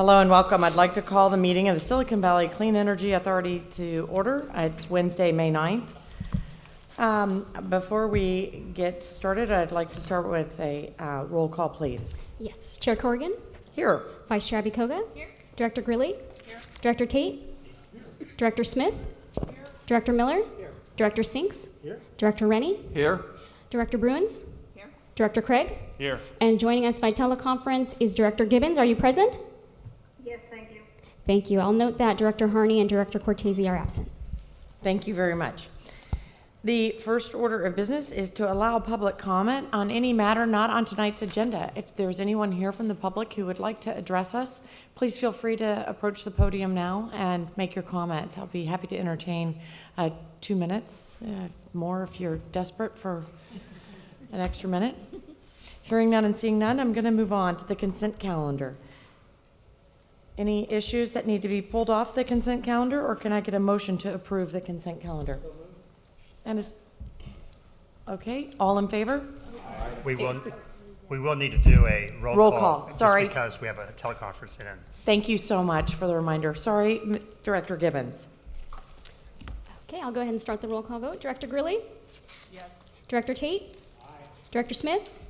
Hello and welcome. I'd like to call the meeting of the Silicon Valley Clean Energy Authority to order. It's Wednesday, May 9th. Before we get started, I'd like to start with a roll call, please. Yes. Chair Corrigan? Here. Vice Chair Abikoga? Here. Director Grilly? Here. Director Tate? Here. Director Smith? Here. Director Miller? Here. Director Sinks? Here. Director Rennie? Here. Director Bruins? Here. Director Craig? Here. And joining us by teleconference is Director Gibbons. Are you present? Yes, thank you. Thank you. I'll note that Director Harney and Director Cortese are absent. Thank you very much. The first order of business is to allow public comment on any matter not on tonight's agenda. If there's anyone here from the public who would like to address us, please feel free to approach the podium now and make your comment. I'll be happy to entertain 2 minutes, more if you're desperate for an extra minute. Hearing none and seeing none, I'm going to move on to the consent calendar. Any issues that need to be pulled off the consent calendar, or can I get a motion to approve the consent calendar? And it's okay. All in favor? We will need to do a roll call. Sorry, just because we have a teleconference in. Thank you so much for the reminder. Sorry, Director Gibbons. Okay, I'll go ahead and start the roll call vote. Director Grilly? Yes. Director Tate? Aye. Director Smith?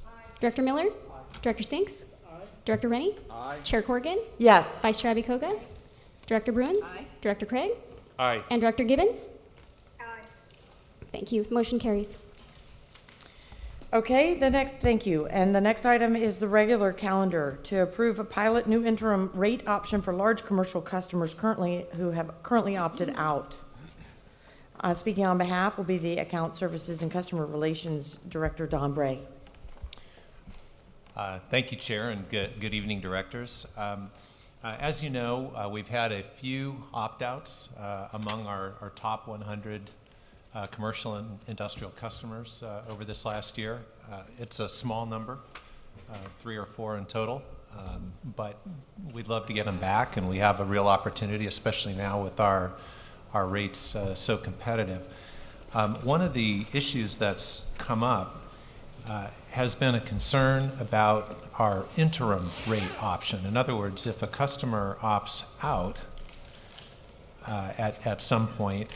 Aye. Director Miller? Aye. Director Sinks? Aye. Director Rennie? Aye. Chair Corrigan? Yes. Vice Chair Abikoga? Director Bruins? Aye. Director Craig? Aye. And Director Gibbons? Aye. Thank you. Motion carries. Okay, thank you. And the next item is the regular calendar to approve a pilot new interim rate option for large commercial customers who have currently opted out. Speaking on behalf will be the Account Services and Customer Relations Director, Don Bray. Thank you, Chair, and good evening, directors. As you know, we've had a few opt-outs among our top 100 commercial and industrial customers over this last year. It's a small number, 3 or 4 in total, but we'd love to get them back, and we have a real opportunity, especially now with our rates so competitive. One of the issues that's come up has been a concern about our interim rate option. In other words, if a customer opts out at some point,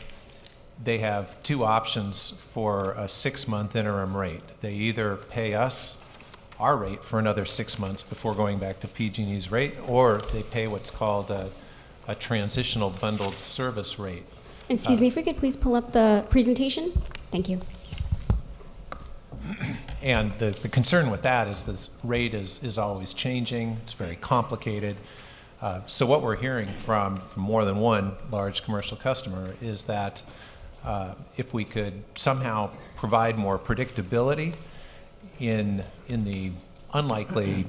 they have 2 options for a 6-month interim rate. They either pay us our rate for another 6 months before going back to PG&E's rate, or they pay what's called a transitional bundled service rate. Excuse me, if we could please pull up the presentation. Thank you. And the concern with that is this rate is always changing. It's very complicated. So what we're hearing from more than one large commercial customer is that if we could somehow provide more predictability in the unlikely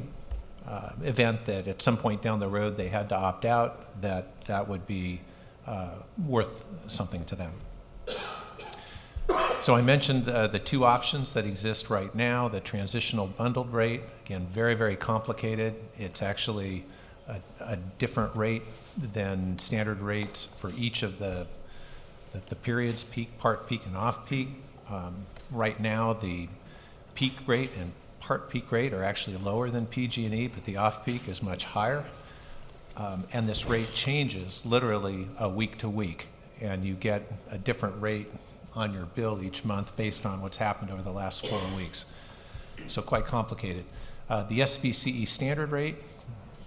event that at some point down the road they had to opt out, that would be worth something to them. So I mentioned the 2 options that exist right now. The transitional bundled rate, again, very, very complicated. It's actually a different rate than standard rates for each of the periods, peak, part peak, and off peak. Right now, the peak rate and part peak rate are actually lower than PG&E, but the off peak is much higher. And this rate changes literally week to week, and you get a different rate on your bill each month based on what's happened over the last 4 weeks. So quite complicated. The SVCE standard rate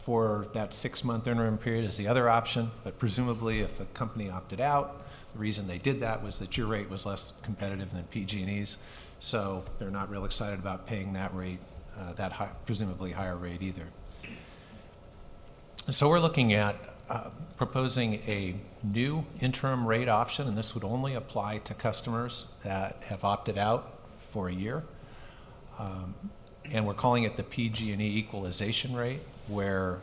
for that 6-month interim period is the other option, but presumably if a company opted out, the reason they did that was that your rate was less competitive than PG&E's, so they're not real excited about paying that rate, presumably higher rate either. So we're looking at proposing a new interim rate option, and this would only apply to customers that have opted out for a year. And we're calling it the PG&E equalization rate, where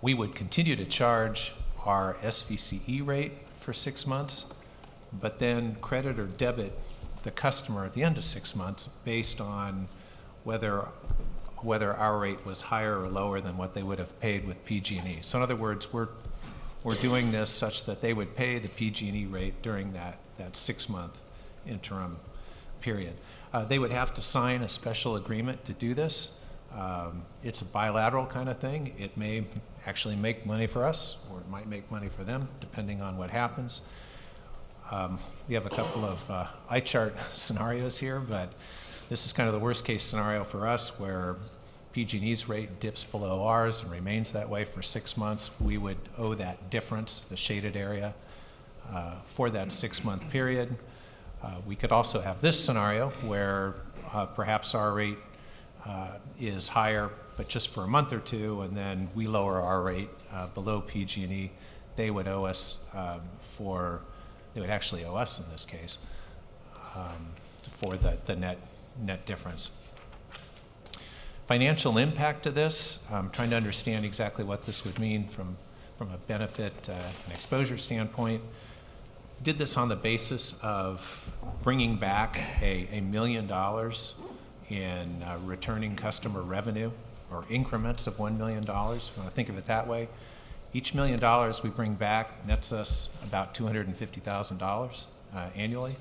we would continue to charge our SVCE rate for 6 months, but then credit or debit the customer at the end of 6 months based on whether our rate was higher or lower than what they would have paid with PG&E. So in other words, we're doing this such that they would pay the PG&E rate during that 6-month interim period. They would have to sign a special agreement to do this. It's a bilateral kind of thing. It may actually make money for us, or it might make money for them, depending on what happens. We have a couple of eye chart scenarios here, but this is kind of the worst case scenario for us, where PG&E's rate dips below ours and remains that way for 6 months. We would owe that difference, the shaded area, for that 6-month period. We could also have this scenario where perhaps our rate is higher, but just for a month or two, and then we lower our rate below PG&E. They would owe us they would actually owe us in this case for the net difference. Financial impact to this, I'm trying to understand exactly what this would mean from a benefit and exposure standpoint. Did this on the basis of bringing back $1 million in returning customer revenue, or increments of $1 million, if you want to think of it that way. Each $1 million we bring back nets us about $250,000 annually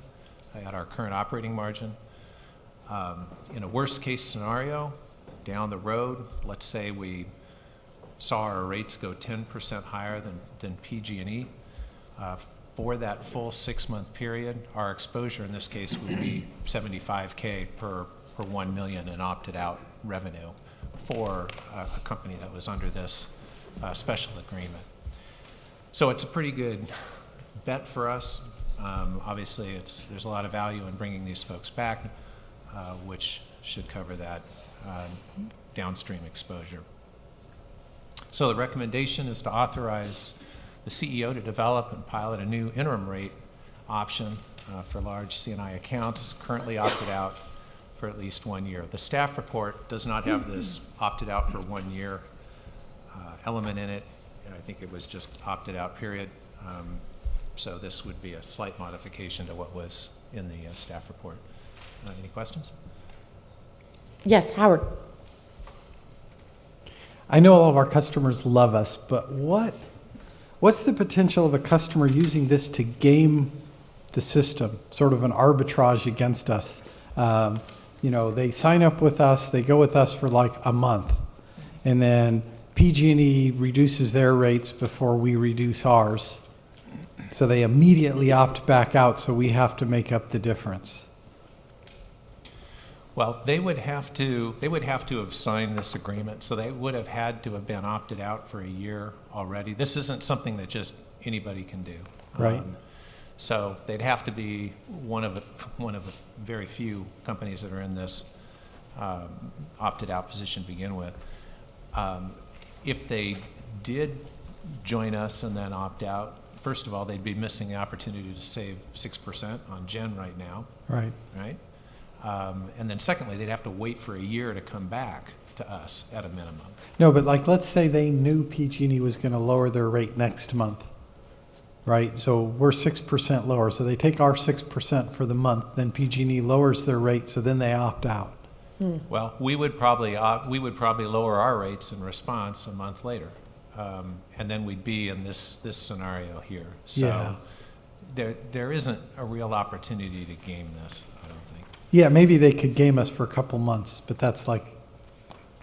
at our current operating margin. In a worst case scenario, down the road, let's say we saw our rates go 10% higher than PG&E. For that full 6-month period, our exposure in this case would be $75K per 1 million in opted out revenue for a company that was under this special agreement. So it's a pretty good bet for us. Obviously, there's a lot of value in bringing these folks back, which should cover that downstream exposure. So the recommendation is to authorize the CEO to develop and pilot a new interim rate option for large C&I accounts currently opted out for at least 1 year. The staff report does not have this opted out for 1 year element in it. I think it was just opted out, period. So this would be a slight modification to what was in the staff report. Any questions? Yes, Howard. I know all of our customers love us, but what's the potential of a customer using this to game the system, sort of an arbitrage against us? They sign up with us, they go with us for like a month, and then PG&E reduces their rates before we reduce ours. So they immediately opt back out, so we have to make up the difference. Well, they would have to have signed this agreement, so they would have had to have been opted out for a year already. This isn't something that just anybody can do. Right. So they'd have to be one of the very few companies that are in this opted out position to begin with. If they did join us and then opt out, first of all, they'd be missing the opportunity to save 6% on Gen right now. Right. Right? And then secondly, they'd have to wait for a year to come back to us at a minimum. No, but like, let's say they knew PG&E was going to lower their rate next month, right? So we're 6% lower. So they take our 6% for the month, then PG&E lowers their rate, so then they opt out. Well, we would probably lower our rates in response a month later, and then we'd be in this scenario here. So there isn't a real opportunity to game this, I don't think. Yeah, maybe they could game us for a couple months, but that's like,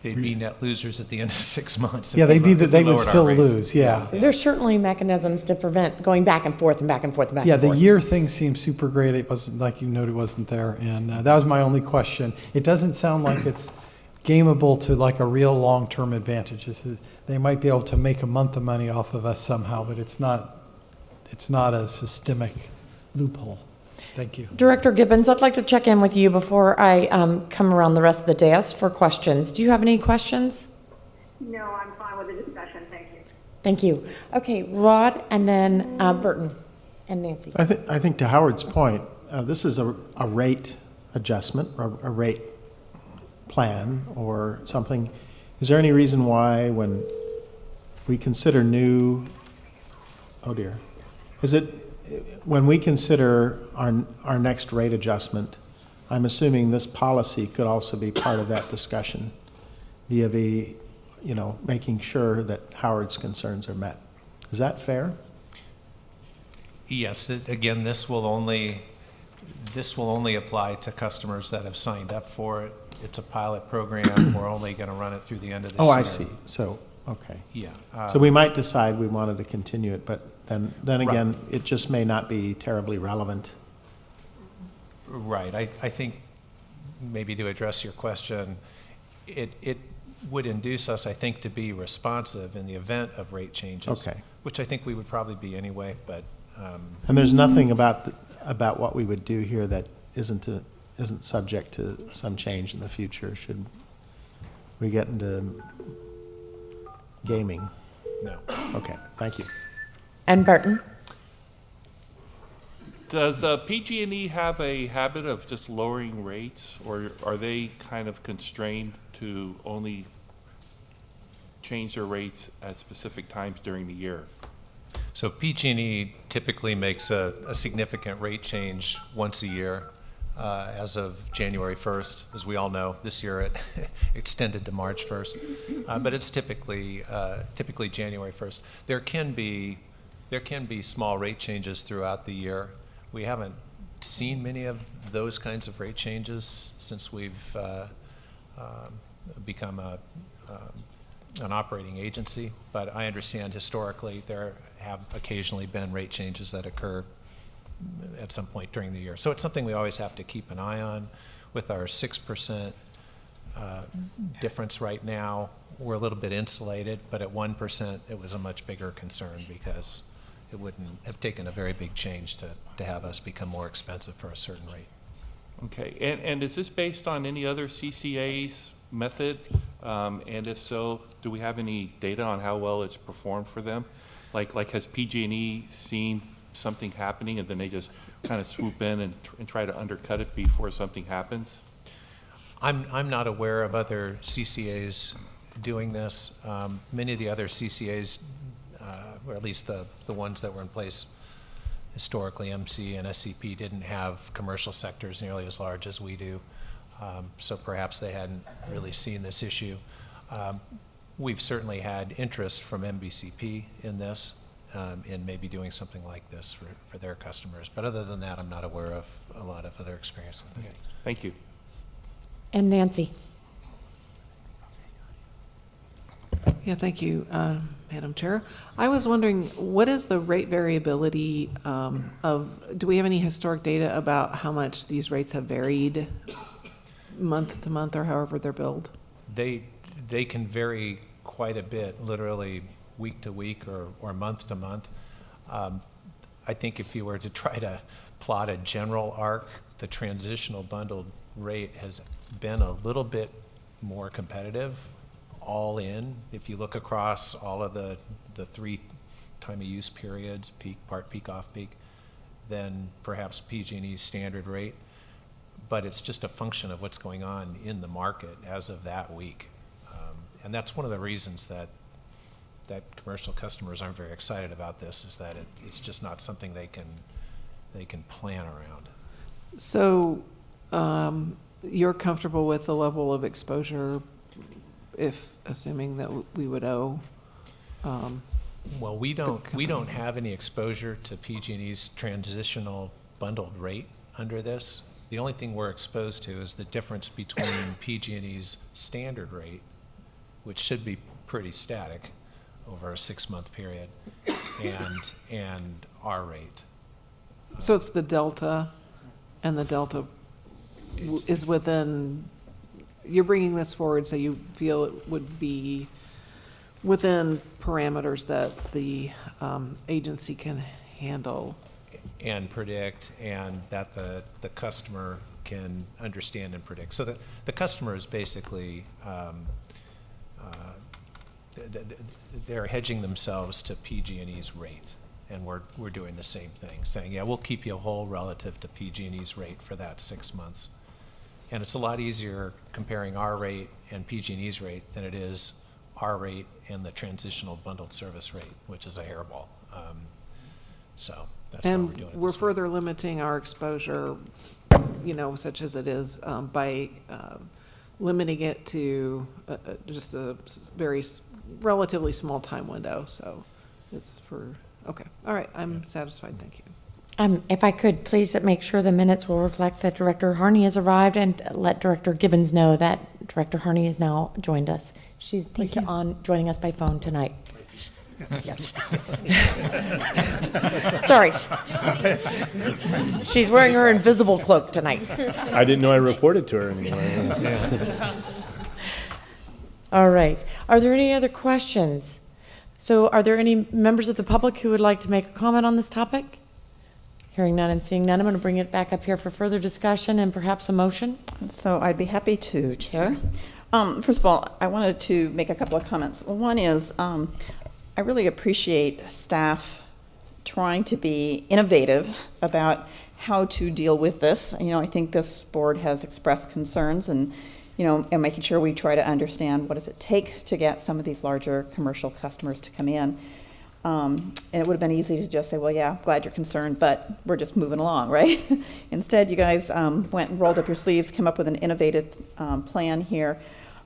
They'd be net losers at the end of 6 months. yeah, they would lowered our still rates. lose. Yeah. There's certainly mechanisms to prevent going back and forth and back and forth and back Yeah, and the forth. year thing seems super great. It wasn't, like you noted, wasn't there. And that was my only question. It doesn't sound like it's gameable to like a real long-term advantage. They might be able to make a month of money off of us somehow, but it's not a systemic loophole. Thank you. Director Gibbons, I'd like to check in with you before I come around the rest of the dais for questions. Do you have any questions? No, I'm fine with the discussion, thank you. Thank you. Okay, Rod, and then Burton and Nancy. I think to Howard's point, this is a rate adjustment, or a rate plan or something. Is there any reason why when we consider when we consider our next rate adjustment, I'm assuming this policy could also be part of that discussion via making sure that Howard's concerns are met. Is that fair? Yes, again, this will only apply to customers that have signed up for it It's a pilot program. We're only going to run it through the end of this year. Oh, I see. So, okay. Yeah. So we might decide we wanted to continue it, but then Right. again, it just may not be terribly relevant. Right. I think maybe to address your question, it would induce us, I think, to be responsive in the event of rate changes. Okay. Which I think we would probably be anyway, but And there's nothing about what we would do here that isn't subject to some change in the future, should we get into gaming? no. Okay, thank you. And Burton? Does PG&E have a habit of just lowering rates, or are they kind of constrained to only change their rates at specific times during the year? So PG&E typically makes a significant rate change once a year as of January 1st. As we all know, this year it extended to March 1st. But it's typically January 1st. There can be small rate changes throughout the year. We haven't seen many of those kinds of rate changes since we've become an operating agency, but I understand historically there have occasionally been rate changes that occur at some point during the year. So it's something we always have to keep an eye on. With our 6% difference right now, we're a little bit insulated, but at 1% it was a much bigger concern because it wouldn't have taken a very big change to have us become more expensive for a certain rate. Okay, and is this based on any other CCA's method? And if so, do we have any data on how well it's performed for them? Like has PG&E seen something happening and then they just kind of swoop in and try to undercut it before something happens? I'm not aware of other CCAs doing this. Many of the other CCAs, or at least the ones that were in place historically, MC and SCP, didn't have commercial sectors nearly as large as we do. So perhaps they hadn't really seen this issue. We've certainly had interest from MBCP in this, in maybe doing something like this for their customers. But other than that, I'm not aware of a lot of other experience with it. Okay, thank you. And Nancy? Yeah, thank you, Madam Chair. I was wondering, what is the rate variability do we have any historic data about how much these rates have varied month to month or however they're billed? They can vary quite a bit, literally week to week or month to month. I think if you were to try to plot a general arc, the transitional bundled rate has been a little bit more competitive all in. If you look across all of the three time of use periods, peak, part peak, off peak, then perhaps PG&E's standard rate. But it's just a function of what's going on in the market as of that week. And that's one of the reasons that commercial customers aren't very excited about this, is that it's just not something they can plan around. So you're comfortable with the level of exposure, if assuming that we would owe? Well, we don't have any exposure to PG&E's transitional bundled rate under this. The only thing we're exposed to is the difference between PG&E's standard rate, which should be pretty static over a 6-month period, and our rate. So it's the delta, and the delta is within, you're bringing this forward so you feel it would be within parameters that the agency can handle. And predict, and that the customer can understand and predict. So the customer is basically, they're hedging themselves to PG&E's rate. And we're doing the same thing, saying, yeah, we'll keep you whole relative to PG&E's rate for that 6 months. And it's a lot easier comparing our rate and PG&E's rate than it is our rate and the transitional bundled service rate, which is a hairball. So that's what we're doing. And we're further limiting our exposure, such as it is, by limiting it to just a very relatively small time window. So it's for, okay. All right, I'm satisfied, thank you. If I could, please make sure the minutes will reflect that Director Harney has arrived, and let Director Gibbons know that Director Harney has now joined us. She's joining us by phone tonight. Yes. Sorry. She's wearing her invisible cloak tonight. I didn't know I reported to her anymore. All right. Are there any other questions? So are there any members of the public who would like to make a comment on this topic? Hearing none and seeing none, I'm going to bring it back up here for further discussion and perhaps a motion. So I'd be happy to, Chair. First of all, I wanted to make a couple of comments. One is I really appreciate staff trying to be innovative about how to deal with this. I think this board has expressed concerns and making sure we try to understand what does it take to get some of these larger commercial customers to come in. And it would have been easy to just say, well, yeah, I'm glad you're concerned, but we're just moving along, right? Instead, you guys went and rolled up your sleeves, came up with an innovative plan here.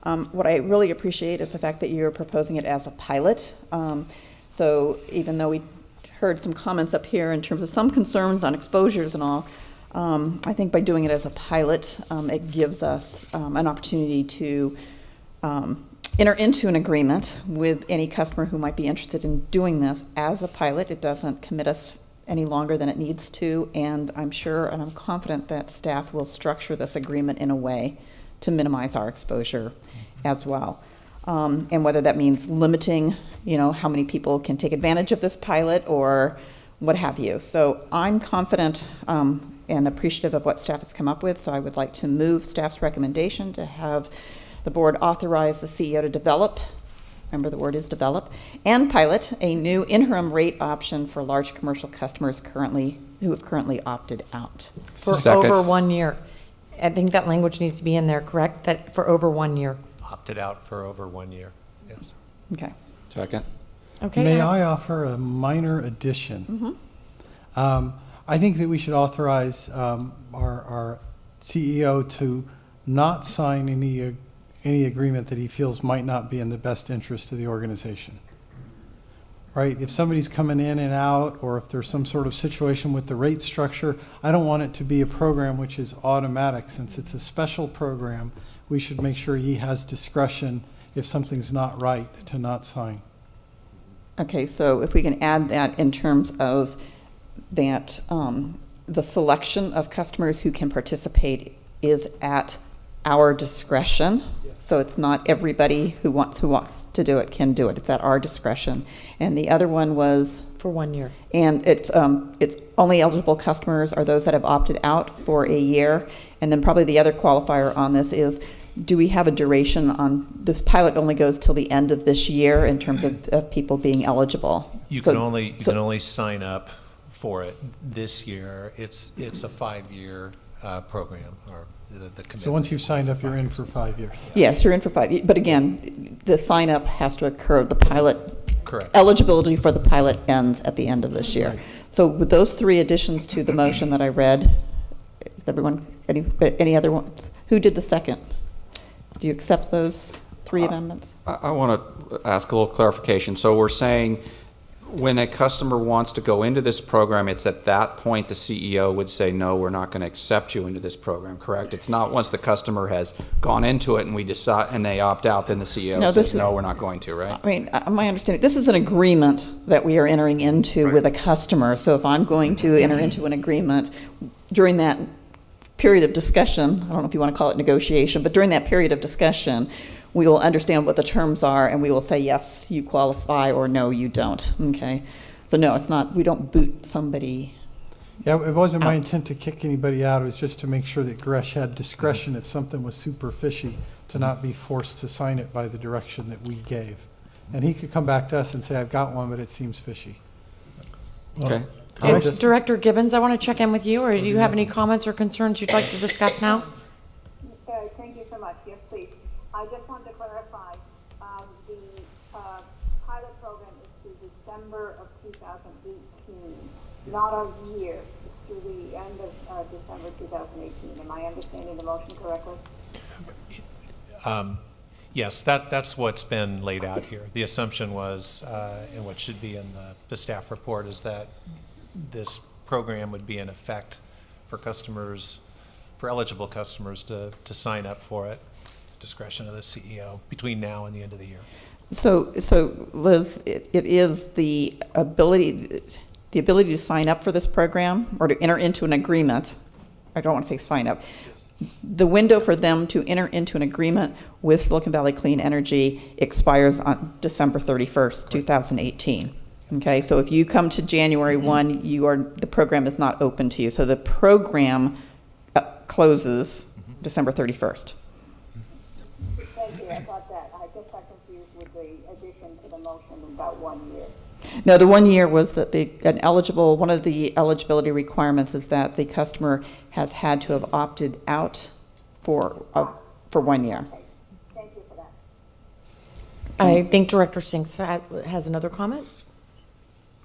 What I really appreciate is the fact that you're proposing it as a pilot. So even though we heard some comments up here in terms of some concerns on exposures and all, I think by doing it as a pilot, it gives us an opportunity to enter into an agreement with any customer who might be interested in doing this as a pilot. It doesn't commit us any longer than it needs to, and I'm sure and I'm confident that staff will structure this agreement in a way to minimize our exposure as well. And whether that means limiting, how many people can take advantage of this pilot or what have you. So I'm confident and appreciative of what staff has come up with, so I would like to move staff's recommendation to have the board authorize the CEO to develop, remember the word is develop, and pilot a new interim rate option for large commercial customers who have currently opted out. For over 1 year. I think that language needs to be in there, correct? That for over 1 year. Opted out for over 1 year, yes. Okay. Second. Okay. May I offer a minor addition? I think that we should authorize our CEO to not sign any agreement that he feels might not be in the best interest of the organization. Right? If somebody's coming in and out, or if there's some sort of situation with the rate structure, I don't want it to be a program which is automatic. Since it's a special program, we should make sure he has discretion if something's not right to not sign. Okay, so if we can add that in terms of that the selection of customers who can participate is at our discretion. So it's not everybody who wants to do it can do it. It's at our discretion. And the other one was For 1 year. and it's only eligible customers are those that have opted out for a year. And then probably the other qualifier on this is, do we have a duration on this pilot? Only goes till the end of this year in terms of people being eligible. You can only sign up for it this year. It's a 5-year program, or the commitment. So once you've signed up, you're in for 5 years. Yes, you're in for 5. But again, the sign up has to occur. The pilot Correct. eligibility for the pilot ends at the end of this year. Right. So with those 3 additions to the motion that I read, is everyone any other ones? Who did the second? Do you accept those 3 amendments? I want to ask a little clarification. So we're saying when a customer wants to go into this program, it's at that point the CEO would say, no, we're not going to accept you into this program, correct? It's not once the customer has gone into it and we decide and they opt out, then the CEO says, no, we're not going to, right? I mean, my understanding, this is an agreement that we are entering into with a customer. So if I'm going to enter into an agreement during that period of discussion, I don't know if you want to call it negotiation, but during that period of discussion, we will understand what the terms are and we will say, yes, you qualify, or no, you don't. Okay. So no, it's not, we don't boot somebody. Yeah, it wasn't my out. intent to kick anybody out. It was just to make sure that Gresh had discretion if something was super fishy, to not be forced to sign it by the direction that we gave. And he could come back to us and say, I've got one, but it seems fishy. Okay. And Director Gibbons, I want to check in with you, or do you have any comments or concerns you'd like to discuss now? Thank you so much. Yes, please. I just want to clarify, the pilot program is through December of 2018, not a year. It's through the end of December 2018. Am I understanding the motion correctly? Yes, that's what's been laid out here. The assumption was, and what should be in the staff report, is that this program would be in effect for customers, for eligible customers to sign up for it, discretion of the CEO, between now and the end of the year. So Liz, it is the ability to sign up for this program or to enter into an agreement. I don't want to say sign up. The window for them to enter into an agreement with Silicon Valley Clean Energy expires on December 31st, 2018. Okay, so if you come to January 1, the program is not open to you. So the program closes December 31st. Thank you, I got that. I guess I confused with the addition to the motion about 1 year. No, the 1 year was that one of the eligibility requirements is that the customer has had to have opted out for 1 year. Okay, thank you for that. I think Director Sinks has another comment.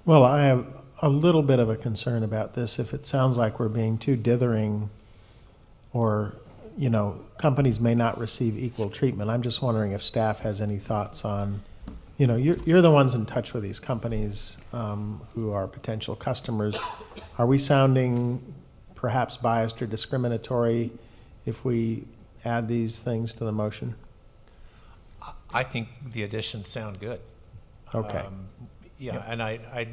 Well, I have a little bit of a concern about this. If it sounds like we're being too dithering or, companies may not receive equal treatment, I'm just wondering if staff has any thoughts on, you're the ones in touch with these companies who are potential customers. Are we sounding perhaps biased or discriminatory if we add these things to the motion? I think the additions sound good. Okay. Yeah, and I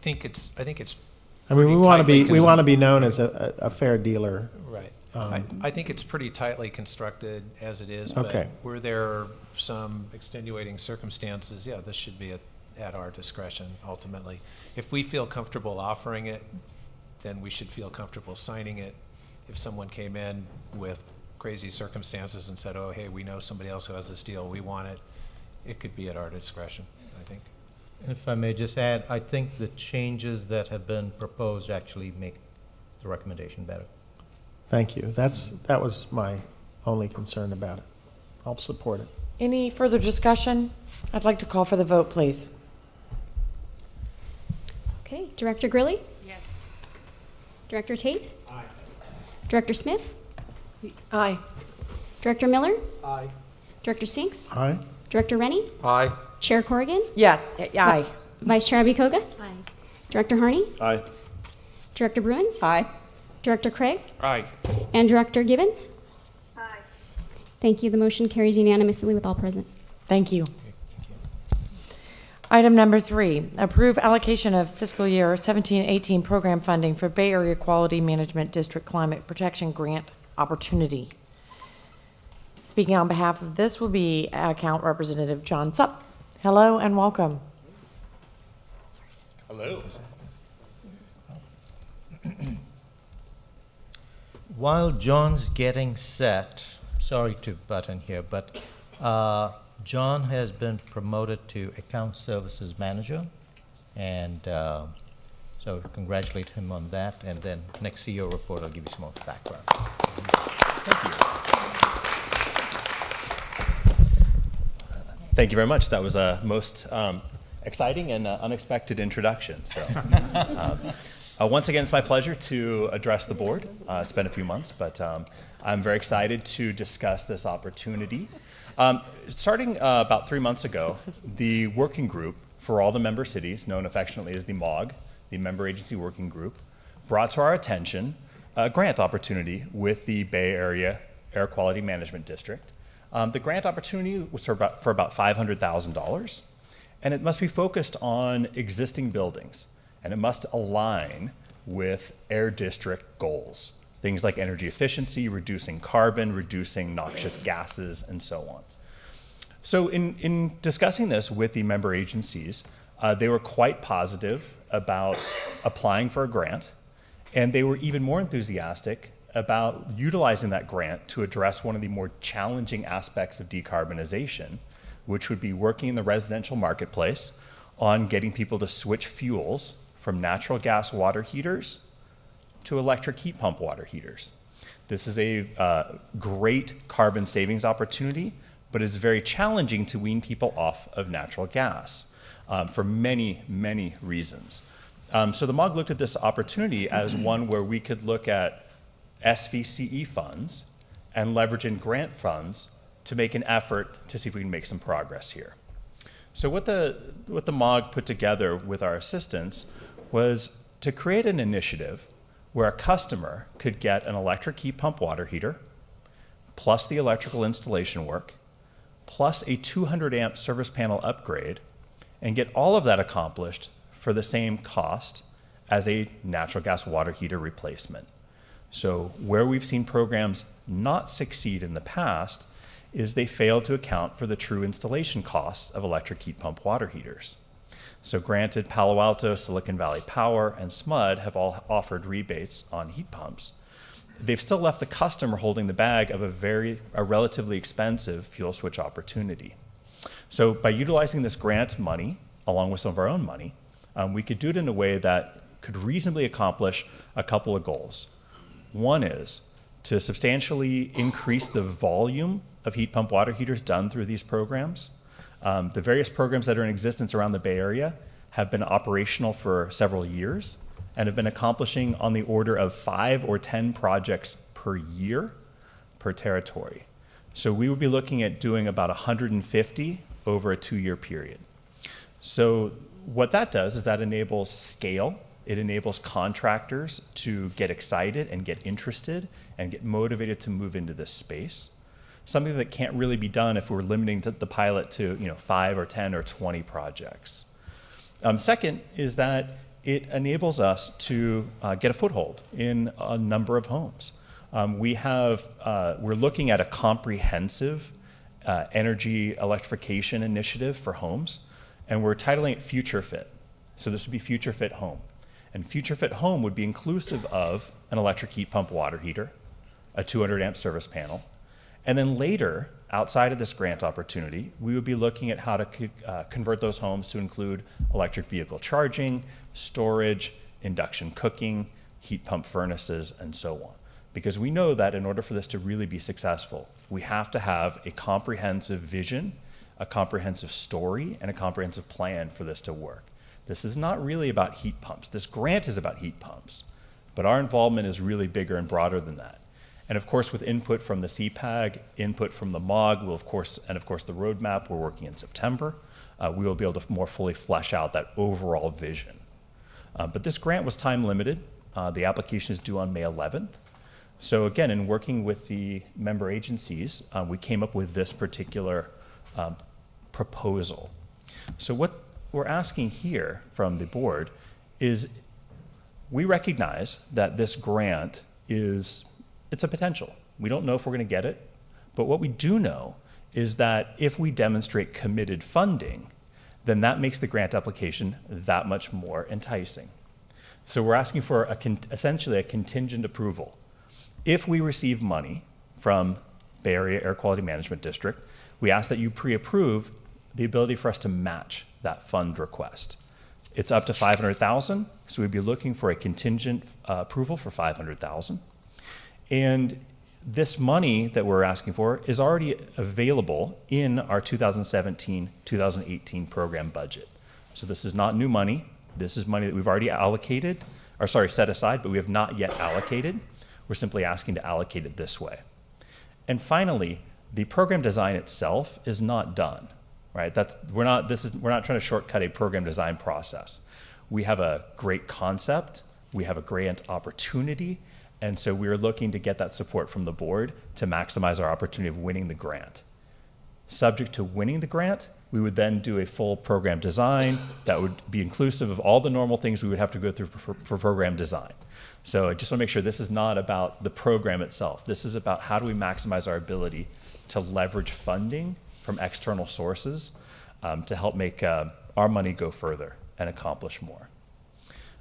think it's. I mean, we pretty want to tightly be known as a fair dealer. Right. I think it's pretty tightly constructed as it is, Okay. but were there some extenuating circumstances, yeah, this should be at our discretion ultimately. If we feel comfortable offering it, then we should feel comfortable signing it. If someone came in with crazy circumstances and said, oh, hey, we know somebody else who has this deal, we want it, it could be at our discretion, I think. If I may just add, I think the changes that have been proposed actually make the recommendation better. Thank you. That was my only concern about it. I'll support it. Any further discussion? I'd like to call for the vote, please. Okay, Director Grilly? Yes. Director Tate? Aye. Director Smith? Aye. Director Miller? Aye. Director Sinks? Aye? Director Rennie? Aye. Chair Corrigan? Yes, aye. Vice Chair Abikoga? Aye. Director Harney? Aye. Director Bruins? Aye. Director Craig? Aye. And Director Gibbons? Aye. Thank you. The motion carries unanimously with all present. Thank you. Item number 3, approve allocation of fiscal year 17-18 program funding for Bay Area Quality Management District Climate Protection Grant Opportunity. Speaking on behalf of this will be Account Representative John Supp. Hello and welcome. Hello. While John's getting set, sorry to butt in here, but John has been promoted to Account Services Manager, and so congratulate him on that. And then next CEO report, I'll give you some more background. Thank you. Thank you very much. That was a most exciting and unexpected introduction. So, once again, it's my pleasure to address the board. It's been a few months, but I'm very excited to discuss this opportunity. Starting about 3 months ago, the working group for all the member cities, known affectionately as the MOG, the Member Agency Working Group, brought to our attention a grant opportunity with the Bay Area Air Quality Management District. The grant opportunity was for about $500,000, and it must be focused on existing buildings, and it must align with Air District goals. Things like energy efficiency, reducing carbon, reducing noxious gases, and so on. So in discussing this with the member agencies, they were quite positive about applying for a grant, and they were even more enthusiastic about utilizing that grant to address one of the more challenging aspects of decarbonization, which would be working in the residential marketplace on getting people to switch fuels from natural gas water heaters to electric heat pump water heaters. This is a great carbon savings opportunity, but it's very challenging to wean people off of natural gas for many, many reasons. So the MOG looked at this opportunity as one where we could look at SVCE funds and leverage in grant funds to make an effort to see if we can make some progress here. So what the MOG put together with our assistance was to create an initiative where a customer could get an electric heat pump water heater, plus the electrical installation work, plus a 200 amp service panel upgrade, and get all of that accomplished for the same cost as a natural gas water heater replacement. So where we've seen programs not succeed in the past is they fail to account for the true installation costs of electric heat pump water heaters. So granted, Palo Alto, Silicon Valley Power, and SMUD have all offered rebates on heat pumps. They've still left the customer holding the bag of a relatively expensive fuel switch opportunity. So by utilizing this grant money, along with some of our own money, we could do it in a way that could reasonably accomplish a couple of goals. One is to substantially increase the volume of heat pump water heaters done through these programs. The various programs that are in existence around the Bay Area have been operational for several years and have been accomplishing on the order of 5 or 10 projects per year per territory. So we would be looking at doing about 150 over a 2-year period. So what that does is that enables scale. It enables contractors to get excited and get interested and get motivated to move into this space. Something that can't really be done if we're limiting the pilot to 5 or 10 or 20 projects. Second is that it enables us to get a foothold in a number of homes. We're looking at a comprehensive energy electrification initiative for homes, and we're titling it Future Fit. So this would be Future Fit Home. And Future Fit Home would be inclusive of an electric heat pump water heater, a 200 amp service panel, and then later, outside of this grant opportunity, we would be looking at how to convert those homes to include electric vehicle charging, storage, induction cooking, heat pump furnaces, and so on. Because we know that in order for this to really be successful, we have to have a comprehensive vision, a comprehensive story, and a comprehensive plan for this to work. This is not really about heat pumps. This grant is about heat pumps, but our involvement is really bigger and broader than that. And of course, with input from the CPAG, input from the MOG, and of course the roadmap, we're working in September, we will be able to more fully flesh out that overall vision. But this grant was time limited. The application is due on May 11th. So again, in working with the member agencies, we came up with this particular proposal. So what we're asking here from the board is we recognize that this grant it's a potential. We don't know if we're going to get it, but what we do know is that if we demonstrate committed funding, then that makes the grant application that much more enticing. So we're asking for essentially a contingent approval. If we receive money from Bay Area Air Quality Management District, we ask that you pre-approve the ability for us to match that fund request. It's up to $500,000, so we'd be looking for a contingent approval for $500,000. And this money that we're asking for is already available in our 2017-2018 program budget. So this is not new money. This is money that we've already set aside, but we have not yet allocated. We're simply asking to allocate it this way. And finally, the program design itself is not done, right? We're not trying to shortcut a program design process. We have a great concept, we have a grant opportunity, and so we are looking to get that support from the board to maximize our opportunity of winning the grant. Subject to winning the grant, we would then do a full program design that would be inclusive of all the normal things we would have to go through for program design. So I just want to make sure this is not about the program itself. This is about how do we maximize our ability to leverage funding from external sources to help make our money go further and accomplish more.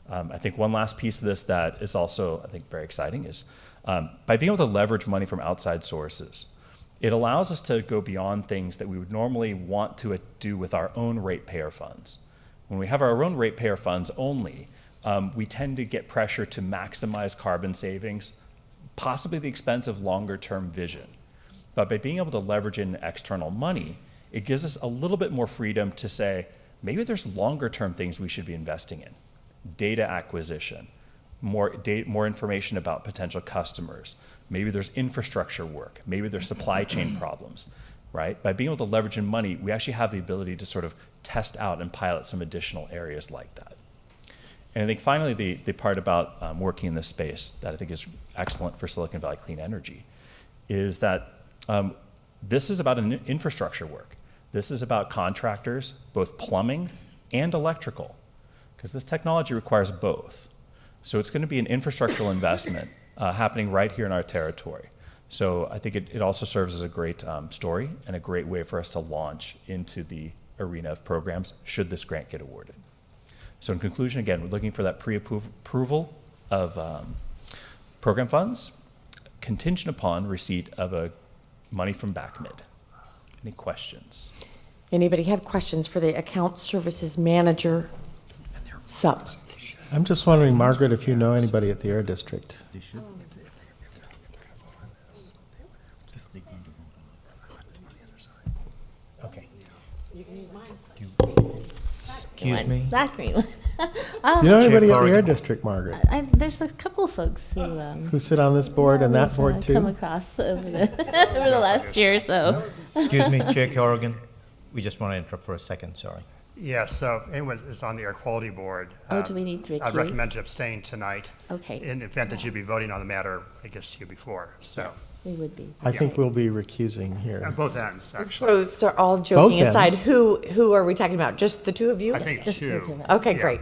I think one last piece of this that is also, I think, very exciting is by being able to leverage money from outside sources, it allows us to go beyond things that we would normally want to do with our own ratepayer funds. When we have our own ratepayer funds only, we tend to get pressure to maximize carbon savings, possibly at the expense of longer-term vision. But by being able to leverage in external money, it gives us a little bit more freedom to say, maybe there's longer-term things we should be investing in. Data acquisition, more information about potential customers. Maybe there's infrastructure work. Maybe there's supply chain problems, right? By being able to leverage in money, we actually have the ability to sort of test out and pilot some additional areas like that. And I think finally, the part about working in this space that I think is excellent for Silicon Valley Clean Energy is that this is about an infrastructure work. This is about contractors, both plumbing and electrical, because this technology requires both. So it's going to be an infrastructural investment happening right here in our territory. So I think it also serves as a great story and a great way for us to launch into the arena of programs should this grant get awarded. So in conclusion, again, we're looking for that pre-approval of program funds contingent upon receipt of money from BACMID. Any questions? Anybody have questions for the Account Services Manager sub? I'm just wondering, Margaret, if you know anybody at the Air District. Okay. You can use mine. Excuse me? That green one. Do you know anybody at the Air Corrigan. District, Margaret, There's a couple of folks who who sit on this board and that board come too? across over the last year or so. Excuse me, Chair Corrigan. We just want to interrupt for a second, sorry. Yeah, so anyone is on the air quality board. Oh, do we need to I'd recuse? recommend to abstain tonight. Okay. In the event that you'd be voting on the matter, I guess, to you before, so. Yes, we would be. I think we'll be recusing here. At both ends, actually. So all joking Both aside, ends. who are we talking about? Just the two of you? I think Just the two. two of us. Okay, Yeah. great.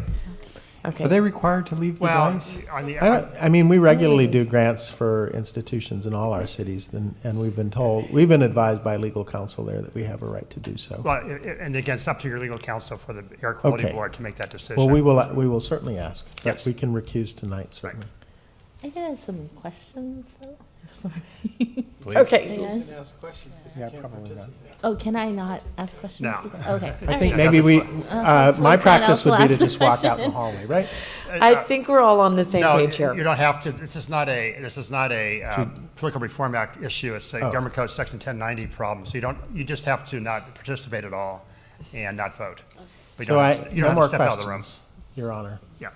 Okay. Are they required to leave the Well, dice? on the, I mean, we regularly do grants for institutions in all our cities, and we've been advised by legal counsel there that we have a right to do so. well, and again, it's up to your legal counsel for the air quality Okay. board to make that decision. Well, we will certainly ask, but Yes. we can recuse tonight, certainly. I could have some questions though. Please. Okay. Yes. Yeah, probably not. Oh, can I not ask questions? No. either? Okay. I all think right. maybe hopefully my someone practice else would will be to ask the just walk out in the question. hallway, right? I think we're all on the same No, page here. you don't have to, this is not a Political Reform Act issue, it's a Oh. Government Code Section 1090 problem, so you just have to not participate at all and not vote. But you So don't have to- you no don't more have to step out of the room. questions, Your Honor. Yeah.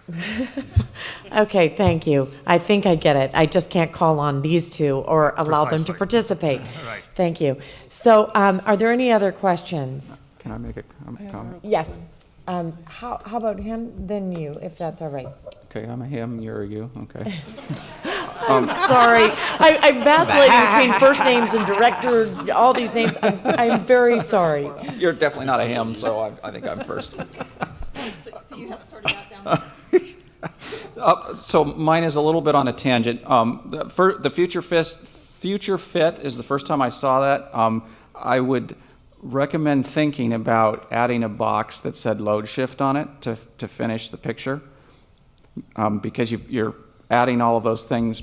Okay, thank you. I think I get it. I just can't call on these two or allow them to Precisely. participate. Right. Thank you. So are there any other questions? Can I make a comment? Yes. How about him, then you, if that's all right? Okay, I'm a him, you're a you, okay. I'm sorry. I'm vacillating between first names and director, all these names. I'm very sorry. You're definitely not a him, so I think I'm first. So you have sort of got down. So mine is a little bit on a tangent. The Future Fit is the first time I saw that. I would recommend thinking about adding a box that said load shift on it to finish the picture. Because you're adding all of those things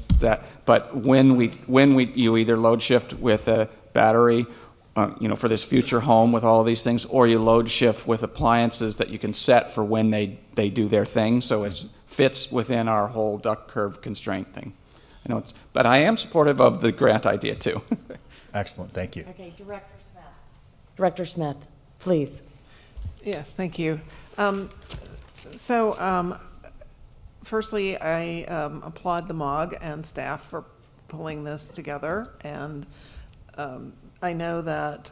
but when you either load shift with a battery, for this future home with all of these things, or you load shift with appliances that you can set for when they do their thing, so it fits within our whole duck curve constraint thing. But I am supportive of the grant idea too. Excellent, thank you. Okay, Director Smith. Director Smith, please. Yes, thank you. Firstly, I applaud the MOG and staff for pulling this together, and I know that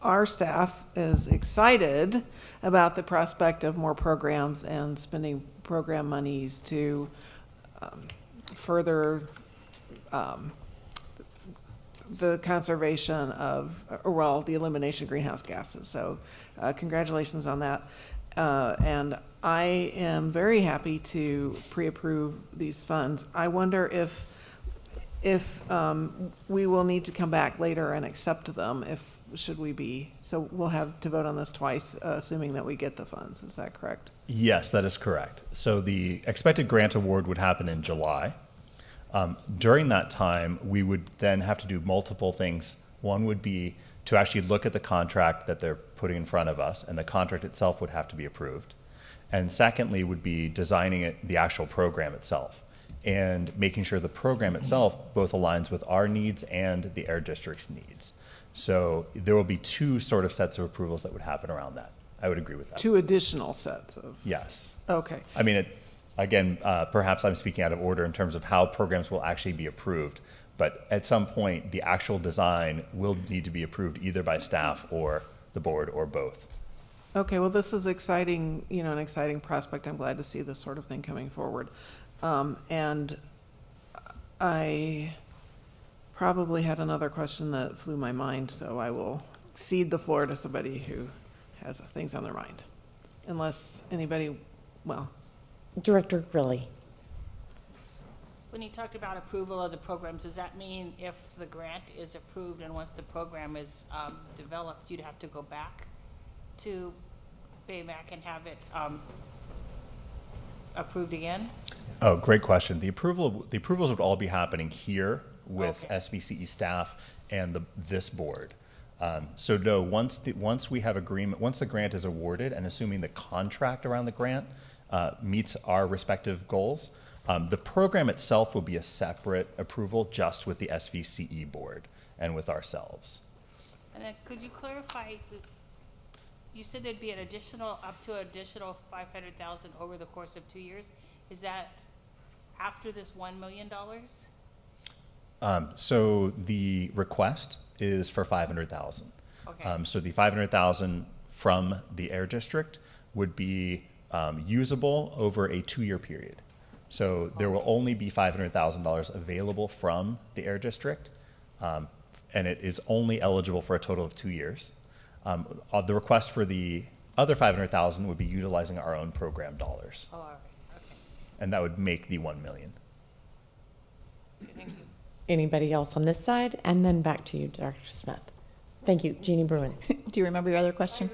our staff is excited about the prospect of more programs and spending program monies to further the conservation of, the elimination of greenhouse gases. So congratulations on that. And I am very happy to pre-approve these funds. I wonder if we will need to come back later and accept them, so we'll have to vote on this twice, assuming that we get the funds. Is that correct? Yes, that is correct. So the expected grant award would happen in July. During that time, we would then have to do multiple things. One would be to actually look at the contract that they're putting in front of us, and the contract itself would have to be approved. And secondly would be designing the actual program itself and making sure the program itself both aligns with our needs and the Air District's needs. So there will be two sort of sets of approvals that would happen around that. I would agree with that. Two additional sets of, Yes. okay. I mean, again, perhaps I'm speaking out of order in terms of how programs will actually be approved, but at some point, the actual design will need to be approved either by staff or the board or both. Okay, well, this is exciting, an exciting prospect. I'm glad to see this sort of thing coming forward. And I probably had another question that flew my mind, so I will cede the floor to somebody who has things on their mind. Unless anybody, Director Grilly. When you talked about approval of the programs, does that mean if the grant is approved and once the program is developed, you'd have to go back to Baymac and have it approved again? Oh, great question. The approvals would all be happening here with SVCE staff and this board. So no, once we have agreement, once the grant is awarded, and assuming the contract around the grant meets our respective goals, the program itself will be a separate approval just with the SVCE board and with ourselves. And then could you clarify, you said there'd be up to an additional 500,000 over the course of 2 years. Is that after this $1 million? So the request is for 500,000. Okay. So the 500,000 from the Air District would be usable over a 2-year period. So there will only be $500,000 available from the Air District, and it is only eligible for a total of 2 years. The request for the other 500,000 would be utilizing our own program dollars. Oh, all right, okay. And that would make the 1 million. Thank you. Anybody else on this side? And then back to you, Dr. Smith. Thank you, Jeannie Bruin. Do you remember your other question?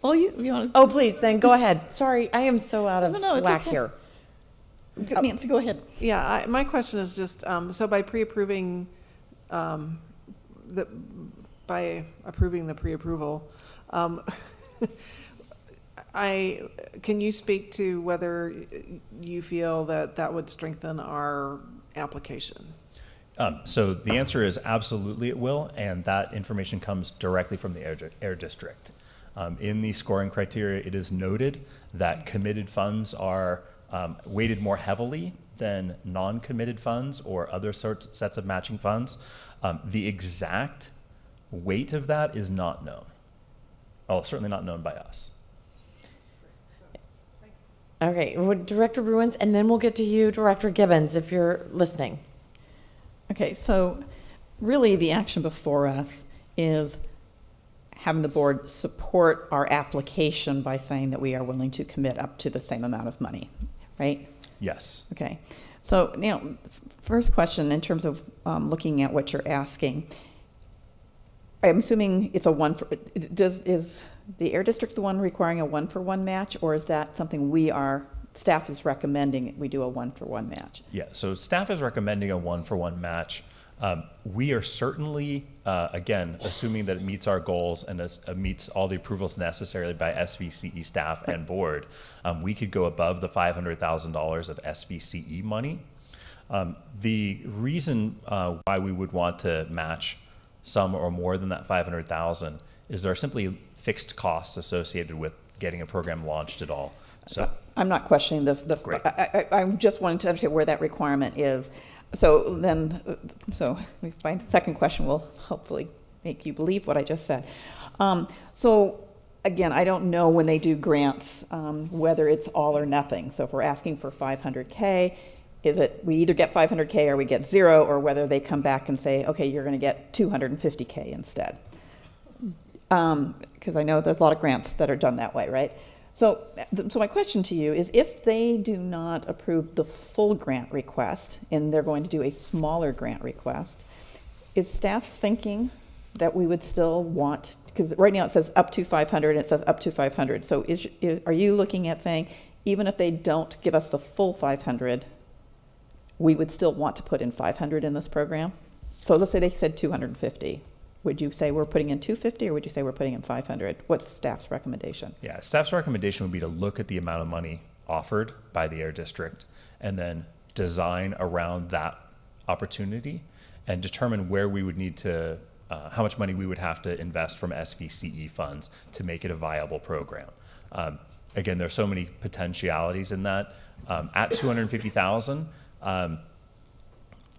Well, you want to? Oh, please, then go ahead. Sorry, I am so out of No, it's whack okay. here. Nancy, go ahead. Yeah, my question is just, so by pre-approving, by approving the pre-approval, can you speak to whether you feel that that would strengthen our application? So the answer is absolutely it will, and that information comes directly from the Air District. In the scoring criteria, it is noted that committed funds are weighted more heavily than non-committed funds or other sets of matching funds. The exact weight of that is not known. Oh, certainly not known by us. Okay, well, Director Bruins, and then we'll get to you, Director Gibbons, if you're listening. Okay, so really the action before us is having the board support our application by saying that we are willing to commit up to the same amount of money, right? Yes. Okay, so now, first question in terms of looking at what you're asking, I'm assuming it's a is the Air District the one requiring a 1-for-1 match, or is that something staff is recommending we do a 1-for-1 match? Yeah, so staff is recommending a 1-for-1 match. We are certainly, again, assuming that it meets our goals and meets all the approvals necessary by SVCE staff and board, we could go above the $500,000 of SVCE money. The reason why we would want to match some or more than that $500,000 is there are simply fixed costs associated with getting a program launched at all. So I'm not questioning Great. I'm just wanting to understand where that requirement is. So my second question will hopefully make you believe what I just said. So again, I don't know when they do grants, whether it's all or nothing. So if we're asking for 500K, is it we either get 500K or we get zero, or whether they come back and say, okay, you're going to get 250K instead? Because I know there's a lot of grants that are done that way, right? So my question to you is, if they do not approve the full grant request and they're going to do a smaller grant request, is staff thinking that we would still want, because right now it says up to 500 and it says up to 500. So are you looking at saying, even if they don't give us the full 500, we would still want to put in 500 in this program? So let's say they said 250. Would you say we're putting in 250, or would you say we're putting in 500? What's staff's recommendation? yeah, staff's recommendation would be to look at the amount of money offered by the Air District and then design around that opportunity and determine where we would need to, how much money we would have to invest from SVCE funds to make it a viable program. Again, there's so many potentialities in that. At 250,000, you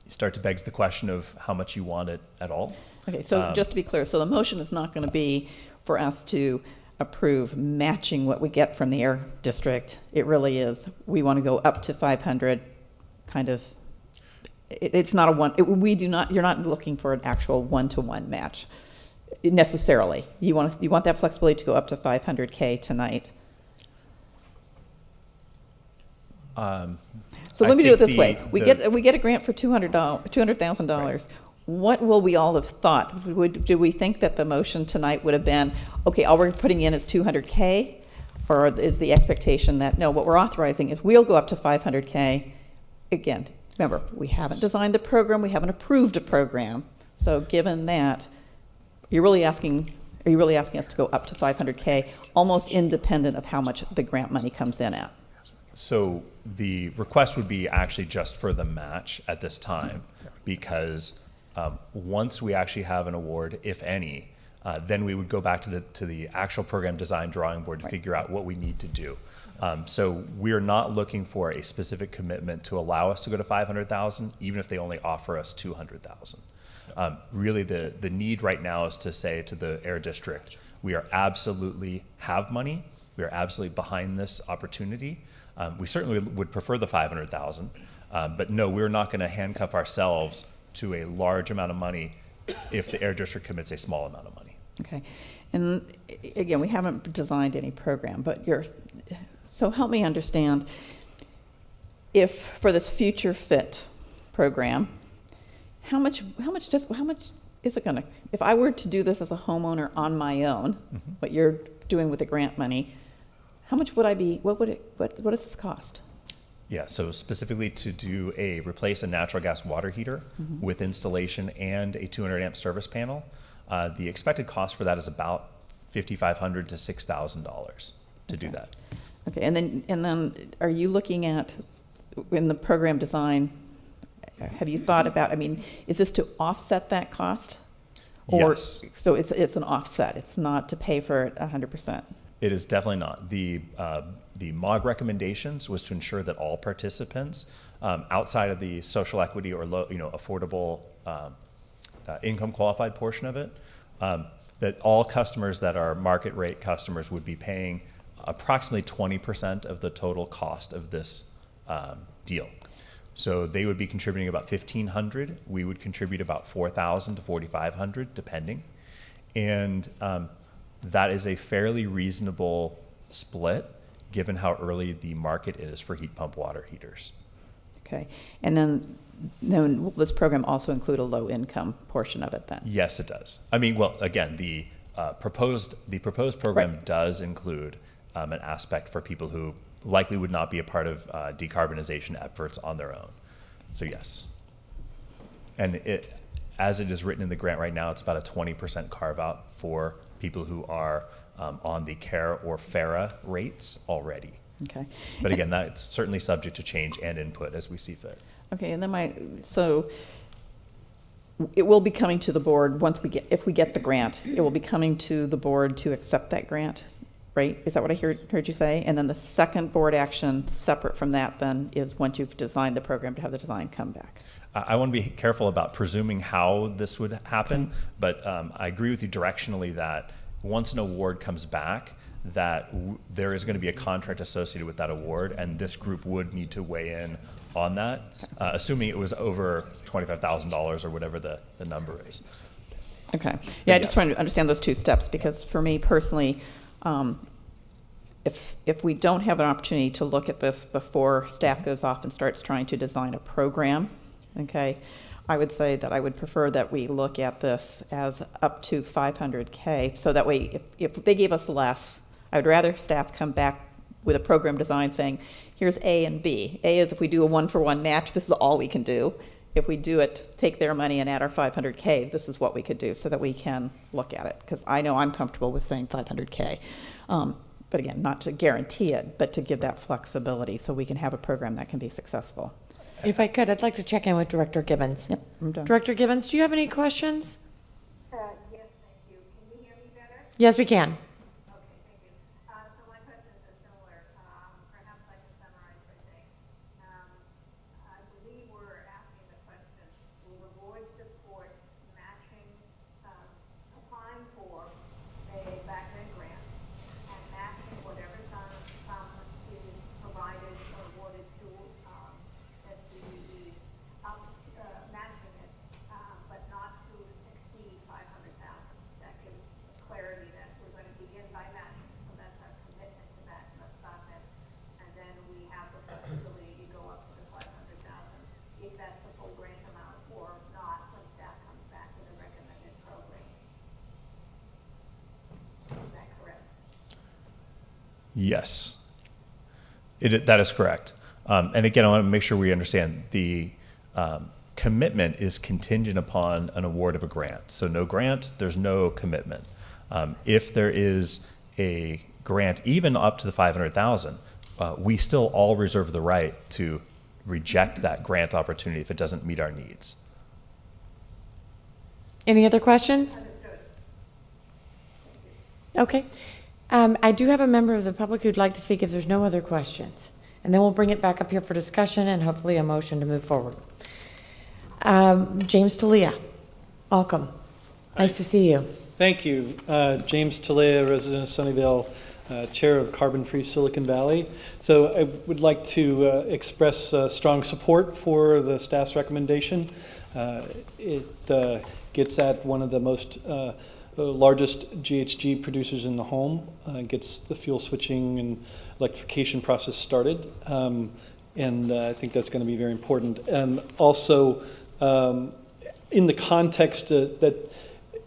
start to beg the question of how much you want it at all. Okay, so just to be clear, so the motion is not going to be for us to approve matching what we get from the air district. It really is, we want to go up to 500, kind of, it's not a one, we do not, you're not looking for an actual one-to-one match necessarily. You want that flexibility to go up to 500K tonight. So let me do it this way. We get a grant for $200,000. What will we all have thought? Do we think that the motion tonight would have been, okay, all we're putting in is 200K? Or is the expectation that, no, what we're authorizing is we'll go up to 500K? Again, remember, we haven't designed the program, we haven't approved a program. So given that, are you really asking us to go up to 500K, almost independent of how much the grant money comes in at? So the request would be actually just for the match at this time, because once we actually have an award, if any, then we would go back to the actual program design drawing board to figure out what we need to do. So we're not looking for a specific commitment to allow us to go to 500,000, even if they only offer us 200,000. Really, the need right now is to say to the Air District, we are absolutely have money. We are absolutely behind this opportunity. We certainly would prefer the 500,000, but no, we're not going to handcuff ourselves to a large amount of money if the Air District commits a small amount of money. Okay, and again, we haven't designed any program, but so help me understand, if for this future fit program, how much is it gonna, if I were to do this as a homeowner on my own, what you're doing with the grant money, how much would I be, what does this cost? Yeah, so specifically to replace a natural gas water heater with installation and a 200 amp service panel, the expected cost for that is about $5,500 to $6,000 to do that. Okay, and then are you looking at, in the program design, have you thought about, I mean, is this to offset that cost? Or, yes. So it's an offset, it's not to pay for it 100%? It is definitely not. The MOG recommendations was to ensure that all participants, outside of the social equity or low, affordable income qualified portion of it, that all customers that are market rate customers would be paying approximately 20% of the total cost of this deal. So they would be contributing about $1,500. We would contribute about $4,000 to $4,500, depending, and that is a fairly reasonable split given how early the market is for heat pump water heaters. Okay, and then will this program also include a low income portion of it then? Yes, it does. I mean, well, again, the proposed program does include an aspect for people who likely would not be a part of decarbonization efforts on their own. So yes, and as it is written in the grant right now, it's about a 20% carve out for people who are on the CARE or FARA rates already. Okay. But again, that's certainly subject to change and input as we see fit. Okay, and then so it will be coming to the board if we get the grant, it will be coming to the board to accept that grant, right? Is that what I heard you say? And then the second board action separate from that then is once you've designed the program to have the design come back. I want to be careful about presuming how this would happen, but I agree with you directionally that once an award comes back, that there is going to be a contract associated with that award, and this group would need to weigh in on that, assuming it was over $25,000 or whatever the number is. Okay. Yeah, I just trying to understand those two steps, because for me personally, if we don't have an opportunity to look at this before staff goes off and starts trying to design a program, okay, I would say that I would prefer that we look at this as up to 500K, so that way if they gave us less, I would rather staff come back with a program design saying, here's A and B. A is if we do a one-for-one match, this is all we can do. If we do it, take their money and add our 500K, this is what we could do, so that we can look at it. Because I know I'm comfortable with saying 500K. But again, not to guarantee it, but to give that flexibility so we can have a program that can be successful. If I could, I'd like to check in with Director Gibbons. Yep, I'm done. Director Gibbons, do you have any questions? Yes, thank you. Can you hear me better? Yes, we can. Okay, thank you. So my questions are similar. Perhaps I can summarize by saying, I believe we're asking the question, will the board support matching, applying for a back-end grant Yes, that is correct. And again, I want to make sure we understand the commitment is contingent upon an award of a grant. So no grant, there's no commitment. If there is a grant, even up to the 500,000, we still all reserve the right to reject that grant opportunity if it doesn't meet our needs. Any other questions? Okay. I do have a member of the public who'd like to speak if there's no other questions. And then we'll bring it back up here for discussion and hopefully a motion to move forward. James Talia, welcome. Nice to see you. Thank you. James Talia, resident of Sunnyvale, chair of Carbon Free Silicon Valley. So I would like to express strong support for the staff's recommendation. It gets at one of the most largest GHG producers in the home, gets the fuel switching and electrification process started. And I think that's going to be very important. And also, in the context that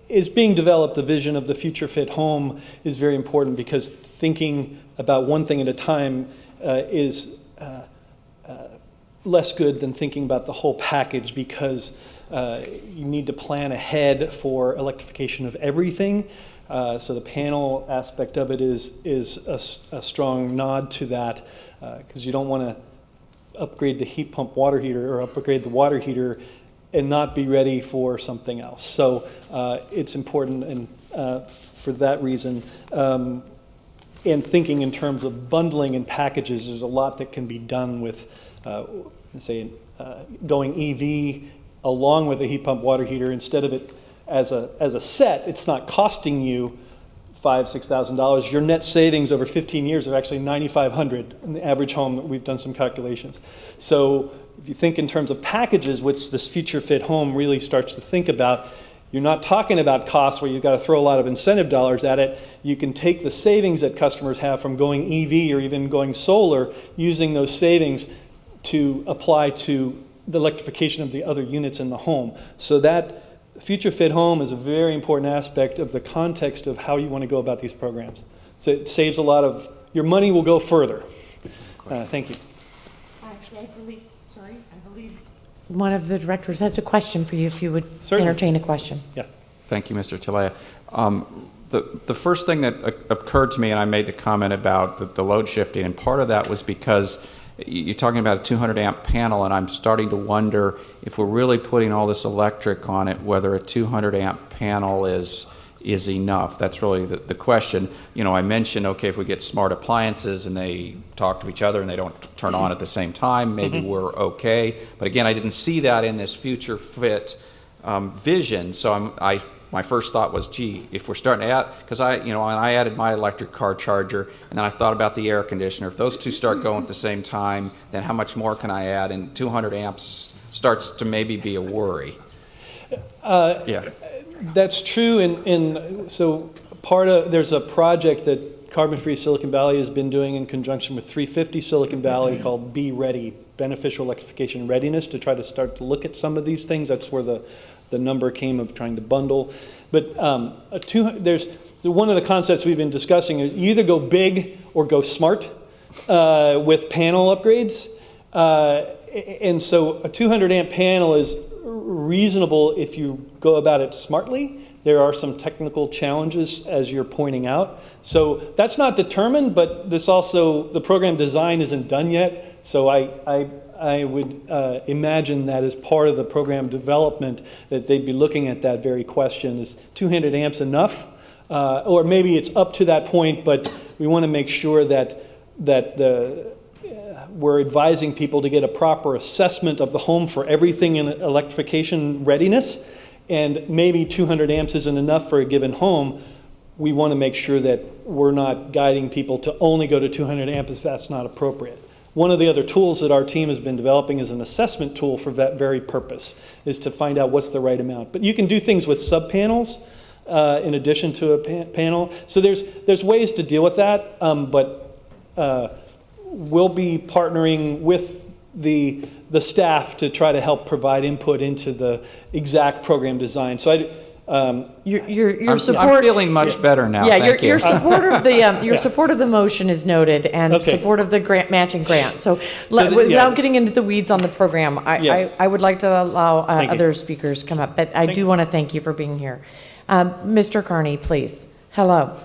is being developed, the vision of the future fit home is very important, because thinking about one thing at a time is less good than thinking about the whole package, because you need to plan ahead for electrification of everything. So the panel aspect of it is a strong nod to that, because you don't want to upgrade the heat pump water heater or upgrade the water heater and not be ready for something else. So it's important, and for that reason, and thinking in terms of bundling and packages, there's a lot that can be done with, say, going EV along with a heat pump water heater. Instead of it as a set, it's not costing you $5,000–6,000. Your net savings over 15 years are actually $9,500 in the average home. We've done some calculations. So if you think in terms of packages, which this future fit home really starts to think about, you're not talking about costs where you've got to throw a lot of incentive dollars at it. You can take the savings that customers have from going EV or even going solar, using those savings to apply to the electrification of the other units in the home. So that future fit home is a very important aspect of the context of how you want to go about these programs. So it saves a lot of, your money will go further. Thank you. Actually, I believe one of the directors has a question for you, if you would entertain a question. Yeah. Thank you, Mr. Talia. The first thing that occurred to me, and I made the comment about the load shifting, and part of that was because you're talking about a 200 amp panel, and I'm starting to wonder if we're really putting all this electric on it, whether a 200 amp panel is enough. That's really the question. You know, I mentioned, okay, if we get smart appliances and they talk to each other and they don't turn on at the same time, maybe we're okay. But again, I didn't see that in this future fit vision. So my first thought was, gee, if we're starting to add, because I added my electric car charger, and then I thought about the air conditioner. If those two start going at the same time, then how much more can I add? And 200 amps starts to maybe be a worry. Yeah. That's true, and so there's a project that Carbon Free Silicon Valley has been doing in conjunction with 350 Silicon Valley called Be Ready, Beneficial Electrification Readiness, to try to start to look at some of these things. That's where the number came of trying to bundle. But so one of the concepts we've been discussing is you either go big or go smart with panel upgrades. And so a 200 amp panel is reasonable if you go about it smartly. There are some technical challenges, as you're pointing out. So that's not determined, but the program design isn't done yet. So I would imagine that as part of the program development, that they'd be looking at that very question: is 200 amps enough? Or maybe it's up to that point, but we want to make sure that we're advising people to get a proper assessment of the home for everything in electrification readiness, and maybe 200 amps isn't enough for a given home. We want to make sure that we're not guiding people to only go to 200 amps if that's not appropriate. One of the other tools that our team has been developing is an assessment tool for that very purpose, is to find out what's the right amount. But you can do things with sub-panels in addition to a panel. So there's ways to deal with that, but we'll be partnering with the staff to try to help provide input into the exact program design. So Your I'm support. feeling much better now, Yeah, thank you. your support of the, your support of the motion is noted, and Okay. support of the matching grant. So yeah. without getting into the weeds on the program, Yeah. I would like to allow Thank you. other speakers come up, but I do want to thank you for being here. Mr. Carney, please. Hello.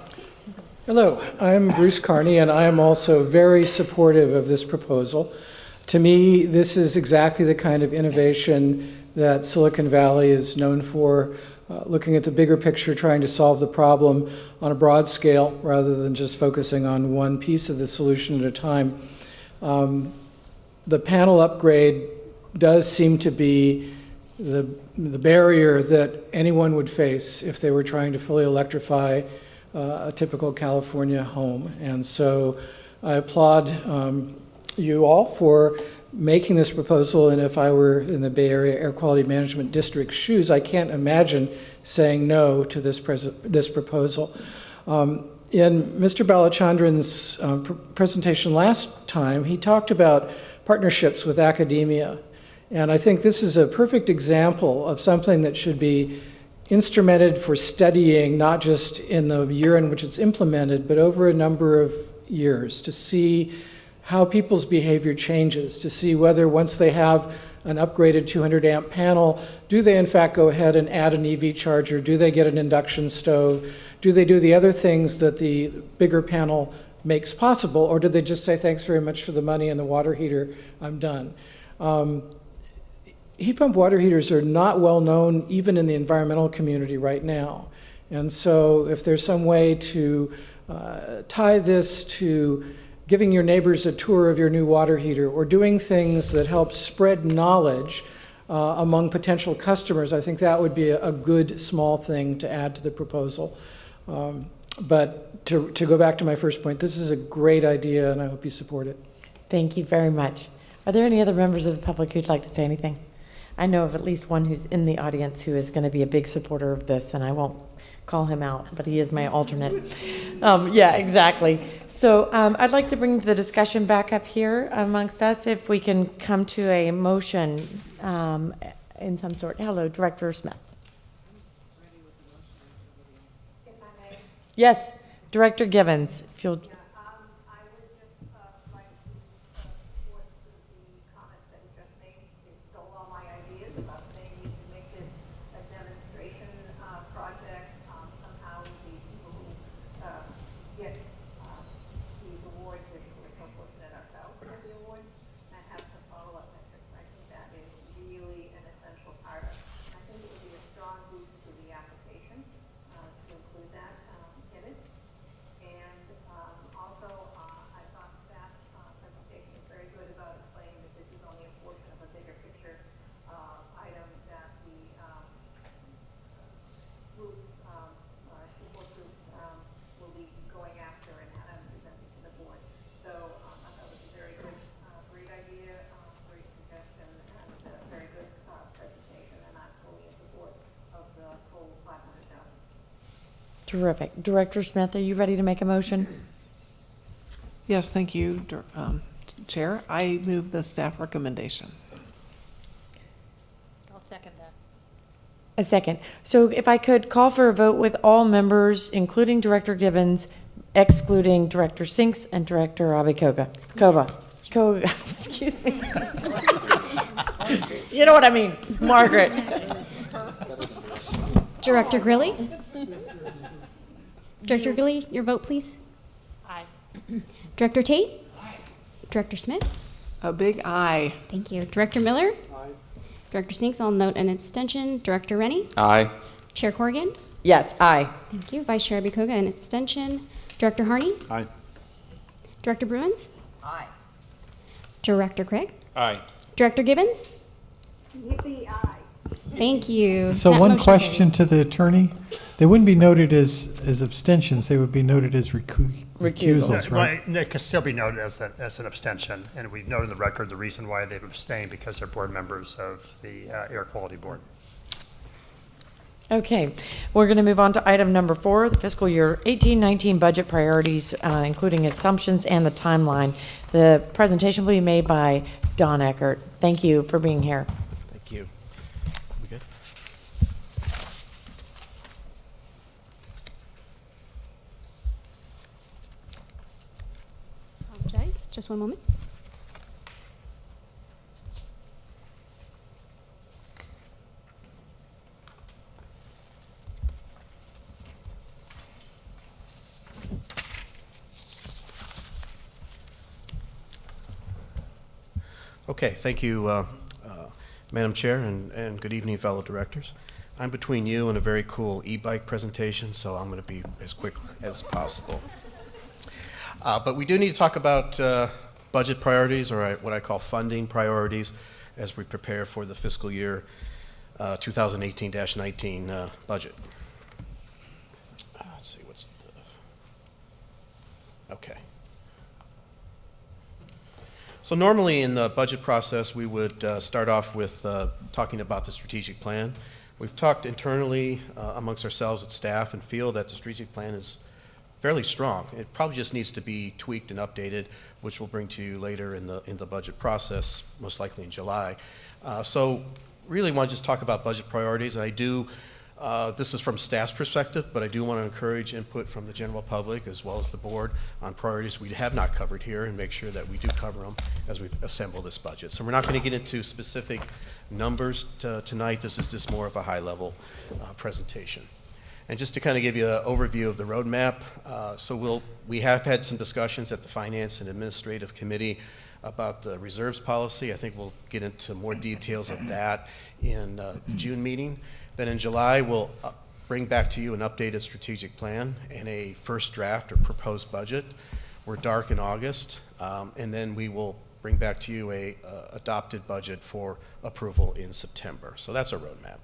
Hello, I'm Bruce Carney, and I am also very supportive of this proposal. To me, this is exactly the kind of innovation that Silicon Valley is known for, looking at the bigger picture, trying to solve the problem on a broad scale rather than just focusing on one piece of the solution at a time. The panel upgrade does seem to be the barrier that anyone would face if they were trying to fully electrify a typical California home. And so I applaud you all for making this proposal, and if I were in the Bay Area Air Quality Management District's shoes, I can't imagine saying no to this proposal. In Mr. Balachandran's presentation last time, he talked about partnerships with academia, and I think this is a perfect example of something that should be instrumented for studying, not just in the year in which it's implemented, but over a number of years, to see how people's behavior changes, to see whether once they have an upgraded 200 amp panel, do they in fact go ahead and add an EV charger? Do they get an induction stove? Do they do the other things that the bigger panel makes possible? Or do they just say, thanks very much for the money and the water heater, I'm done? Heat pump water heaters are not well known even in the environmental community right now. And so if there's some way to tie this to giving your neighbors a tour of your new water heater or doing things that help spread knowledge among potential customers, I think that would be a good small thing to add to the proposal. But to go back to my first point, this is a great idea and I hope you support it. Thank you very much. Are there any other members of the public who'd like to say anything? I know of at least one who's in the audience who is going to be a big supporter of this, and I won't call him out, but he is my alternate. Yeah, exactly. So I'd like to bring the discussion back up here amongst us, if we can come to a motion in some sort. Hello, Director Smith. Yes, Director Gibbons, if you'll. I would just like to support the comments that he just made. He stole all my ideas about saying we can make this a demonstration project. Somehow the people who get these awards, we're so fortunate ourselves to get the award, and have some follow-up metrics. I think that is really an essential part of it. I think it would be a strong boost to the application to include that in it. And also, I thought that presentation was very good about explaining that this is only a portion of a bigger picture item that the groups, support groups will be going after and presenting to the board. So I thought it was a very good, great idea, great suggestion, and a very good presentation, and I'm fully in support of the full 500,000. Terrific. Director Smith, are you ready to make a motion? Yes, thank you, Chair. I move the staff recommendation. I'll second that. A second. So if I could call for a vote with all members, including Director Gibbons, excluding Director Sinks and Director Abikoga. Excuse me. You know what I mean, Margaret. Director Grilly? Director Grilly, your vote, please. Aye. Director Tate? Director Smith? A big aye. Thank you. Director Miller? Aye. Director Sinks, I'll note an abstention. Director Rennie? Aye. Chair Corrigan? Yes, aye. Thank you. Vice Chair Bikoga, an abstention. Director Harney? Aye. Director Bruins? Aye. Director Craig? Aye. Director Gibbons? Yippee, aye. Thank you. So That one motion question carries. to the attorney. They wouldn't be noted as abstentions, they would be noted as recusals, right? Well, it could still be noted as an abstention, and we note in the record the reason why they've abstained, because they're board members of the Air Quality Board. Okay, we're going to move on to item number 4, the fiscal year 18-19 budget priorities, including assumptions and the timeline. The presentation will be made by Don Eckert. Thank you for being here. Thank you. We good? Just one moment. Okay, thank you, Madam Chair, and good evening, fellow directors. I'm between you and a very cool e-bike presentation, so I'm going to be as quick as possible. But we do need to talk about budget priorities, or what I call funding priorities, as we prepare for the fiscal year 2018-19 budget. Let's see, what's the... Okay. So normally in the budget process, we would start off with talking about the strategic plan. We've talked internally amongst ourselves at staff and feel that the strategic plan is fairly strong. It probably just needs to be tweaked and updated, which we'll bring to you later in the budget process, most likely in July. So really want to just talk about budget priorities. And I do, this is from staff's perspective, but I do want to encourage input from the general public as well as the board on priorities we have not covered here, and make sure that we do cover them as we assemble this budget. So we're not going to get into specific numbers tonight. This is just more of a high-level presentation. And just to kind of give you an overview of the roadmap, we have had some discussions at the Finance and Administrative Committee about the reserves policy. I think we'll get into more details of that in the June meeting. Then in July, we'll bring back to you an updated strategic plan and a first draft or proposed budget. We're dark in August, and then we will bring back to you a adopted budget for approval in September. So that's our roadmap.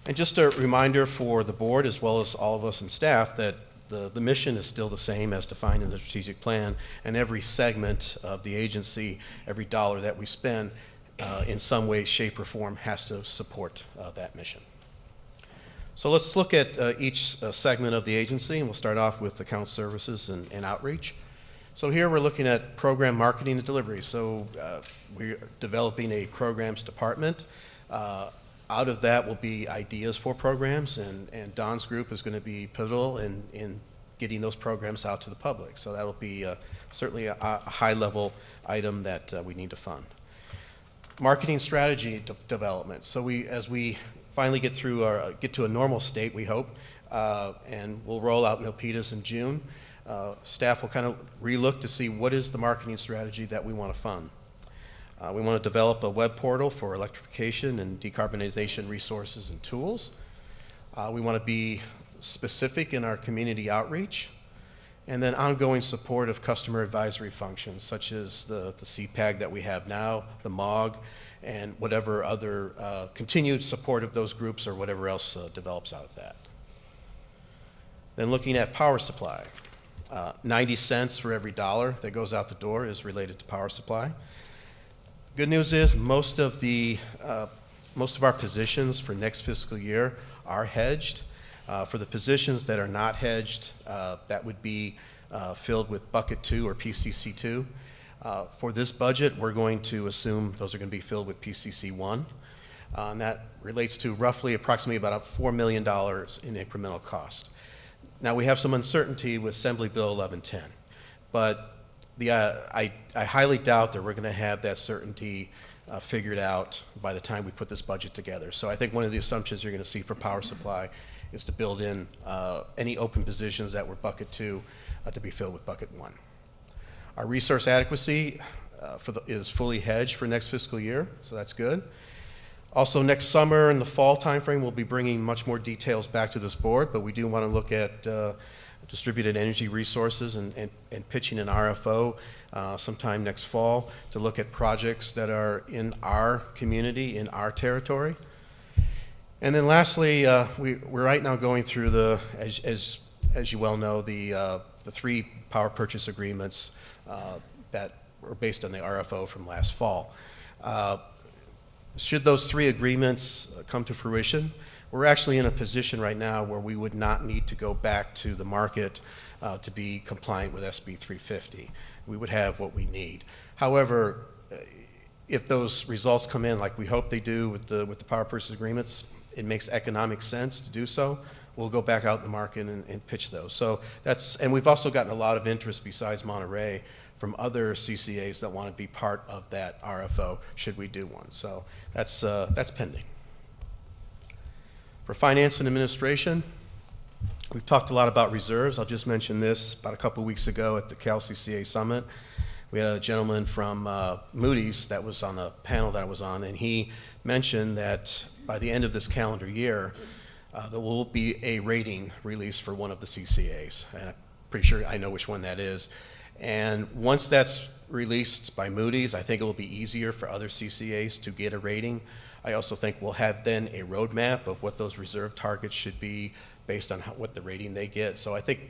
And just a reminder for the board, as well as all of us in staff, that the mission is still the same as defined in the strategic plan, and every segment of the agency, every dollar that we spend, in some way, shape, or form has to support that mission. So let's look at each segment of the agency, and we'll start off with account services and outreach. So here we're looking at program marketing and delivery. So we're developing a programs department. Out of that will be ideas for programs, and Don's group is going to be pivotal in getting those programs out to the public. So that'll be certainly a high-level item that we need to fund. Marketing strategy development. So as we finally get to a normal state, we hope, and we'll roll out Milpitas in June, staff will kind of relook to see what is the marketing strategy that we want to fund. We want to develop a web portal for electrification and decarbonization resources and tools. We want to be specific in our community outreach, and then ongoing support of customer advisory functions, such as the CPAG that we have now, the MOG, and whatever other continued support of those groups or whatever else develops out of that. Then looking at power supply. 90 cents for every dollar that goes out the door is related to power supply. Good news is most of our positions for next fiscal year are hedged. For the positions that are not hedged, that would be filled with bucket 2 or PCC 2. For this budget, we're going to assume those are going to be filled with PCC 1. And that relates to approximately about $4 million in incremental cost. Now, we have some uncertainty with Assembly Bill 1110, but I highly doubt that we're going to have that certainty figured out by the time we put this budget together. So I think one of the assumptions you're going to see for power supply is to build in any open positions that were bucket 2 to be filled with bucket 1. Our resource adequacy is fully hedged for next fiscal year, so that's good. Also, next summer in the fall timeframe, we'll be bringing much more details back to this board, but we do want to look at distributed energy resources and pitching an RFO sometime next fall to look at projects that are in our community, in our territory. And then lastly, we're right now going through as you well know, the 3 power purchase agreements that were based on the RFO from last fall. Should those 3 agreements come to fruition, we're actually in a position right now where we would not need to go back to the market to be compliant with SB 350. We would have what we need. However, if those results come in like we hope they do with the power purchase agreements, it makes economic sense to do so. We'll go back out in the market and pitch those. So and we've also gotten a lot of interest besides Monterey from other CCAs that want to be part of that RFO, should we do one. So that's pending. For finance and administration, we've talked a lot about reserves. I'll just mention this. About a couple weeks ago at the Cal CCA Summit, we had a gentleman from Moody's that was on a panel that I was on, and he mentioned that by the end of this calendar year, there will be a rating release for one of the CCAs, and I'm pretty sure I know which one that is. And once that's released by Moody's, I think it will be easier for other CCAs to get a rating. I also think we'll have then a roadmap of what those reserve targets should be based on what the rating they get. So I think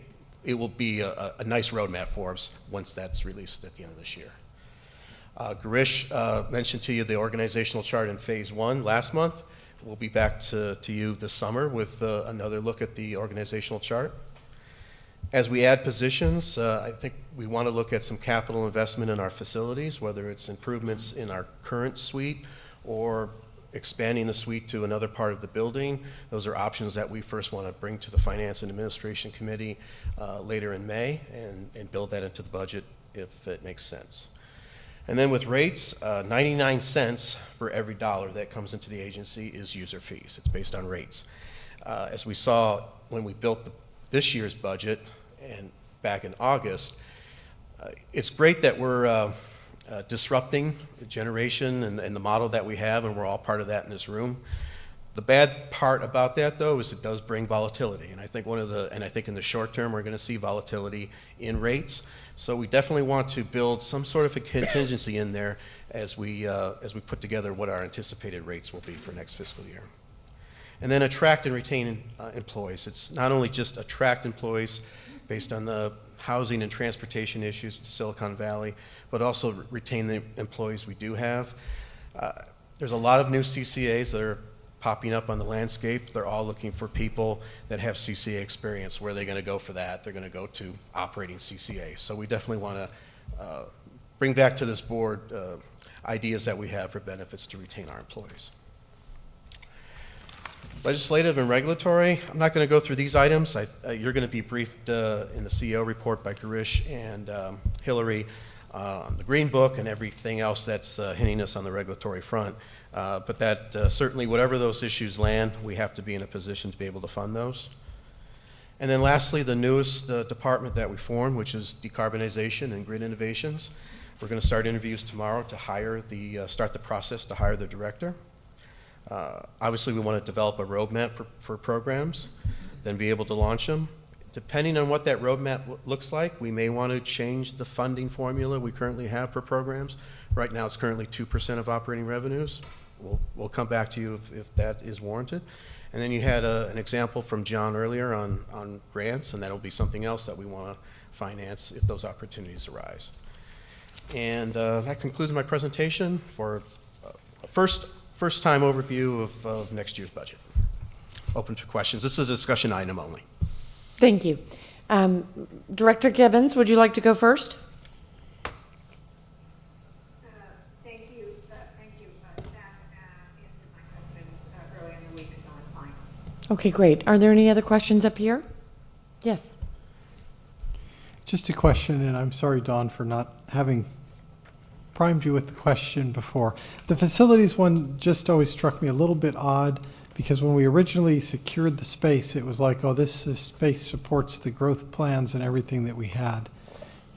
it will be a nice roadmap for us once that's released at the end of this year. Girish mentioned to you the organizational chart in phase 1 last month. We'll be back to you this summer with another look at the organizational chart. As we add positions, I think we want to look at some capital investment in our facilities, whether it's improvements in our current suite or expanding the suite to another part of the building. Those are options that we first want to bring to the Finance and Administration Committee later in May and build that into the budget if it makes sense. And then with rates, 99 cents for every dollar that comes into the agency is user fees. It's based on rates. As we saw when we built this year's budget and back in August, it's great that we're disrupting the generation and the model that we have, and we're all part of that in this room. The bad part about that, though, is it does bring volatility, and I think I think in the short term we're going to see volatility in rates. So we definitely want to build some sort of a contingency in there as we put together what our anticipated rates will be for next fiscal year. And then attract and retain employees. It's not only just attract employees based on the housing and transportation issues to Silicon Valley, but also retain the employees we do have. There's a lot of new CCAs that are popping up on the landscape. They're all looking for people that have CCA experience. Where are they going to go for that? They're going to go to operating CCA. So we definitely want to bring back to this board ideas that we have for benefits to retain our employees. Legislative and regulatory, I'm not going to go through these items. You're going to be briefed in the CEO report by Girish and Hillary on the Green Book and everything else that's hitting us on the regulatory front. But that certainly, whatever those issues land, we have to be in a position to be able to fund those. And then lastly, the newest department that we formed, which is decarbonization and grid innovations. We're going to start interviews tomorrow to hire start the process to hire the director. Obviously, we want to develop a roadmap for programs, then be able to launch them. Depending on what that roadmap looks like, we may want to change the funding formula we currently have for programs. Right now, it's currently 2% of operating revenues. We'll come back to you if that is warranted. And then you had an example from John earlier on grants, and that'll be something else that we want to finance if those opportunities arise. And that concludes my presentation for a first-time overview of next year's budget. Open for questions. This is a discussion item only. Thank you. Director Gibbons, would you like to go first? Thank you. Staff answered my question earlier in the week, so it's fine. Okay, great. Are there any other questions up here? Yes. Just a question, and I'm sorry, Dawn, for not having primed you with the question before. The facilities one just always struck me a little bit odd, because when we originally secured the space, it was like, oh, this space supports the growth plans and everything that we had.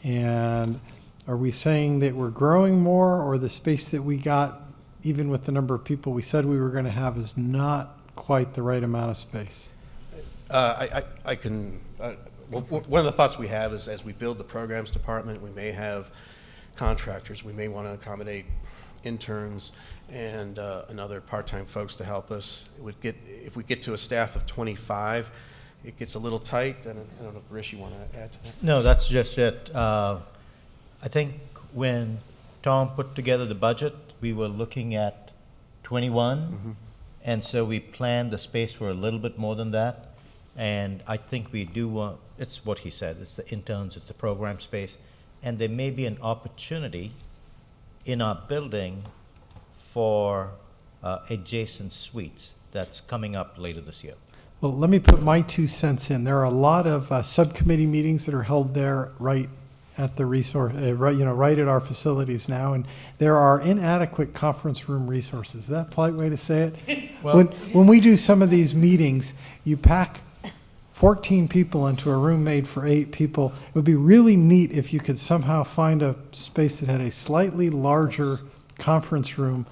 And are we saying that we're growing more, or the space that we got, even with the number of people we said we were going to have, is not quite the right amount of space? One of the thoughts we have is as we build the programs department, we may have contractors. We may want to accommodate interns and other part-time folks to help us. If we get to a staff of 25, it gets a little tight. And I don't know if Girish, you want to add to that? No, that's just it. I think when Tom put together the budget, we were looking at 21, Mm-hmm. and so we planned the space for a little bit more than that. And I think we do want, it's what he said, it's the interns, it's the program space, and there may be an opportunity in our building for adjacent suites that's coming up later this year. Well, let me put my 2 cents in. There are a lot of subcommittee meetings that are held there right at the resource, right at our facilities now, and there are inadequate conference room resources. Is that a polite way to say it? Well- When we do some of these meetings, you pack 14 people into a room made for 8 people. It would be really neat if you could somehow find a space that had a slightly larger conference room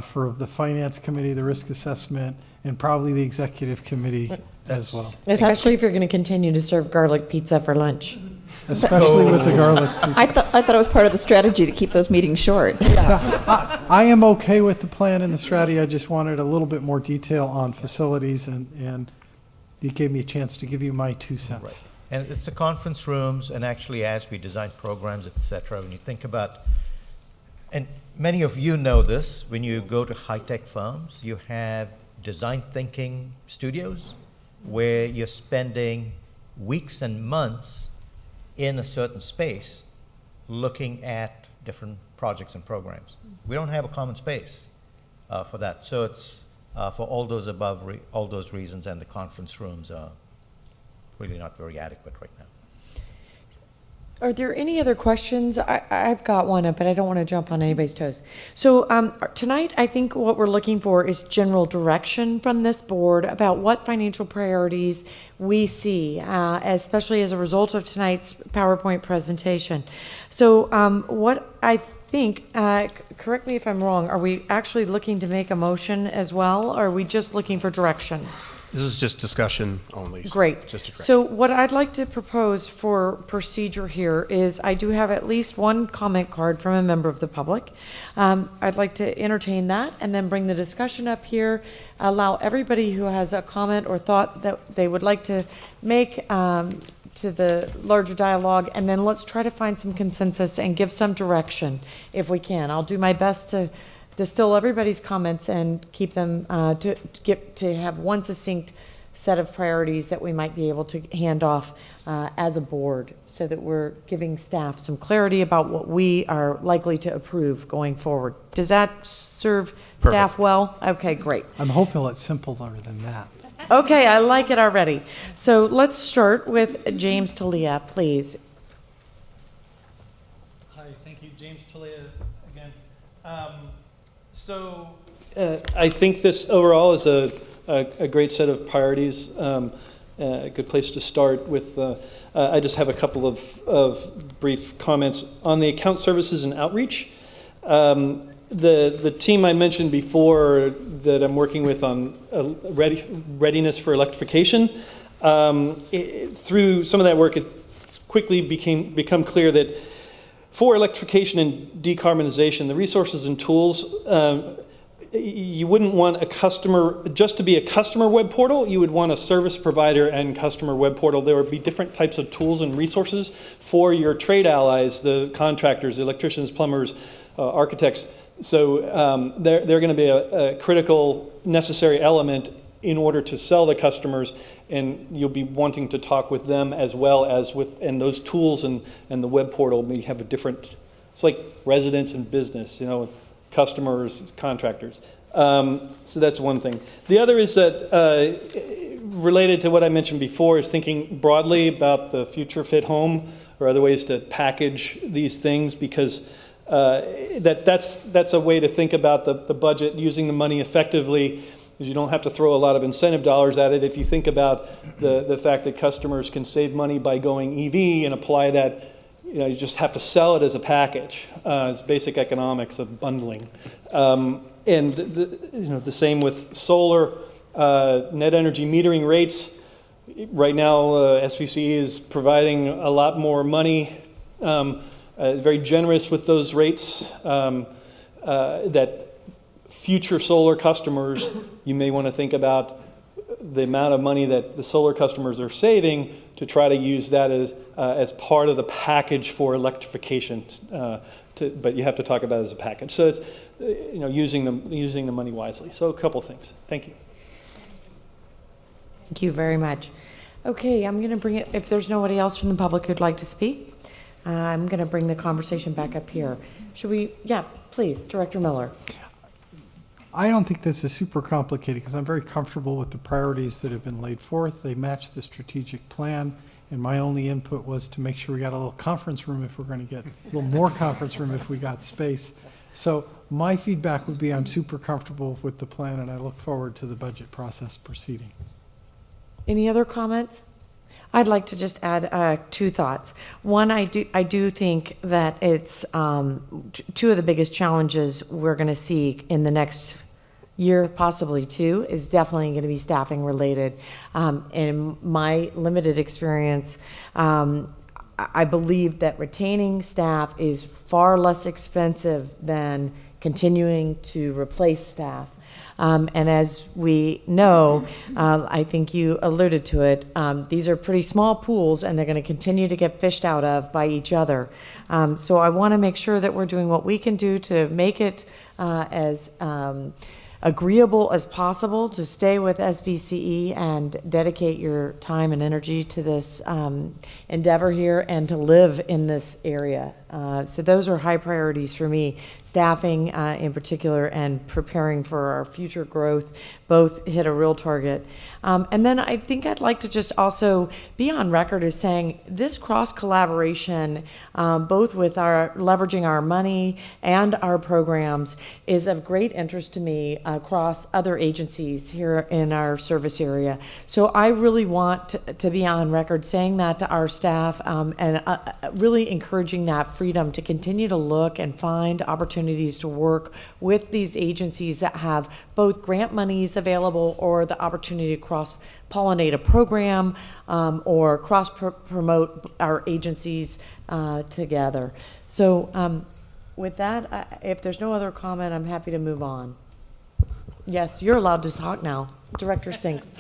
for the finance committee, the risk assessment, and probably the executive committee as well. Especially if you're going to continue to serve garlic pizza for lunch. Especially with the garlic pizza. I thought it was part of the strategy to keep those meetings short. I am okay with the plan and the strategy. I just wanted a little bit more detail on facilities, and you gave me a chance to give you my 2 cents. Right. And it's the conference rooms, and actually as we design programs, et cetera, when you think about, and many of you know this, when you go to high-tech firms, you have design thinking studios where you're spending weeks and months in a certain space looking at different projects and programs. We don't have a common space for that. So it's for all those all those reasons, and the conference rooms are really not very adequate right now. Are there any other questions? I've got one, but I don't want to jump on anybody's toes. So tonight, I think what we're looking for is general direction from this board about what financial priorities we see, especially as a result of tonight's PowerPoint presentation. So what I think, correct me if I'm wrong, are we actually looking to make a motion as well, or are we just looking for direction? This is just discussion only. Great. Just a So what I'd like to propose for procedure here is I do have at least one comment card from a member of the public. I'd like to entertain that and then bring the discussion up here, allow everybody who has a comment or thought that they would like to make to the larger dialogue, and then let's try to find some consensus and give some direction if we can. I'll do my best to distill everybody's comments and keep them to have one succinct set of priorities that we might be able to hand off as a board, so that we're giving staff some clarity about what we are likely to approve going forward. Does that serve staff well? Okay, great. I'm hoping it's simpler than that. Okay, I like it already. So let's start with James Talia, please. Hi, thank you, James Talia again. I think this overall is a great set of priorities, a good place to start with. I just have a couple of brief comments on the account services and outreach. The team I mentioned before that I'm working with on readiness for electrification, through some of that work, it's quickly become clear that for electrification and decarbonization, the resources and tools, you wouldn't want a customer just to be a customer web portal. You would want a service provider and customer web portal. There would be different types of tools and resources for your trade allies, the contractors, the electricians, plumbers, architects. So they're going to be a critical, necessary element in order to sell to customers, and you'll be wanting to talk with them as well as with, and those tools and the web portal may have a different, it's like residents and business, customers, contractors. So that's one thing. The other is that related to what I mentioned before is thinking broadly about the future fit home or other ways to package these things, because that's a way to think about the budget, using the money effectively, because you don't have to throw a lot of incentive dollars at it. If you think about the fact that customers can save money by going EV and apply that, you just have to sell it as a package. It's basic economics of bundling. And the same with solar, net energy metering rates. Right now, SVCE is providing a lot more money, very generous with those rates, that future solar customers, you may want to think about the amount of money that the solar customers are saving to try to use that as part of the package for electrification. But you have to talk about it as a package. So it's using the money wisely. So a couple things. Thank you. Thank you very much. Okay, I'm going to bring it, if there's nobody else from the public who'd like to speak, I'm going to bring the conversation back up here. Should we, yeah, please, Director Miller. I don't think this is super complicated because I'm very comfortable with the priorities that have been laid forth. They match the strategic plan, And my only input was to make sure we got a little conference room if we're going to get a little more conference room if we got space. So my feedback would be I'm super comfortable with the plan, and I look forward to the budget process proceeding. Any other comments? I'd like to just add two thoughts. One, I do think that it's two of the biggest challenges we're going to see in the next year, possibly two, is definitely going to be staffing related. In my limited experience, I believe that retaining staff is far less expensive than continuing to replace staff. And as we know, I think you alluded to it, these are pretty small pools and they're going to continue to get fished out of by each other. So I want to make sure that we're doing what we can do to make it as agreeable as possible to stay with SVCE and dedicate your time and energy to this endeavor here and to live in this area. So those are high priorities for me, staffing in particular and preparing for our future growth, both hit a real target. And then I think I'd like to just also be on record as saying this cross collaboration, both with our leveraging our money and our programs, is of great interest to me across other agencies here in our service area. So I really want to be on record saying that to our staff and really encouraging that freedom to continue to look and find opportunities to work with these agencies that have both grant monies available or the opportunity to cross-pollinate a program or cross-promote our agencies together. So with that, if there's no other comment, I'm happy to move on. Yes, you're allowed to talk now. Director Sinks.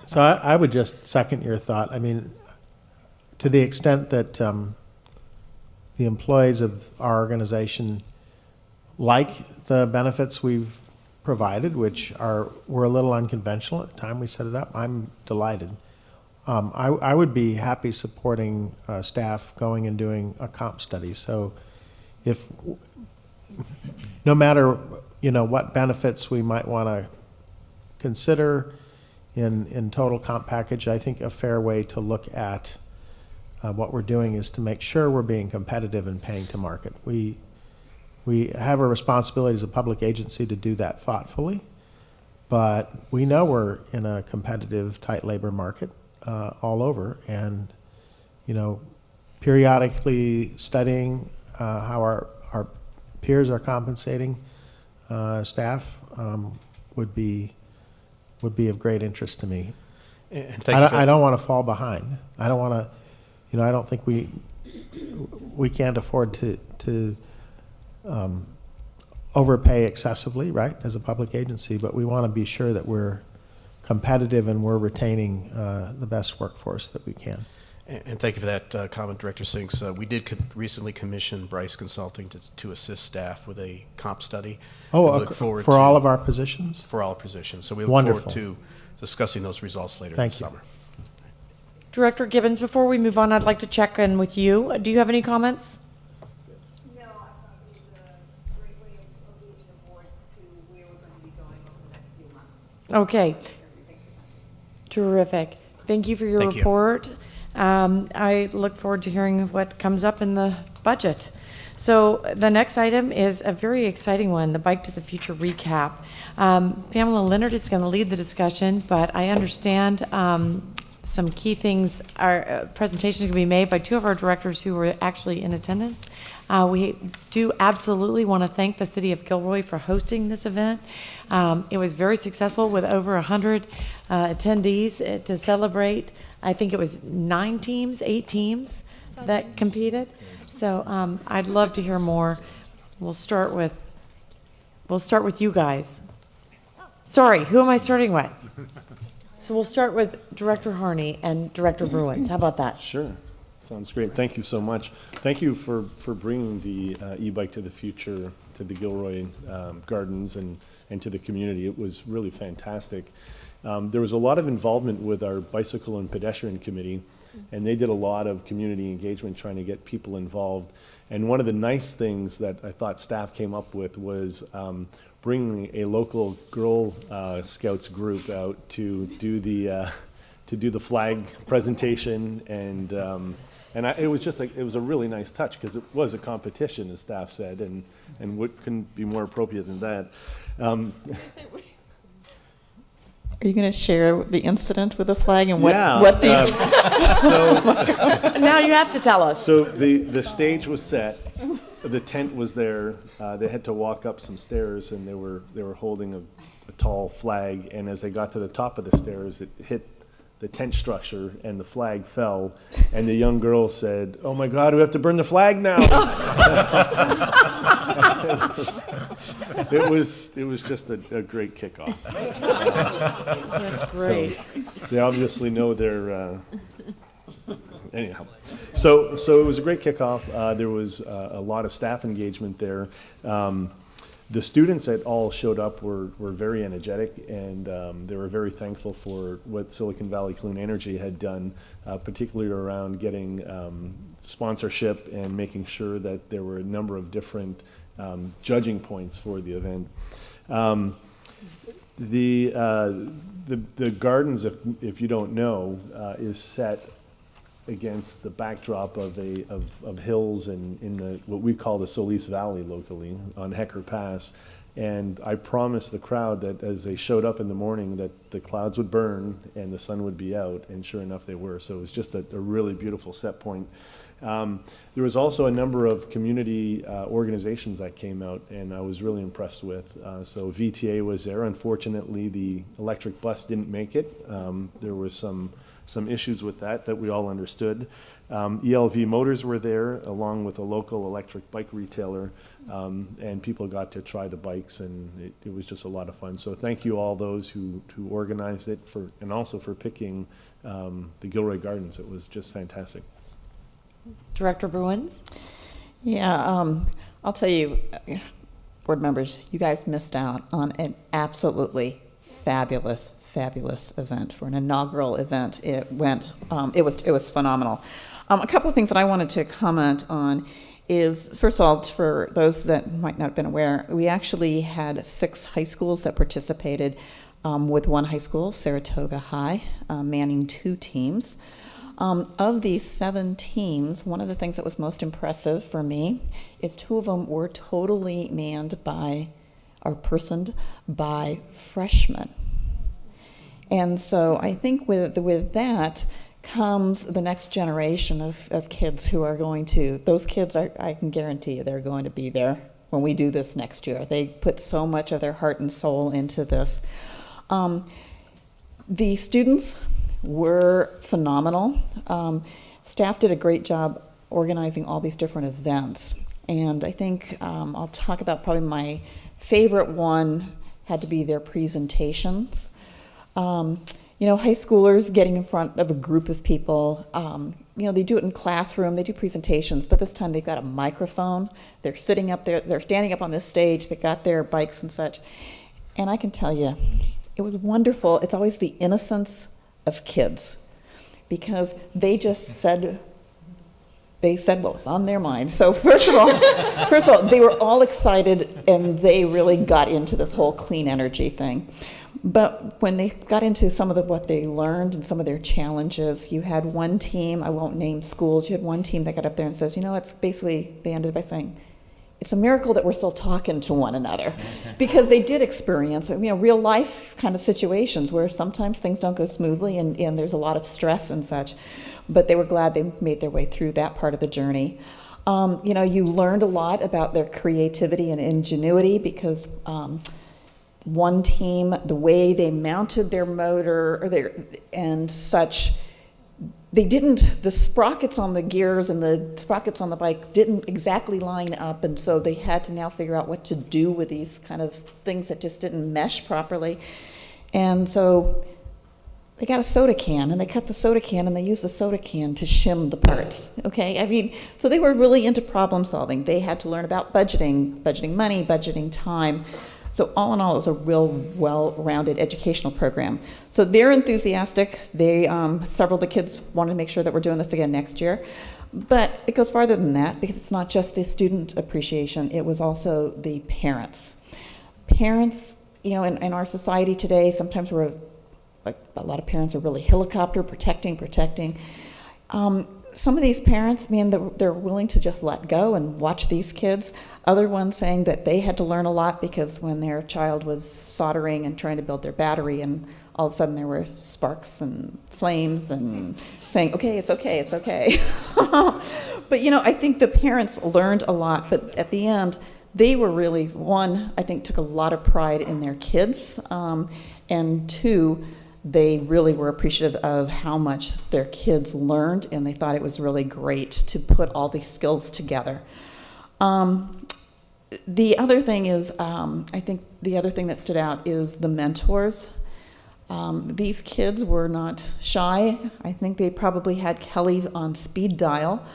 So I would just second your thought. I mean, to the extent that the employees of our organization like the benefits we've provided, which were a little unconventional at the time we set it up, I'm delighted. I would be happy supporting staff going and doing a comp study. So if, no matter, what benefits we might want to consider in total comp package, I think a fair way to look at what we're doing is to make sure we're being competitive and paying to market. We have a responsibility as a public agency to do that thoughtfully, but we know we're in a competitive, tight labor market all over, and periodically studying how our peers are compensating staff would be of great interest to me. And thank you for I don't want to fall behind. I don't want to, I don't think we can't afford to overpay excessively, right, as a public agency, but we want to be sure that we're competitive and we're retaining the best workforce that we can. And thank you for that comment, Director Sinks. We did recently commission Bryce Consulting to assist staff with a comp study. Oh, we look forward for all of our positions? For all positions. So we look Wonderful. forward to discussing those results later Thank this you. summer. Director Gibbons, before we move on, I'd like to check in with you. Do you have any comments? No, I thought it was a great way of moving the board to where we're going to be going over the next few months. Okay. Terrific. Thank you for your Thank you. report. I look forward to hearing what comes up in the budget. So the next item is a very exciting one, the Bike to the Future recap. Pamela Leonard is going to lead the discussion, but I understand some key things, our presentations are going to be made by two of our directors who were actually in attendance. We do absolutely want to thank the City of Gilroy for hosting this event. It was very successful with over 100 attendees to celebrate. I think it was 8 teams that competed. So I'd love to hear more. We'll start with you guys. Sorry, who am I starting with? So we'll start with Director Harney and Director Bruins. How about that? Sure. Sounds great. Thank you so much. Thank you for bringing the e-bike to the future to the Gilroy Gardens and to the community. It was really fantastic. There was a lot of involvement with our Bicycle and Pedestrian Committee, and they did a lot of community engagement trying to get people involved. And one of the nice things that I thought staff came up with was bringing a local Girl Scouts group out to do the flag presentation, and it was just like, it was a really nice touch, because it was a competition, as staff said, and what couldn't be more appropriate than that. Are you going to share the incident with the flag and what, Yeah, what these? Now you have to tell us. So the stage was set, the tent was there. They had to walk up some stairs, and they were holding a tall flag. And as they got to the top of the stairs, it hit the tent structure, and the flag fell. And the young girl said, "Oh my God, we have to burn the flag now!" It was just a great kickoff. That's great. So they obviously know their. Anyhow, so it was a great kickoff. There was a lot of staff engagement there. The students that all showed up were very energetic, and they were very thankful for what Silicon Valley Clean Energy had done, particularly around getting sponsorship and making sure that there were a number of different judging points for the event. The gardens, if you don't know, is set against the backdrop of hills in the what we call the Solis Valley locally on Hecker Pass. And I promised the crowd that as they showed up in the morning that the clouds would burn and the sun would be out, and sure enough they were. So it was just a really beautiful set point. There was also a number of community organizations that came out, and I was really impressed with. So VTA was there. Unfortunately, the electric bus didn't make it. There was some issues with that we all understood. ELV Motors were there, along with a local electric bike retailer, and people got to try the bikes, and it was just a lot of fun. So thank you all those who organized it, and also for picking the Gilroy Gardens. It was just fantastic. Director Bruins? Yeah, I'll tell you, board members, you guys missed out on an absolutely fabulous event. For an inaugural event, it was phenomenal. A couple of things that I wanted to comment on is, first of all, for those that might not have been aware, we actually had 6 high schools that participated, with one high school, Saratoga High, manning 2 teams. Of these 7 teams, one of the things that was most impressive for me is 2 of them were totally manned by, or personed by, freshmen. And so I think with that comes the next generation of kids who are going to, those kids are, I can guarantee you, they're going to be there when we do this next year. They put so much of their heart and soul into this. The students were phenomenal. Staff did a great job organizing all these different events. And I think I'll talk about probably my favorite one had to be their presentations. High schoolers getting in front of a group of people, they do it in classroom, they do presentations, but this time they've got a microphone, they're sitting up there, they're standing up on this stage, they got their bikes and such. And I can tell you, it was wonderful. It's always the innocence of kids, because they just said, what was on their mind. So first of all, they were all excited, and they really got into this whole clean energy thing. But when they got into some of what they learned and some of their challenges, you had one team, I won't name schools, you had one team that got up there and says, it's basically, they ended by saying, it's a miracle that we're still talking to one another. Because they did experience, real life kind of situations where sometimes things don't go smoothly and there's a lot of stress and such. But they were glad they made their way through that part of the journey. You learned a lot about their creativity and ingenuity, because one team, the way they mounted their motor and such, the sprockets on the gears and the sprockets on the bike didn't exactly line up, and so they had to now figure out what to do with these kind of things that just didn't mesh properly. And so they got a soda can, and they cut the soda can, and they used the soda can to shim the parts, okay? So they were really into problem solving. They had to learn about budgeting money, budgeting time. So all in all, it was a real well-rounded educational program. So they're enthusiastic. Several of the kids wanted to make sure that we're doing this again next year. But it goes farther than that, because it's not just the student appreciation, it was also the parents. parents, in our society today, sometimes we're, like a lot of parents are really helicopter protecting. Some of these parents, they're willing to just let go and watch these kids. Other ones saying that they had to learn a lot because when their child was soldering and trying to build their battery, and all of a sudden there were sparks and flames, and saying, okay, it's okay, it's okay. But I think the parents learned a lot, but at the end, they were really, one, I think took a lot of pride in their kids, and two, they really were appreciative of how much their kids learned, and they thought it was really great to put all these skills together. The other thing is, I think the other thing that stood out is the mentors. These kids were not shy. I think they probably had Kelly's on speed dial,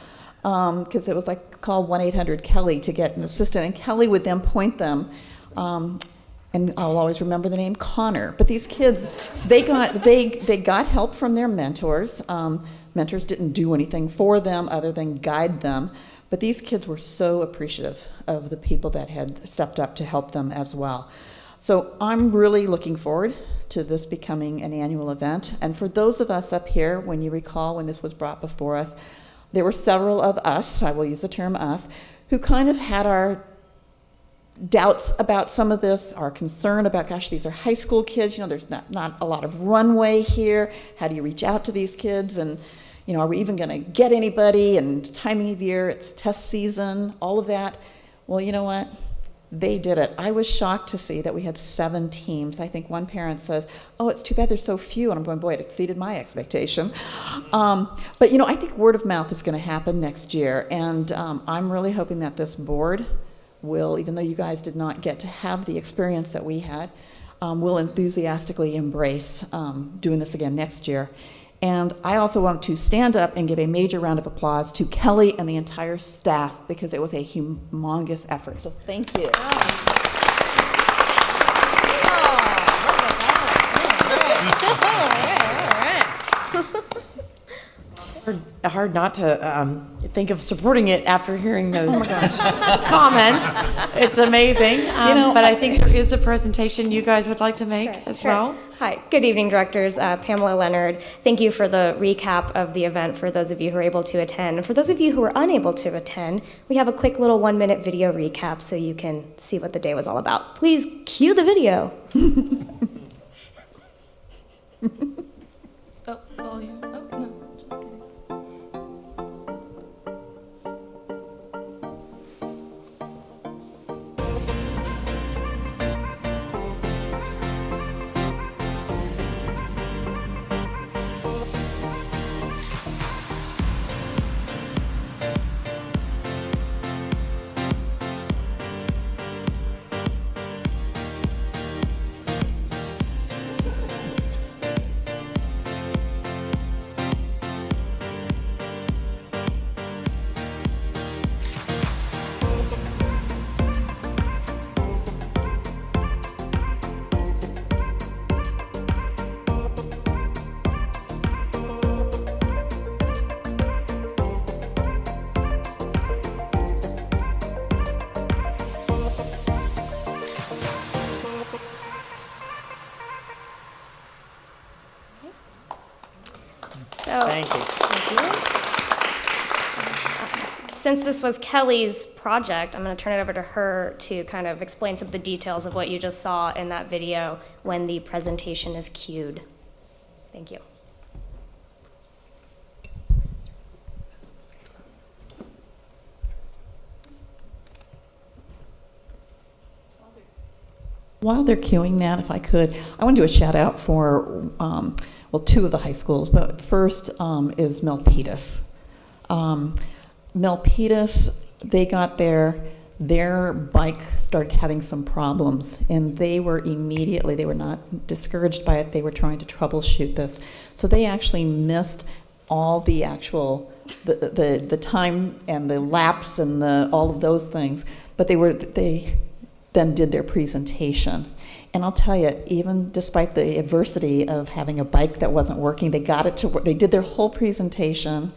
because it was like call 1-800-KELLY to get an assistant, and Kelly would then point them, and I'll always remember the name Connor. But these kids, they got help from their mentors. Mentors didn't do anything for them other than guide them. But these kids were so appreciative of the people that had stepped up to help them as well. So I'm really looking forward to this becoming an annual event. And for those of us up here, when you recall when this was brought before us, there were several of us, I will use the term us, who kind of had our doubts about some of this, our concern about, gosh, these are high school kids, there's not a lot of runway here. How do you reach out to these kids? And, are we even going to get anybody? And timing of year, it's test season, all of that. Well, you know what? They did it. I was shocked to see that we had 7 teams. I think one parent says, oh, it's too bad there's so few. And I'm going, boy, it exceeded my expectation. But, I think word of mouth is going to happen next year. And I'm really hoping that this board will, even though you guys did not get to have the experience that we had, will enthusiastically embrace doing this again next year. And I also want to stand up and give a major round of applause to Kelly and the entire staff, because it was a humongous effort. So thank you. Hard not to think of supporting it after hearing those comments. It's amazing. But I think there is a presentation you guys would like to make as well. Hi, good evening, directors. Pamela Leonard. Thank you for the recap of the event for those of you who were able to attend. And for those of you who were unable to attend, we have a quick little 1-minute video recap so you can see what the day was all about. Please cue the video. Oh, volume. Oh, no, just kidding. Thank you. Since this was Kelly's project, I'm going to turn it over to her to kind of explain some of the details of what you just saw in that video when the presentation is cued. Thank you. While they're queuing that, if I could, I want to do a shout out for, 2 of the high schools, but first is Milpitas. Milpitas, they got their bike started having some problems, and they were not discouraged by it, they were trying to troubleshoot this. So they actually missed all the actual, the time and the laps and all of those things, but they then did their presentation. And I'll tell you, even despite the adversity of having a bike that wasn't working, they got it to work. They did their whole presentation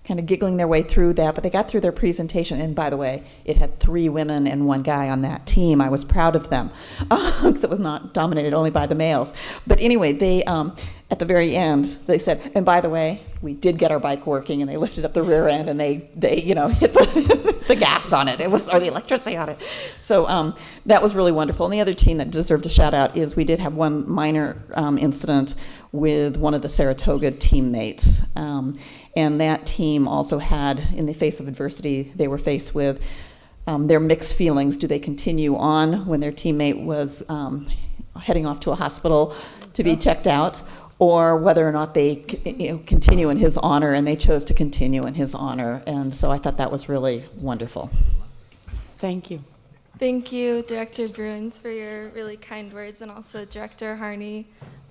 kind of giggling their way through that, but they got through their presentation. And by the way, it had 3 women and 1 guy on that team. I was proud of them because it was not dominated only by the males. But anyway, they at the very end they said, and by the way, we did get our bike working, and they lifted up the rear end and they hit the gas on it. It was, or the electricity on it. So that was really wonderful. And the other team that deserved a shout out is we did have one minor incident with one of the Saratoga teammates. And that team also had, in the face of adversity, they were faced with their mixed feelings. Do they continue on when their teammate was heading off to a hospital to be checked out, or whether or not they continue in his honor, and they chose to continue in his honor. And so I thought that was really wonderful. Thank you. Thank you, Director Bruins, for your really kind words, and also Director Harney.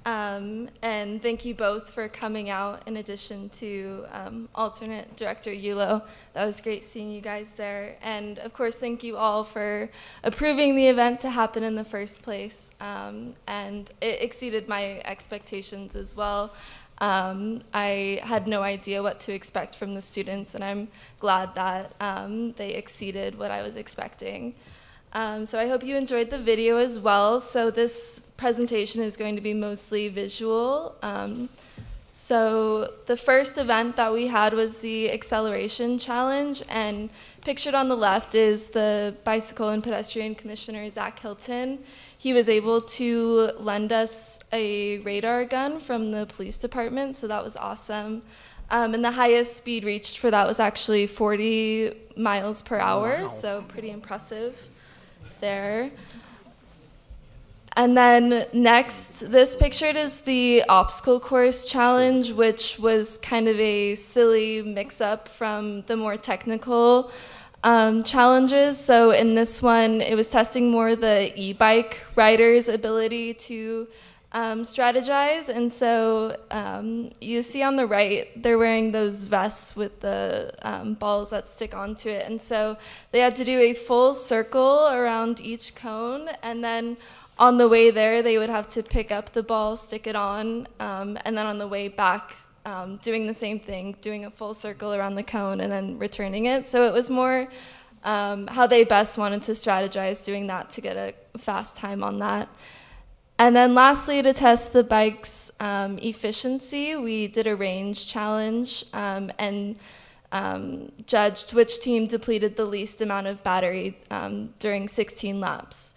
And thank you both for coming out, in addition to alternate Director Yulo. That was great seeing you guys there. And of course, thank you all for approving the event to happen in the first place. And it exceeded my expectations as well. I had no idea what to expect from the students, and I'm glad that they exceeded what I was expecting. So I hope you enjoyed the video as well. So this presentation is going to be mostly visual. So the first event that we had was the Acceleration Challenge, and pictured on the left is the Bicycle and Pedestrian Commissioner, Zach Hilton. He was able to lend us a radar gun from the police department, so that was awesome. And the highest speed reached for that was actually 40 miles per hour, so pretty impressive there. And then next, this pictured is the obstacle course challenge, which was kind of a silly mix-up from the more technical challenges. So in this one, it was testing more the e-bike riders' ability to strategize. And so you see on the right, they're wearing those vests with the balls that stick onto it. And so they had to do a full circle around each cone, and then on the way there, they would have to pick up the ball, stick it on, and then on the way back, doing the same thing, doing a full circle around the cone and then returning it. So it was more how they best wanted to strategize doing that to get a fast time on that. And then lastly, to test the bike's efficiency, we did a range challenge and judged which team depleted the least amount of battery during 16 laps.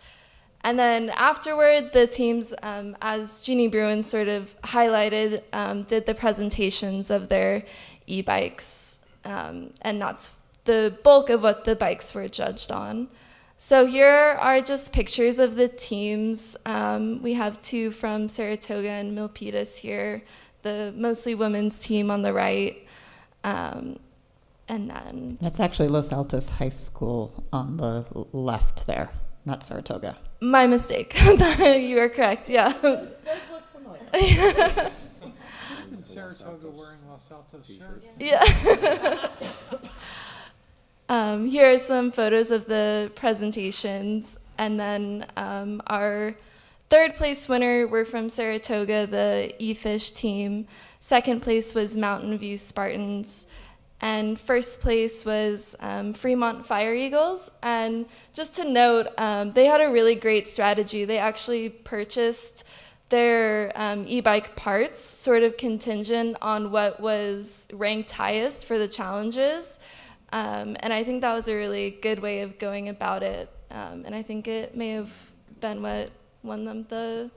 And then afterward, the teams, as Jeannie Bruin sort of highlighted, did the presentations of their e-bikes, and that's the bulk of what the bikes were judged on. So here are just pictures of the teams. We have 2 from Saratoga and Milpitas here, the mostly women's team on the right. And then... That's actually Los Altos High School on the left there, not Saratoga. My mistake. You are correct, yeah. Those look familiar. In Saratoga wearing Los Altos shirts. Yeah. Here are some photos of the presentations, and then our third place winner were from Saratoga, the E-Fish team. Second place was Mountain View Spartans, and first place was Fremont Fire Eagles. And just to note, they had a really great strategy. They actually purchased their e-bike parts sort of contingent on what was ranked highest for the challenges. And I think that was a really good way of going about it. And I think it may have been what won them the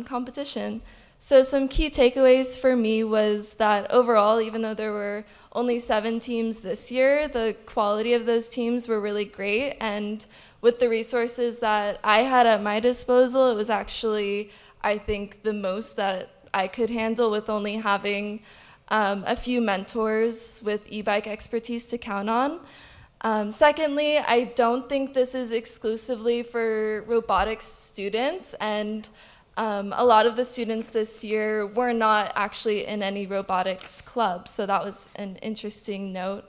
competition. So some key takeaways for me was that overall, even though there were only 7 teams this year, the quality of those teams were really great. And with the resources that I had at my disposal, it was actually, I think, the most that I could handle with only having a few mentors with e-bike expertise to count on. Secondly, I don't think this is exclusively for robotics students, and a lot of the students this year were not actually in any robotics club, so that was an interesting note.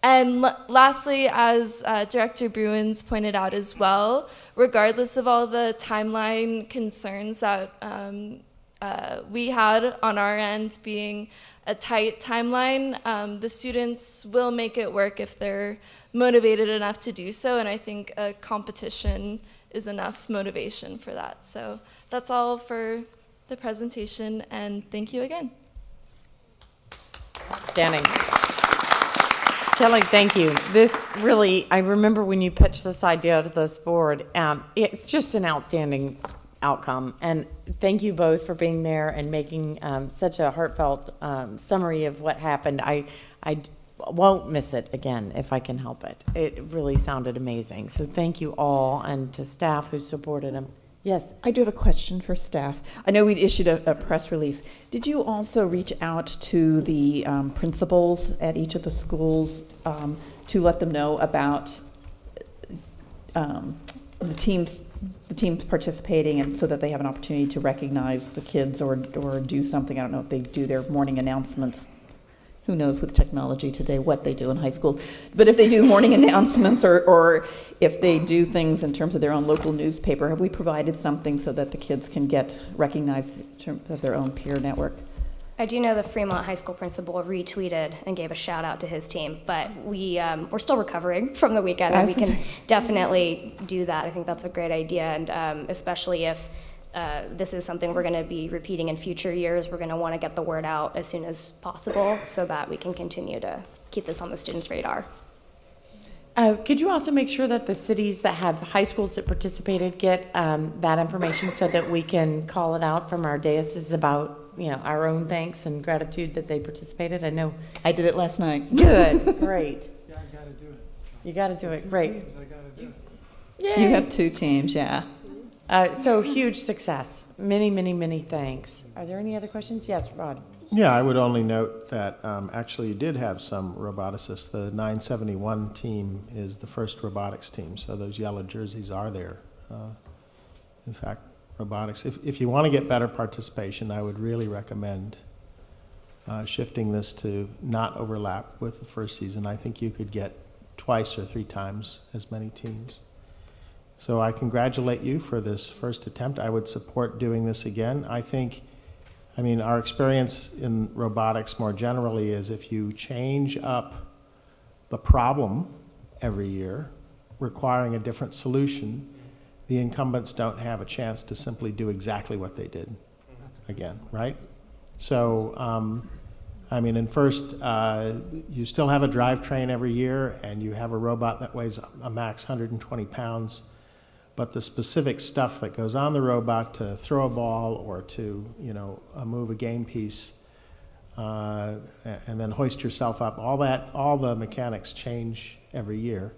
And lastly, as Director Bruins pointed out as well, regardless of all the timeline concerns that we had on our end being a tight timeline, the students will make it work if they're motivated enough to do so, and I think a competition is enough motivation for that. So that's all for the presentation, and thank you again. Outstanding. Kelly, thank you. This really, I remember when you pitched this idea to this board, it's just an outstanding outcome. And thank you both for being there and making such a heartfelt summary of what happened. I won't miss it again if I can help it. It really sounded amazing. So thank you all, and to staff who supported them. Yes. I do have a question for staff. I know we'd issued a press release. Did you also reach out to the principals at each of the schools to let them know about the teams participating, and so that they have an opportunity to recognize the kids or do something? I don't know if they do their morning announcements. Who knows with technology today what they do in high schools. But if they do morning announcements or if they do things in terms of their own local newspaper, have we provided something so that the kids can get recognized in terms of their own peer network? I do know the Fremont High School principal retweeted and gave a shout out to his team, but we're still recovering from the weekend, and we can definitely do that. I think that's a great idea, and especially if this is something we're going to be repeating in future years, we're going to want to get the word out as soon as possible so that we can continue to keep this on the students' radar. Could you also make sure that the cities that have high schools that participated get that information so that we can call it out from our dioceses about, our own thanks and gratitude that they participated? I know I did it last night. Good, great. Yeah, I got to do it. So. You got to do it, great. Teams, I got to do it. Yay. You have 2 teams, yeah. So huge success. Many, many, many thanks. Are there any other questions? Yes, Rod. Yeah, I would only note that actually you did have some roboticists. The 971 team is the first robotics team, so those yellow jerseys are there. In fact, robotics. If you want to get better participation, I would really recommend shifting this to not overlap with the first season. I think you could get 2 or 3 times as many teams. So I congratulate you for this first attempt. I would support doing this again. Our experience in robotics more generally is if you change up the problem every year, requiring a different solution, the incumbents don't have a chance to simply do exactly what they did again, right? So, in first, you still have a drivetrain every year, and you have a robot that weighs a max 120 pounds. But the specific stuff that goes on the robot to throw a ball or to, move a game piece and then hoist yourself up, all the mechanics change every year.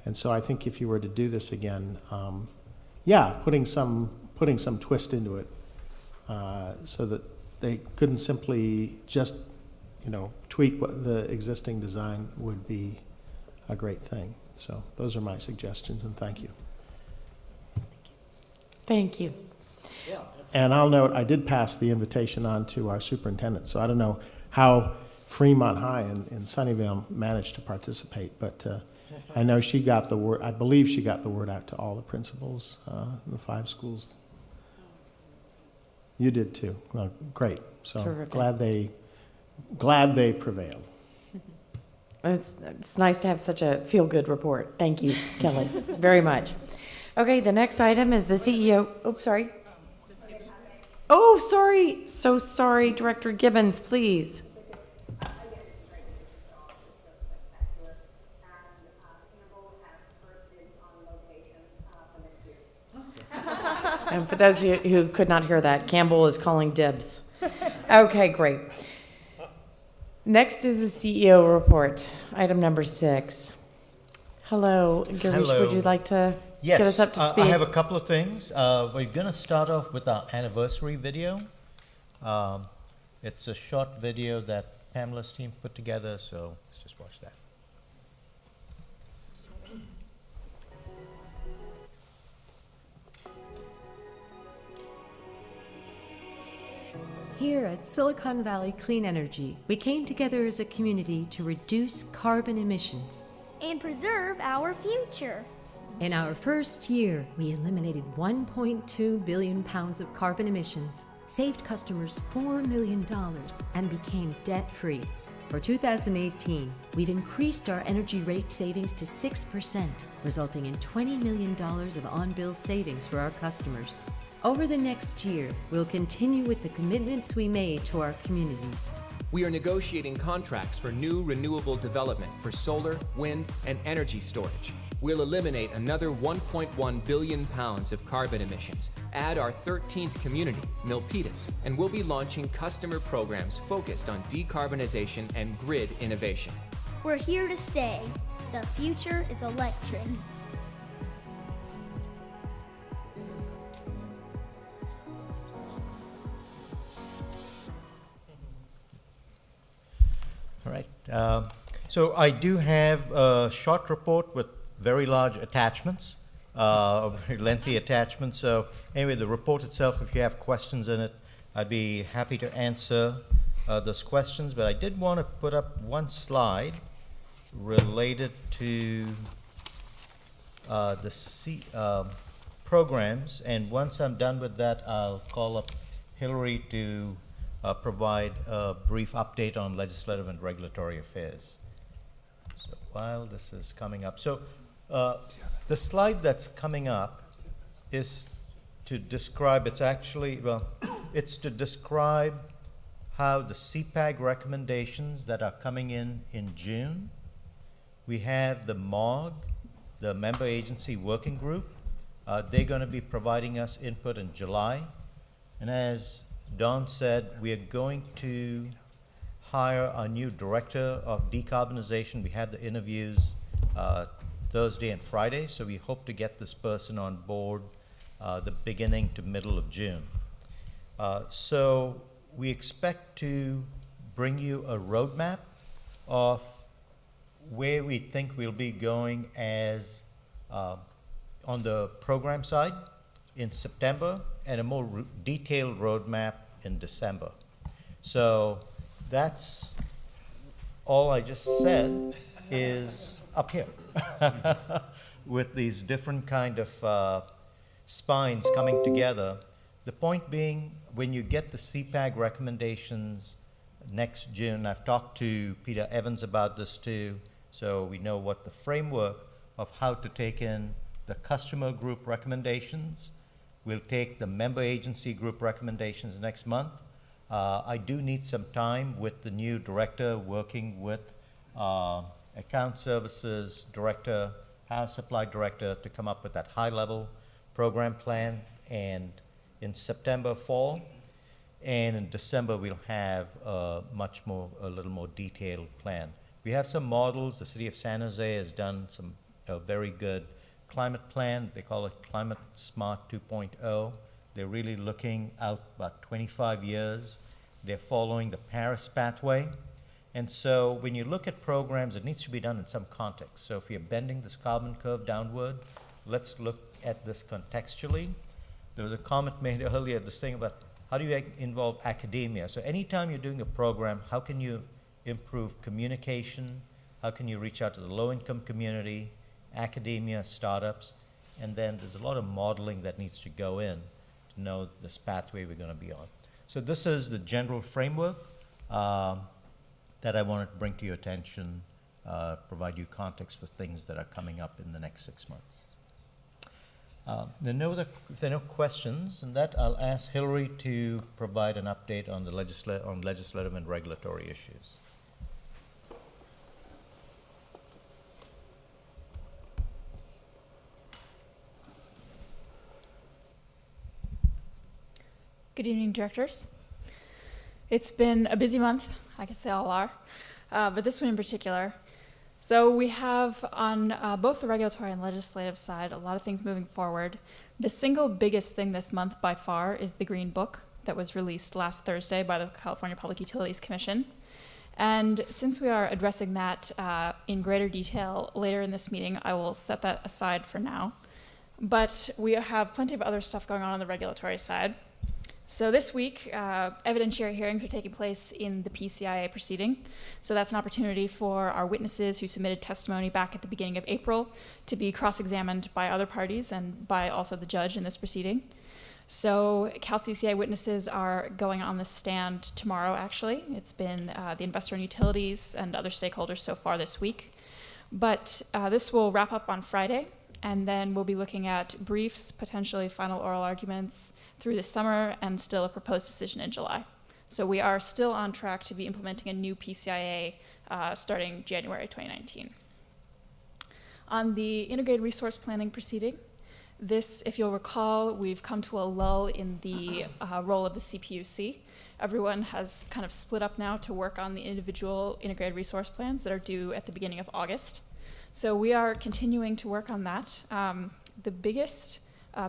And so I think if you were to do this again, putting some twist into it so that they couldn't simply just, tweak what the existing design would be a great thing. So those are my suggestions, and thank you. Thank you. And I'll note, I did pass the invitation on to our superintendent, so I don't know how Fremont High in Sunnyvale managed to participate, but I know she got the word, I believe she got the word out to all the principals in the 5 schools. You did too. Well, great. So Terrific. glad they prevailed. It's nice to have such a feel-good report. Thank you, Kelly, very much. Okay, the next item is the CEO. Oh, sorry. Oh, sorry. So sorry, Director Gibbons, please. And for those of you who could not hear that, Campbell is calling dibs. Okay, great. Next is the CEO report, item number 6. Hello, Girish, would you like to get us up to speed? I have a couple of things. We're going to start off with our anniversary video. It's a short video that Pamela's team put together, so let's just watch that. Here at Silicon Valley Clean Energy, we came together as a community to reduce carbon emissions. And preserve our future. In our first year, we eliminated 1.2 billion pounds of carbon emissions saved customers $4 million, and became debt-free. For 2018, we've increased our energy rate savings to 6%, resulting in $20 million of on-bill savings for our customers. Over the next year, we'll continue with the commitments we made to our communities. We are negotiating contracts for new renewable development for solar, wind, and energy storage. We'll eliminate another 1.1 billion pounds of carbon emissions, add our 13th community, Milpitas, and we'll be launching customer programs focused on decarbonization and grid innovation. We're here to stay. The future is electric. All right. So I do have a short report with very large attachments, very lengthy attachments. So anyway, the report itself, if you have questions in it, I'd be happy to answer those questions. But I did want to put up one slide related to the programs. And once I'm done with that, I'll call up Hillary to provide a brief update on legislative and regulatory affairs. So while this is coming up. So the slide that's coming up is to describe, it's to describe how the CPAG recommendations that are coming in June. We have the MOG, the Member Agency Working Group. They're going to be providing us input in July. And as Don said, we are going to hire our new Director of Decarbonization. We had the interviews Thursday and Friday, so we hope to get this person on board the beginning to middle of June. So we expect to bring you a roadmap of where we think we'll be going as on the program side in September, and a more detailed roadmap in December. So that's all I just said is up here with these different kind of spines coming together. The point being, when you get the CPAG recommendations next June, I've talked to Peter Evans about this too, so we know what the framework of how to take in the customer group recommendations. We'll take the member agency group recommendations next month. I do need some time with the new director working with account services director, power supply director to come up with that high-level program plan. And in September, fall, and in December, we'll have a little more detailed plan. We have some models. The city of San Jose has done a very good climate plan. They call it Climate Smart 2.0. They're really looking out about 25 years. They're following the Paris pathway. And so when you look at programs, it needs to be done in some context. So if you're bending this carbon curve downward, let's look at this contextually. There was a comment made earlier, this thing about how do you involve academia? So anytime you're doing a program, how can you improve communication? How can you reach out to the low-income community, academia, startups? And then there's a lot of modeling that needs to go in to know this pathway we're going to be on. So this is the general framework that I wanted to bring to your attention, provide you context for things that are coming up in the next 6 months. If there are no questions, and that I'll ask Hillary to provide an update on the legislative and regulatory issues. Good evening, directors. It's been a busy month. I guess they all are, but this one in particular. So we have on both the regulatory and legislative side a lot of things moving forward. The single biggest thing this month by far is the Green Book that was released last Thursday by the California Public Utilities Commission. And since we are addressing that in greater detail later in this meeting, I will set that aside for now. But we have plenty of other stuff going on the regulatory side. So this week, evidentiary hearings are taking place in the PCIA proceeding. So that's an opportunity for our witnesses who submitted testimony back at the beginning of April to be cross-examined by other parties and by also the judge in this proceeding. So Cal CCI witnesses are going on the stand tomorrow, actually. It's been the investor and utilities and other stakeholders so far this week. But this will wrap up on Friday, and then we'll be looking at briefs, potentially final oral arguments through the summer, and still a proposed decision in July. So we are still on track to be implementing a new PCIA starting January 2019. On the integrated resource planning proceeding, this, if you'll recall, we've come to a lull in the role of the CPUC. Everyone has kind of split up now to work on the individual integrated resource plans that are due at the beginning of August. So we are continuing to work on that. The biggest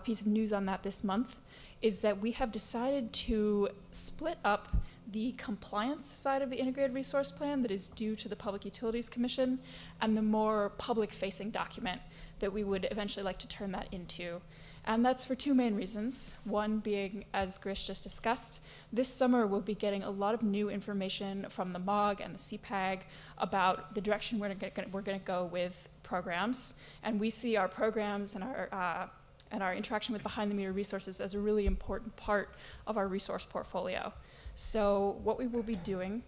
piece of news on that this month is that we have decided to split up the compliance side of the integrated resource plan that is due to the Public Utilities Commission and the more public-facing document that we would eventually like to turn that into. And that's for two main reasons. One being, as Grish just discussed, this summer we'll be getting a lot of new information from the MOG and the CPAG about the direction we're going to go with programs. And we see our programs and our interaction with behind-the-meter resources as a really important part of our resource portfolio. So what we will be doing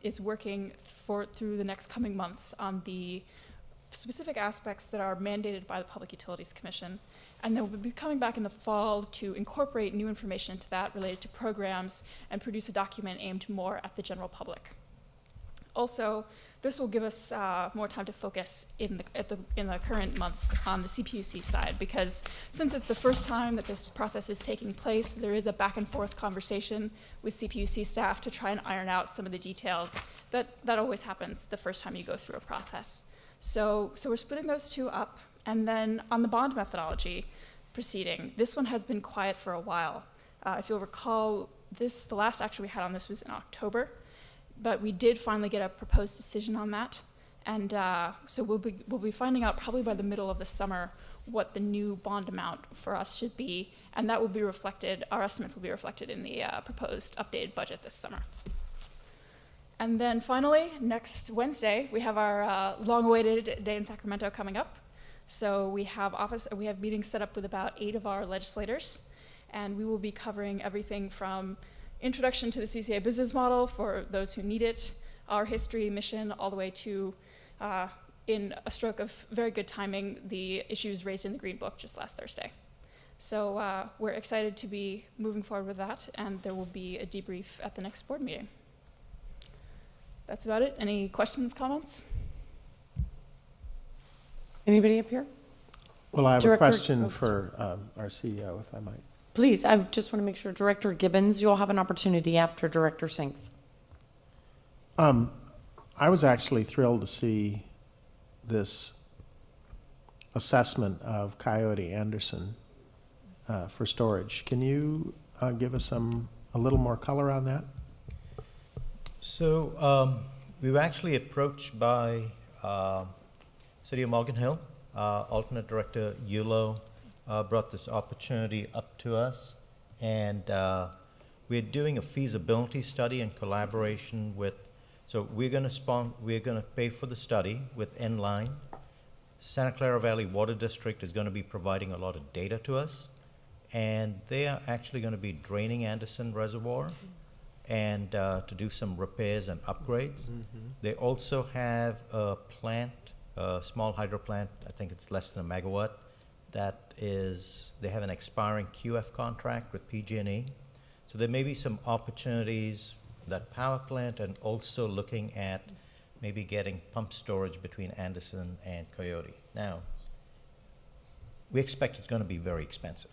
is working through the next coming months on the specific aspects that are mandated by the Public Utilities Commission. And then we'll be coming back in the fall to incorporate new information into that related to programs and produce a document aimed more at the general public. Also, this will give us more time to focus in the current months on the CPUC side, because since it's the first time that this process is taking place, there is a back and forth conversation with CPUC staff to try and iron out some of the details. That always happens the first time you go through a process. So we're splitting those two up. And then on the bond methodology proceeding, this one has been quiet for a while. If you'll recall, the last action we had on this was in October, but we did finally get a proposed decision on that. And so we'll be finding out probably by the middle of the summer what the new bond amount for us should be, and that will be reflected, our estimates will be reflected in the proposed updated budget this summer. And then finally, next Wednesday, we have our long-awaited day in Sacramento coming up. So we have meetings set up with about 8 of our legislators, and we will be covering everything from introduction to the CCA business model for those who need it, our history, mission, all the way to, in a stroke of very good timing, the issues raised in the Green Book just last Thursday. So we're excited to be moving forward with that, and there will be a debrief at the next board meeting. That's about it. Any questions, comments? Anybody up here? Well, I have Director- a question for our CEO, if I might. Please, I just want to make sure, Director Gibbons, you'll have an opportunity after Director Sinks. I was actually thrilled to see this assessment of Coyote Anderson for storage. Can you give us a little more color on that? So we were actually approached by City of Morgan Hill. Alternate Director Yulo brought this opportunity up to us, and we're doing a feasibility study in collaboration with, so we're going to pay for the study with Inline. Santa Clara Valley Water District is going to be providing a lot of data to us, and they are actually going to be draining Anderson Reservoir and to do some repairs and upgrades. They also have a plant, a small hydro plant, I think it's less than a megawatt, they have an expiring QF contract with PG&E. So there may be some opportunities, that power plant, and also looking at maybe getting pump storage between Anderson and Coyote. Now, we expect it's going to be very expensive.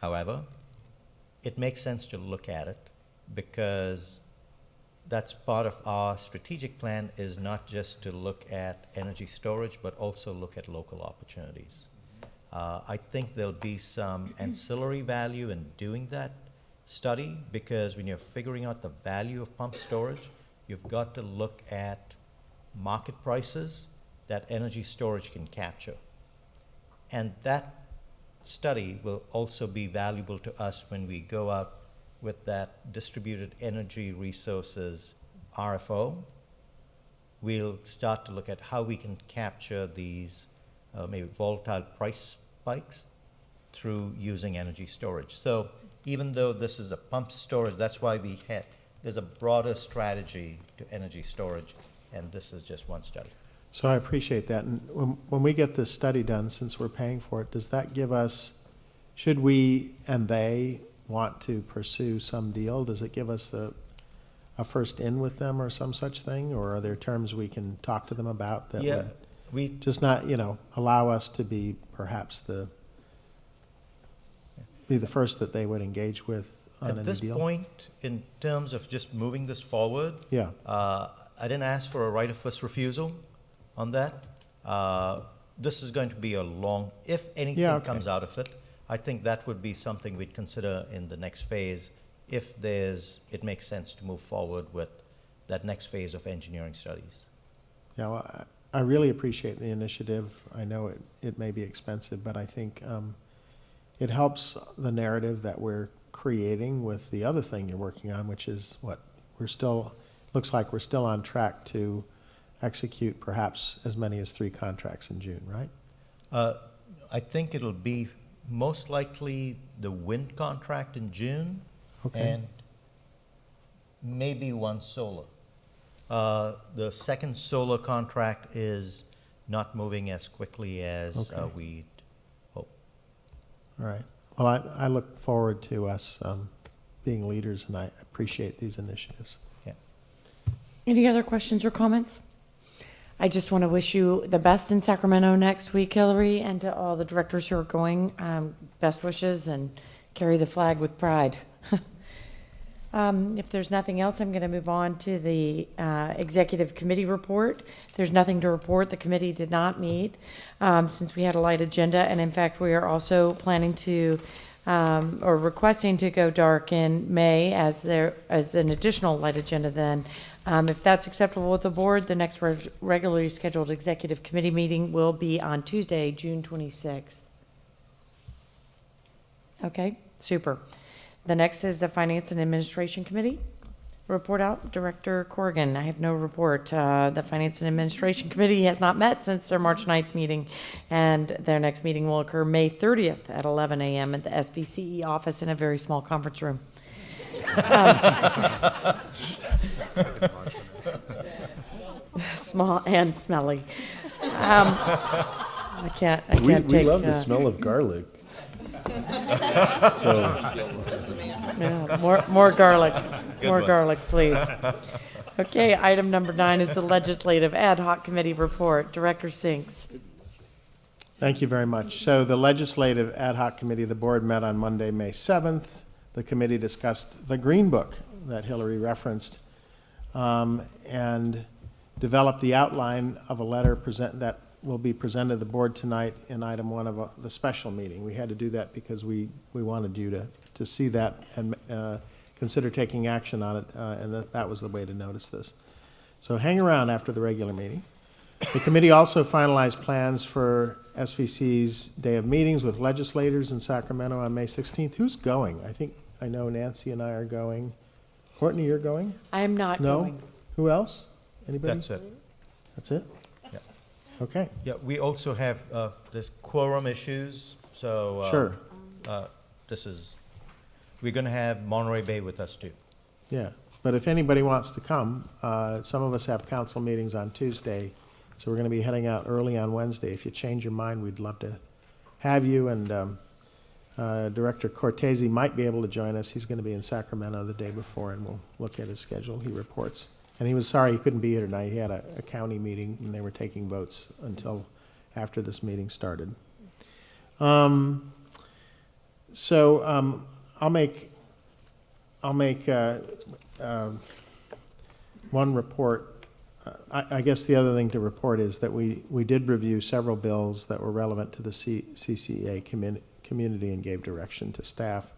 However, it makes sense to look at it because that's part of our strategic plan, is not just to look at energy storage, but also look at local opportunities. I think there'll be some ancillary value in doing that study, because when you're figuring out the value of pump storage, you've got to look at market prices that energy storage can capture. And that study will also be valuable to us when we go out with that distributed energy resources RFO. We'll start to look at how we can capture these maybe volatile price spikes through using energy storage. So even though this is a pump storage, that's why there's a broader strategy to energy storage, and this is just one study. So I appreciate that. And when we get this study done, since we're paying for it, does that give us, should we and they want to pursue some deal, does it give us a first in with them or some such thing? Or are there terms we can talk to them about that Yeah, would just not, allow us to be perhaps be the first that they would engage with on any At this deal? point, in terms of just moving this forward, Yeah. I didn't ask for a right of first refusal on that. This is going to be a long, if anything Yeah, okay. comes out of it, I think that would be something we'd consider in the next phase if it makes sense to move forward with that next phase of engineering studies. Yeah, well, I really appreciate the initiative. I know it may be expensive, but I think it helps the narrative that we're creating with the other thing you're working on, which is looks like we're still on track to execute perhaps as many as 3 contracts in June, right? I think it'll be most likely the wind contract in June. Okay. And maybe 1 solar. The second solar contract is not moving as quickly as Okay. we'd hope. All right. Well, I look forward to us being leaders, and I appreciate these initiatives. Yeah. Any other questions or comments? I just want to wish you the best in Sacramento next week, Hillary, and to all the directors who are going, best wishes and carry the flag with pride. If there's nothing else, I'm going to move on to the executive committee report. There's nothing to report. The committee did not meet since we had a light agenda, and in fact, we are also planning to or requesting to go dark in May as an additional light agenda then. If that's acceptable with the board, the next regularly scheduled executive committee meeting will be on Tuesday, June 26th. Okay, super. The next is the Finance and Administration Committee. Report out, Director Corrigan. I have no report. The Finance and Administration Committee has not met since their March 9th meeting, and their next meeting will occur May 30th at 11 a.m. at the SVCE office in a very small conference room. Small and smelly. I can't We take. love the smell of garlic. So, Yeah, more garlic. Good More one. garlic, please. Okay, item number 9 is the Legislative Ad Hoc Committee report. Director Sinks. Thank you very much. So the Legislative Ad Hoc Committee of the Board met on Monday, May 7th. The committee discussed the Green Book that Hillary referenced and developed the outline of a letter that will be presented to the board tonight in item 1 of the special meeting. We had to do that because we wanted you to see that and consider taking action on it, and that was the way to notice this. So hang around after the regular meeting. The committee also finalized plans for SVC's day of meetings with legislators in Sacramento on May 16th. Who's going? I know Nancy and I are going. Courtney, you're going? I am not No? going. Who else? Anybody? That's it. That's it? Yeah. Okay. Yeah, we also have this quorum issues, so. Sure. We're going to have Monterey Bay with us too. Yeah, but if anybody wants to come, some of us have council meetings on Tuesday, so we're going to be heading out early on Wednesday. If you change your mind, we'd love to have you, and Director Cortese might be able to join us. He's going to be in Sacramento the day before, and we'll look at his schedule. He reports. And he was sorry he couldn't be here tonight. He had a county meeting, and they were taking votes until after this meeting started. I'll make one report. I guess the other thing to report is that we did review several bills that were relevant to the CCA community and gave direction to staff.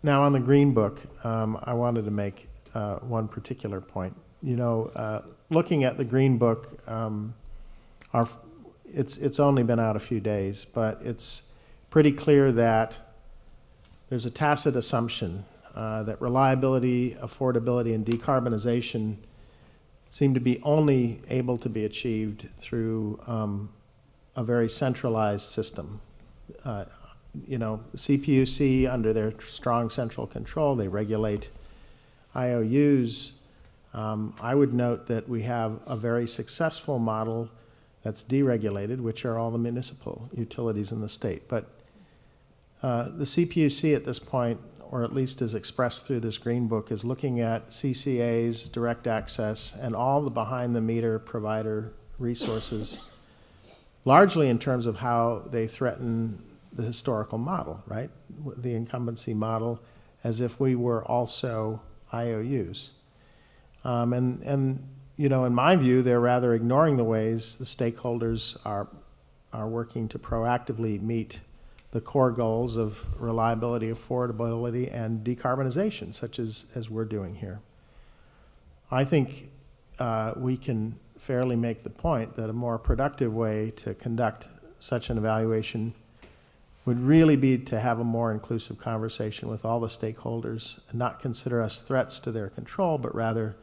Now on the Green Book, I wanted to make one particular point. Looking at the Green Book, it's only been out a few days, but it's pretty clear that there's a tacit assumption that reliability, affordability, and decarbonization seem to be only able to be achieved through a very centralized system. CPUC, under their strong central control, they regulate IOUs. I would note that we have a very successful model that's deregulated, which are all the municipal utilities in the state. But the CPUC at this point, or at least as expressed through this Green Book, is looking at CCAs, direct access, and all the behind-the-meter provider resources, largely in terms of how they threaten the historical model, right? The incumbency model, as if we were also IOUs. In my view, they're rather ignoring the ways the stakeholders are working to proactively meet the core goals of reliability, affordability, and decarbonization, such as we're doing here. I think we can fairly make the point that a more productive way to conduct such an evaluation would really be to have a more inclusive conversation with all the stakeholders and not consider us threats to their control, but rather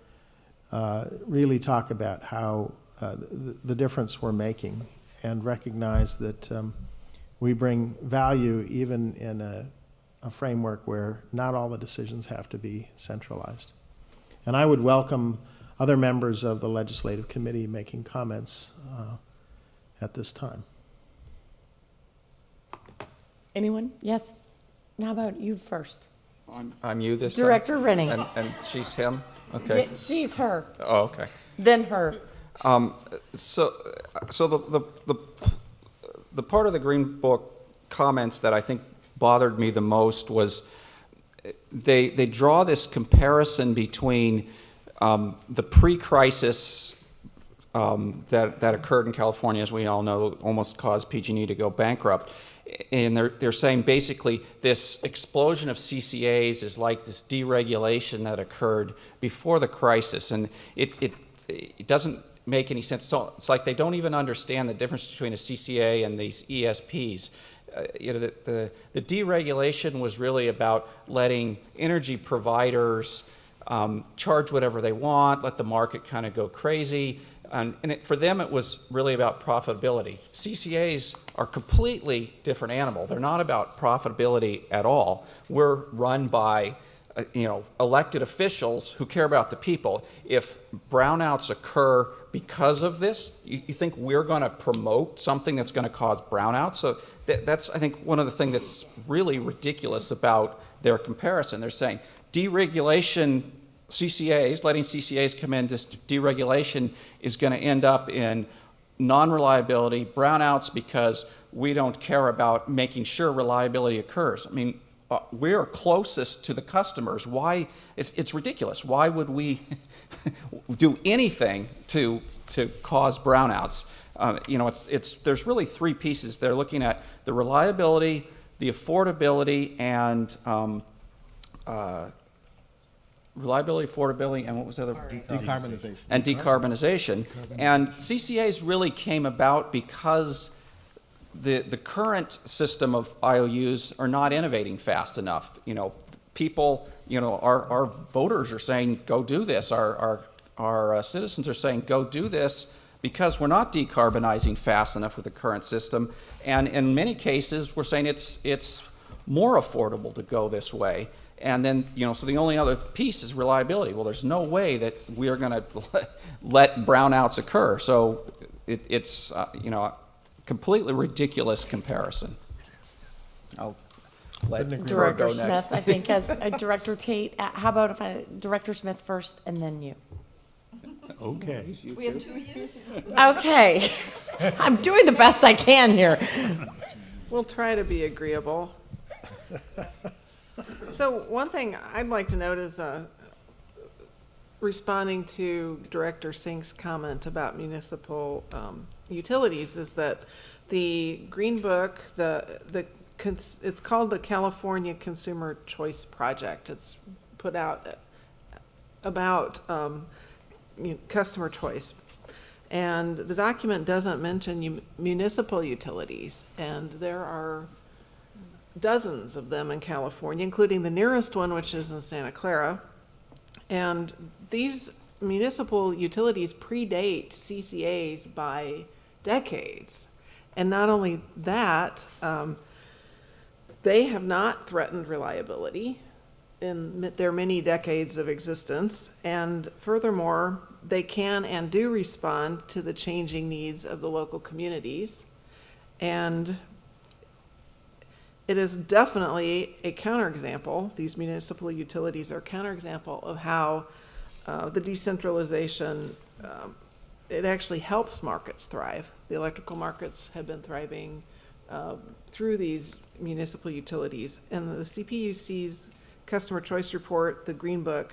really talk about how the difference we're making and recognize that we bring value even in a framework where not all the decisions have to be centralized. And I would welcome other members of the legislative committee making comments at this time. Anyone? Yes? How about you first? I'm you this Director time? Rennie. And she's him? Okay. Yeah, she's her. Oh, okay. Then her. So the part of the Green Book comments that I think bothered me the most was they draw this comparison between the pre-crisis that occurred in California, as we all know, almost caused PG&E to go bankrupt. And they're saying basically this explosion of CCAs is like this deregulation that occurred before the crisis, and it doesn't make any sense. So it's like they don't even understand the difference between a CCA and these ESPs. The deregulation was really about letting energy providers charge whatever they want, let the market kind of go crazy. And for them, it was really about profitability. CCAs are a completely different animal. They're not about profitability at all. We're run by elected officials who care about the people. If brownouts occur because of this, you think we're going to promote something that's going to cause brownouts? So that's, I think, one of the things that's really ridiculous about their comparison. They're saying deregulation, CCAs, letting CCAs come in, this deregulation is going to end up in non-reliability, brownouts, because we don't care about making sure reliability occurs. I mean, we're closest to the customers. Why? It's ridiculous. Why would we do anything to cause brownouts? There's really three pieces. They're looking at the reliability, the affordability, and reliability, affordability, and what was the other? Decarbonization. And decarbonization. And CCAs really came about because the current system of IOUs are not innovating fast enough. People, our voters are saying, go do this. Our citizens are saying, go do this, because we're not decarbonizing fast enough with the current system. And in many cases, we're saying it's more affordable to go this way. And then, so the only other piece is reliability. Well, there's no way that we are going to let brownouts occur. So it's a completely ridiculous comparison. I'll let Director go Smith, next. I think, has Director Tate. How about if Director Smith first and then you? Okay. We have 2 years? Okay. I'm doing the best I can here. We'll try to be agreeable. So one thing I'd like to note is responding to Director Sink's comment about municipal utilities is that the Green Book, it's called the California Consumer Choice Project. It's put out about customer choice. And the document doesn't mention municipal utilities, and there are dozens of them in California, including the nearest one, which is in Santa Clara. And these municipal utilities predate CCAs by decades. And not only that, they have not threatened reliability in their many decades of existence. And furthermore, they can and do respond to the changing needs of the local communities. And it is definitely a counterexample. These municipal utilities are a counterexample of how the decentralization, it actually helps markets thrive. The electrical markets have been thriving through these municipal utilities. And the CPUC's Customer Choice Report, the Green Book,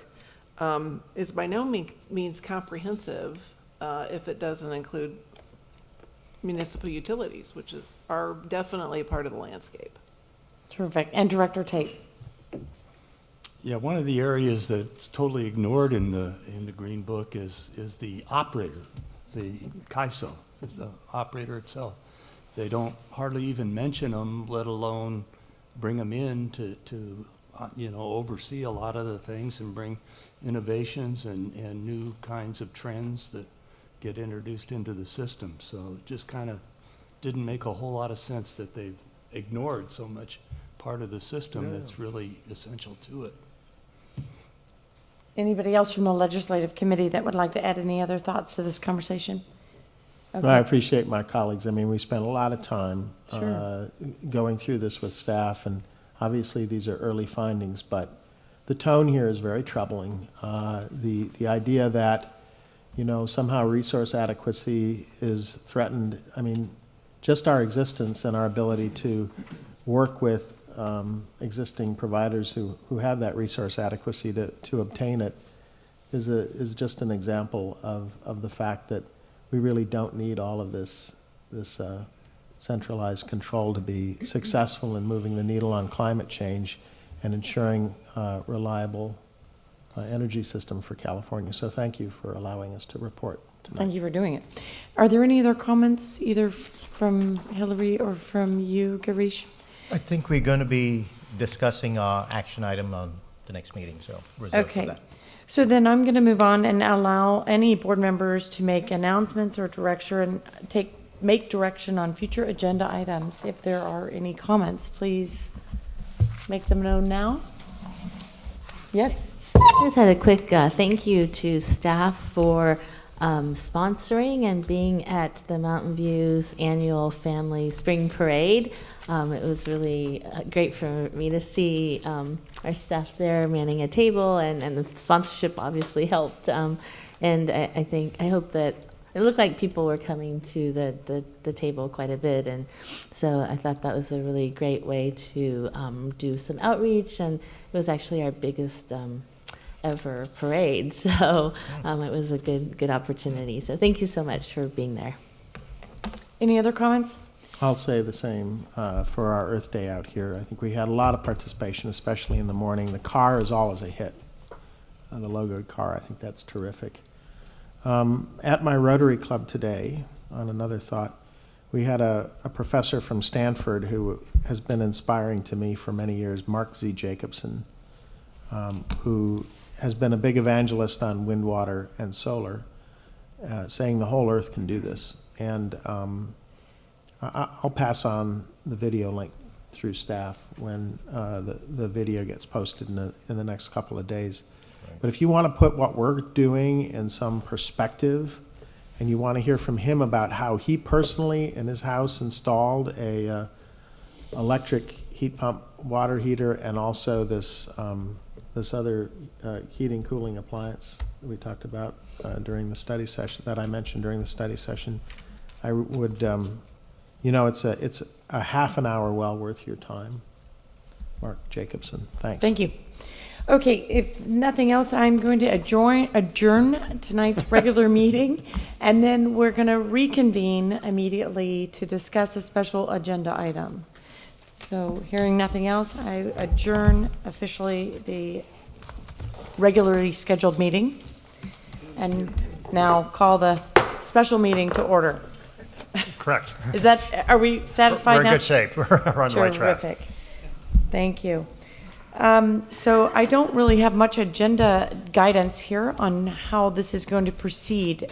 is by no means comprehensive if it doesn't include municipal utilities, which are definitely a part of the landscape. Terrific. And Director Tate. Yeah, one of the areas that's totally ignored in the Green Book is the operator, the CAISO, the operator itself. They don't hardly even mention them, let alone bring them in to oversee a lot of the things and bring innovations and new kinds of trends that get introduced into the system. So it just kind of didn't make a whole lot of sense that they've ignored so much part of the system that's really essential to it. Anybody else from the Legislative Committee that would like to add any other thoughts to this conversation? Okay. I appreciate my colleagues. I mean, we spent a lot of time Sure. going through this with staff, and obviously these are early findings, but the tone here is very troubling. The idea that, somehow resource adequacy is threatened. I mean, just our existence and our ability to work with existing providers who have that resource adequacy to obtain it is just an example of the fact that we really don't need all of this centralized control to be successful in moving the needle on climate change and ensuring reliable energy system for California. So thank you for allowing us to report tonight. Thank you for doing it. Are there any other comments, either from Hillary or from you, Girish? I think we're going to be discussing our action item on the next meeting, so reserve for Okay. that. So then I'm going to move on and allow any board members to make announcements or make direction on future agenda items. If there are any comments, please make them known now. Yes? I just had a quick thank you to staff for sponsoring and being at the Mountain View's annual Family Spring Parade. It was really great for me to see our staff there manning a table, and the sponsorship obviously helped. And I hope that it looked like people were coming to the table quite a bit, and so I thought that was a really great way to do some outreach, and it was actually our biggest ever parade, so it was a good opportunity. So thank you so much for being there. Any other comments? I'll say the same for our Earth Day out here. I think we had a lot of participation, especially in the morning. The car is always a hit. The logoed car, I think that's terrific. At my Rotary Club today, on another thought, we had a professor from Stanford who has been inspiring to me for many years, Mark Z. Jacobson, who has been a big evangelist on wind, water, and solar, saying the whole Earth can do this. And I'll pass on the video link through staff when the video gets posted in the next couple of days. Right. But if you want to put what we're doing in some perspective, and you want to hear from him about how he personally in his house installed a electric heat pump water heater, and also this other heating cooling appliance that we talked about during the study session, that I mentioned during the study session, I would, it's a half an hour well worth your time. Mark Jacobson, thanks. Thank you. Okay, if nothing else, I'm going to adjourn tonight's regular meeting, and then we're going to reconvene immediately to discuss a special agenda item. So hearing nothing else, I adjourn officially the regularly scheduled meeting, and now call the special meeting to order. Correct. Are we satisfied now? We're in good shape. We're on the right track. Terrific. Thank you. So I don't really have much agenda guidance here on how this is going to proceed.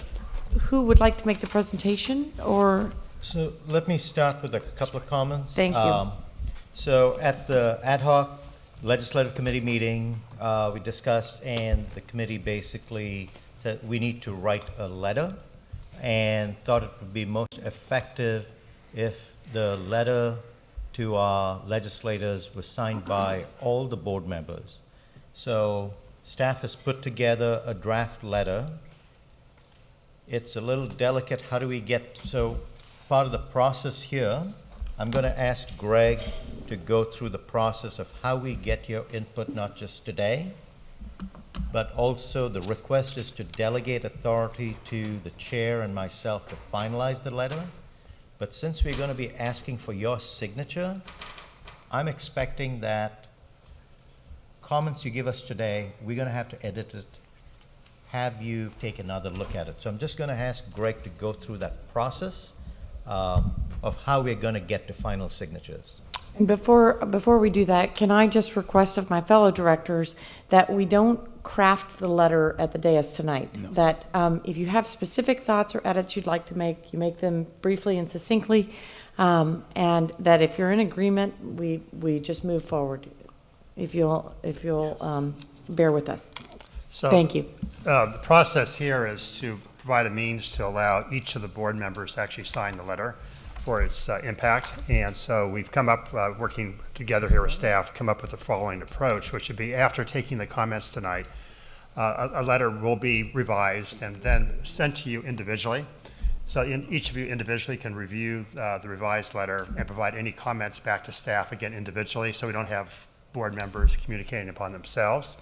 Who would like to make the presentation, or So let me start with a couple of comments. Thank you. So at the ad hoc legislative committee meeting, we discussed, and the committee basically said we need to write a letter, and thought it would be most effective if the letter to our legislators was signed by all the board members. So staff has put together a draft letter. It's a little delicate. How do we get, so part of the process here, I'm going to ask Greg to go through the process of how we get your input, not just today, but also the request is to delegate authority to the chair and myself to finalize the letter. But since we're going to be asking for your signature, I'm expecting that comments you give us today, we're going to have to edit it, have you take another look at it. So I'm just going to ask Greg to go through that process of how we're going to get to final signatures. And before we do that, can I just request of my fellow directors that we don't craft the letter at the dais tonight? That if you have specific thoughts or edits you'd like to make, you make them briefly and succinctly, and that if you're in agreement, we just move forward. If you'll bear with us. So, thank you. The process here is to provide a means to allow each of the board members to actually sign the letter for its impact. And so we've come up, working together here with staff, come up with the following approach, which would be after taking the comments tonight, a letter will be revised and then sent to you individually. So each of you individually can review the revised letter and provide any comments back to staff, again, individually, so we don't have board members communicating upon themselves.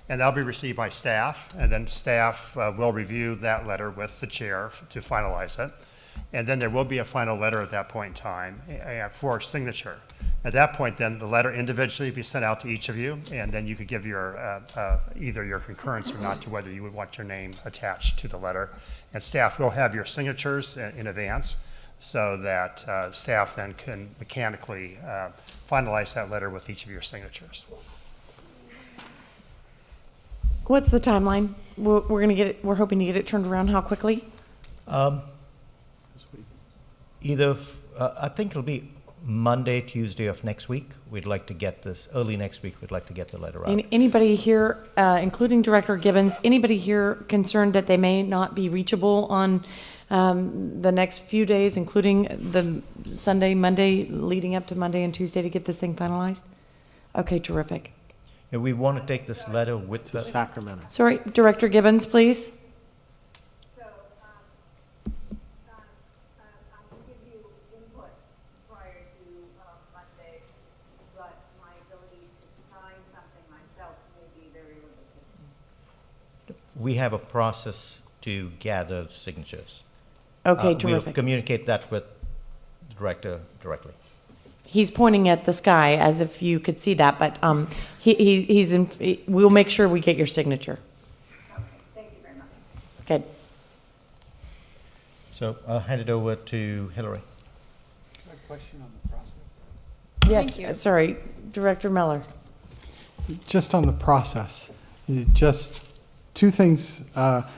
And that'll be received by staff, and then staff will review that letter with the chair to finalize it. And then there will be a final letter at that point in time for signature. At that point, then, the letter individually be sent out to each of you, and then you could give your either your concurrence or not to whether you would want your name attached to the letter. And staff will have your signatures in advance so that staff then can mechanically finalize that letter with each of your signatures. What's the timeline? We're going to get it. We're hoping to get it turned around. How quickly? I think it'll be Monday, Tuesday of next week. We'd like to get this, early next week, we'd like to get the letter out. Anybody here, including Director Gibbons, anybody here concerned that they may not be reachable on the next few days, including the Sunday, Monday, leading up to Monday and Tuesday to get this thing finalized? Okay, terrific. And we want to take this letter with To Sacramento. Sorry, Director Gibbons, please. We have a process to gather signatures. Okay, We'll terrific. communicate that with the director directly. He's pointing at the sky as if you could see that, but we'll make sure we get your signature. Okay, thank you very much. Good. So I'll hand it over to Hillary. A question on the process. Yes, sorry, Director Miller. Just on the process, just two things.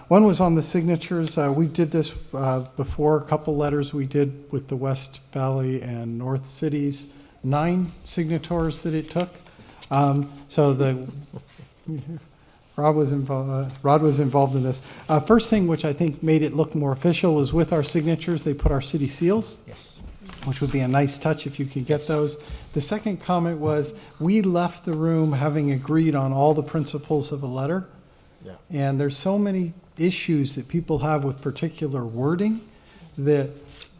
One was on the signatures. We did this before, a couple letters we did with the West Valley and North cities, 9 signators that it took. So Rod was involved in this. First thing, which I think made it look more official, was with our signatures, they put our city seals. Yes. Which would be a nice touch if you could get those. The second comment was, we left the room having agreed on all the principles of a letter. Yeah. And there's so many issues that people have with particular wording that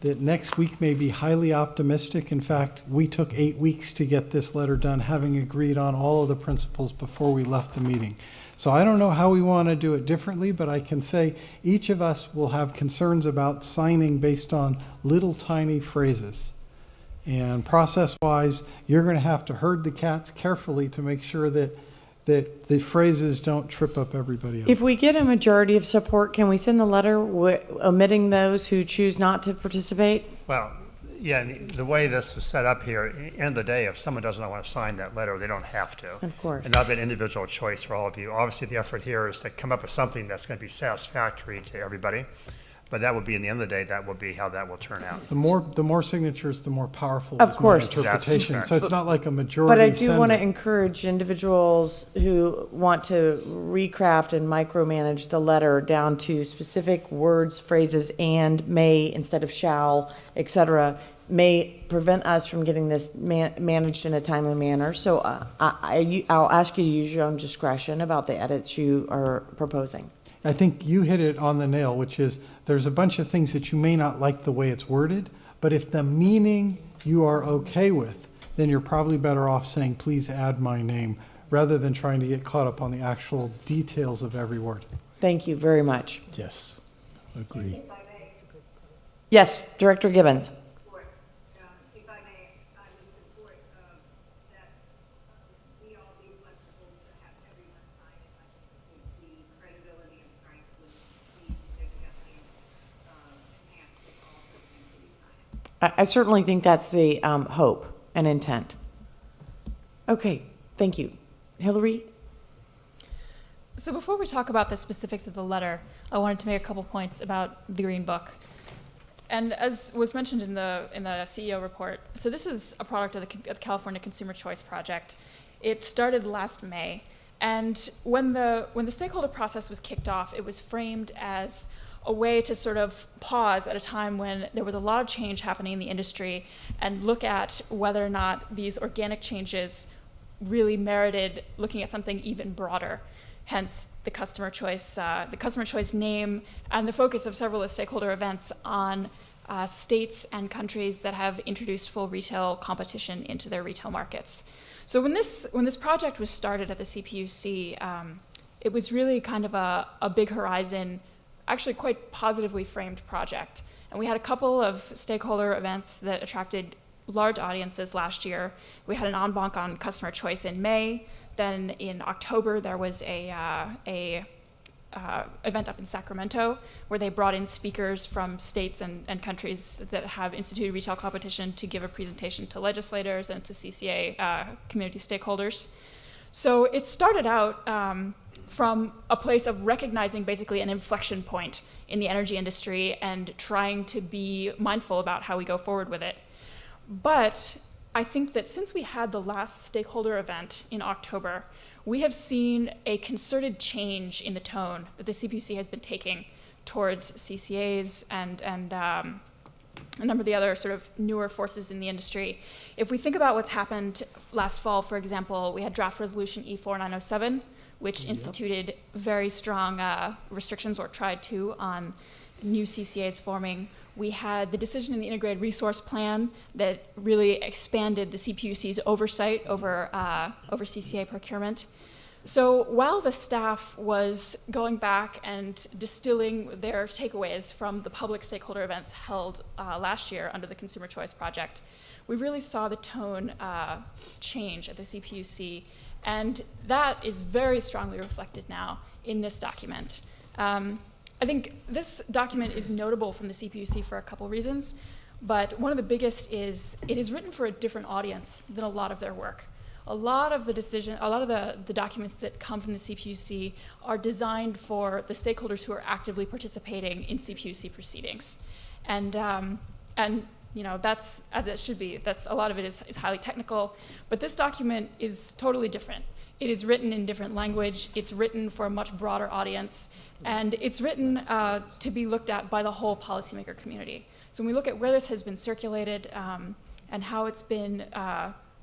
next week may be highly optimistic. In fact, we took 8 weeks to get this letter done, having agreed on all of the principles before we left the meeting. So I don't know how we want to do it differently, but I can say each of us will have concerns about signing based on little tiny phrases. And process-wise, you're going to have to herd the cats carefully to make sure that the phrases don't trip up everybody else. If we get a majority of support, can we send the letter omitting those who choose not to participate? Well, yeah, and the way this is set up here, at the end of the day, if someone doesn't want to sign that letter, they don't have to. Of course. And that'll be an individual choice for all of you. Obviously, the effort here is to come up with something that's going to be satisfactory to everybody. But that would be, in the end of the day, that will be how that will turn out. The more signatures, the more powerful Of is my course. interpretation. That's So it's correct. not like a majority But I do want to sender. encourage individuals who want to recraft and micromanage the letter down to specific words, phrases, and may instead of shall, et cetera, may prevent us from getting this managed in a timely manner. So I'll ask you to use your own discretion about the edits you are proposing. I think you hit it on the nail, which is there's a bunch of things that you may not like the way it's worded, but if the meaning you are okay with, then you're probably better off saying, please add my name, rather than trying to get caught up on the actual details of every word. Thank you very much. Yes, agree. Yes, Director Gibbons. If I may, I would support that we all be flexible to have everyone sign it. I think the credibility and strength would be significantly enhanced if all the community sign it. I certainly think that's the hope and intent. Okay, thank you. Hillary? So before we talk about the specifics of the letter, I wanted to make a couple points about the Green Book. And as was mentioned in the CEO report, so this is a product of the California Consumer Choice Project. It started last May, and when the stakeholder process was kicked off, it was framed as a way to sort of pause at a time when there was a lot of change happening in the industry and look at whether or not these organic changes really merited looking at something even broader. Hence the customer choice name, and the focus of several of the stakeholder events on states and countries that have introduced full retail competition into their retail markets. So when this project was started at the CPUC, it was really kind of a big horizon, actually quite positively framed project. And we had a couple of stakeholder events that attracted large audiences last year. We had an en banc on customer choice in May. Then in October, there was a event up in Sacramento where they brought in speakers from states and countries that have instituted retail competition to give a presentation to legislators and to CCA community stakeholders. So it started out from a place of recognizing basically an inflection point in the energy industry and trying to be mindful about how we go forward with it. But I think that since we had the last stakeholder event in October, we have seen a concerted change in the tone that the CPUC has been taking towards CCAs and a number of the other sort of newer forces in the industry. If we think about what's happened last fall, for example, we had draft resolution E4907, which instituted very strong restrictions, or tried to, on new CCAs forming. We had the decision in the Integrated Resource Plan that really expanded the CPUC's oversight over CCA procurement. So while the staff was going back and distilling their takeaways from the public stakeholder events held last year under the Consumer Choice Project, we really saw the tone change at the CPUC, and that is very strongly reflected now in this document. I think this document is notable from the CPUC for a couple reasons, but one of the biggest is it is written for a different audience than a lot of their work. A lot of the documents that come from the CPUC are designed for the stakeholders who are actively participating in CPUC proceedings. And you know, that's as it should be. A lot of it is highly technical, but this document is totally different. It is written in different language, it's written for a much broader audience, and it's written to be looked at by the whole policymaker community. So when we look at where this has been circulated and how it's been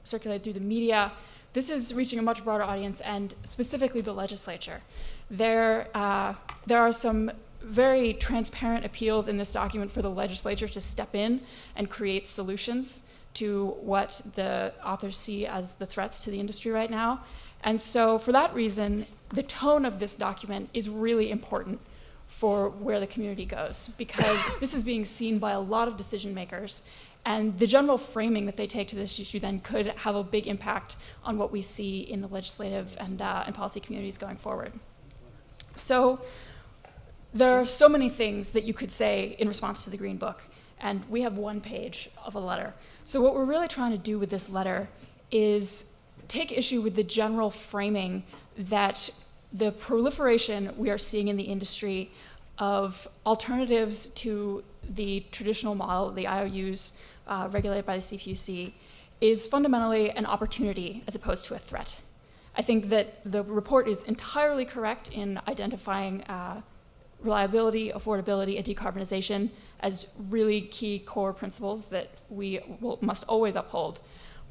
circulated through the media, this is reaching a much broader audience, and specifically the legislature. There are some very transparent appeals in this document for the legislature to step in and create solutions to what the authors see as the threats to the industry right now. And so for that reason, the tone of this document is really important for where the community goes, because this is being seen by a lot of decision makers, and the general framing that they take to this issue then could have a big impact on what we see in the legislative and policy communities going forward. So there are so many things that you could say in response to the Green Book, and we have one page of a letter. So what we're really trying to do with this letter is take issue with the general framing that the proliferation we are seeing in the industry of alternatives to the traditional model, the IOUs regulated by the CPUC, is fundamentally an opportunity as opposed to a threat. I think that the report is entirely correct in identifying reliability, affordability, and decarbonization as really key core principles that we must always uphold.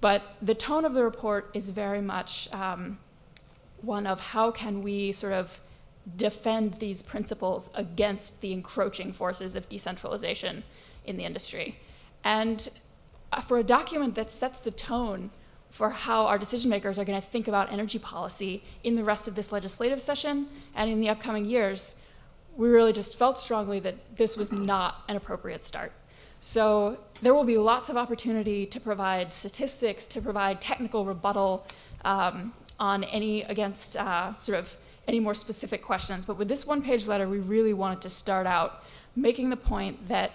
But the tone of the report is very much one of how can we sort of defend these principles against the encroaching forces of decentralization in the industry. And for a document that sets the tone for how our decision makers are going to think about energy policy in the rest of this legislative session and in the upcoming years, we really just felt strongly that this was not an appropriate start. So there will be lots of opportunity to provide statistics, to provide technical rebuttal on any against sort of any more specific questions. But with this one-page letter, we really wanted to start out making the point that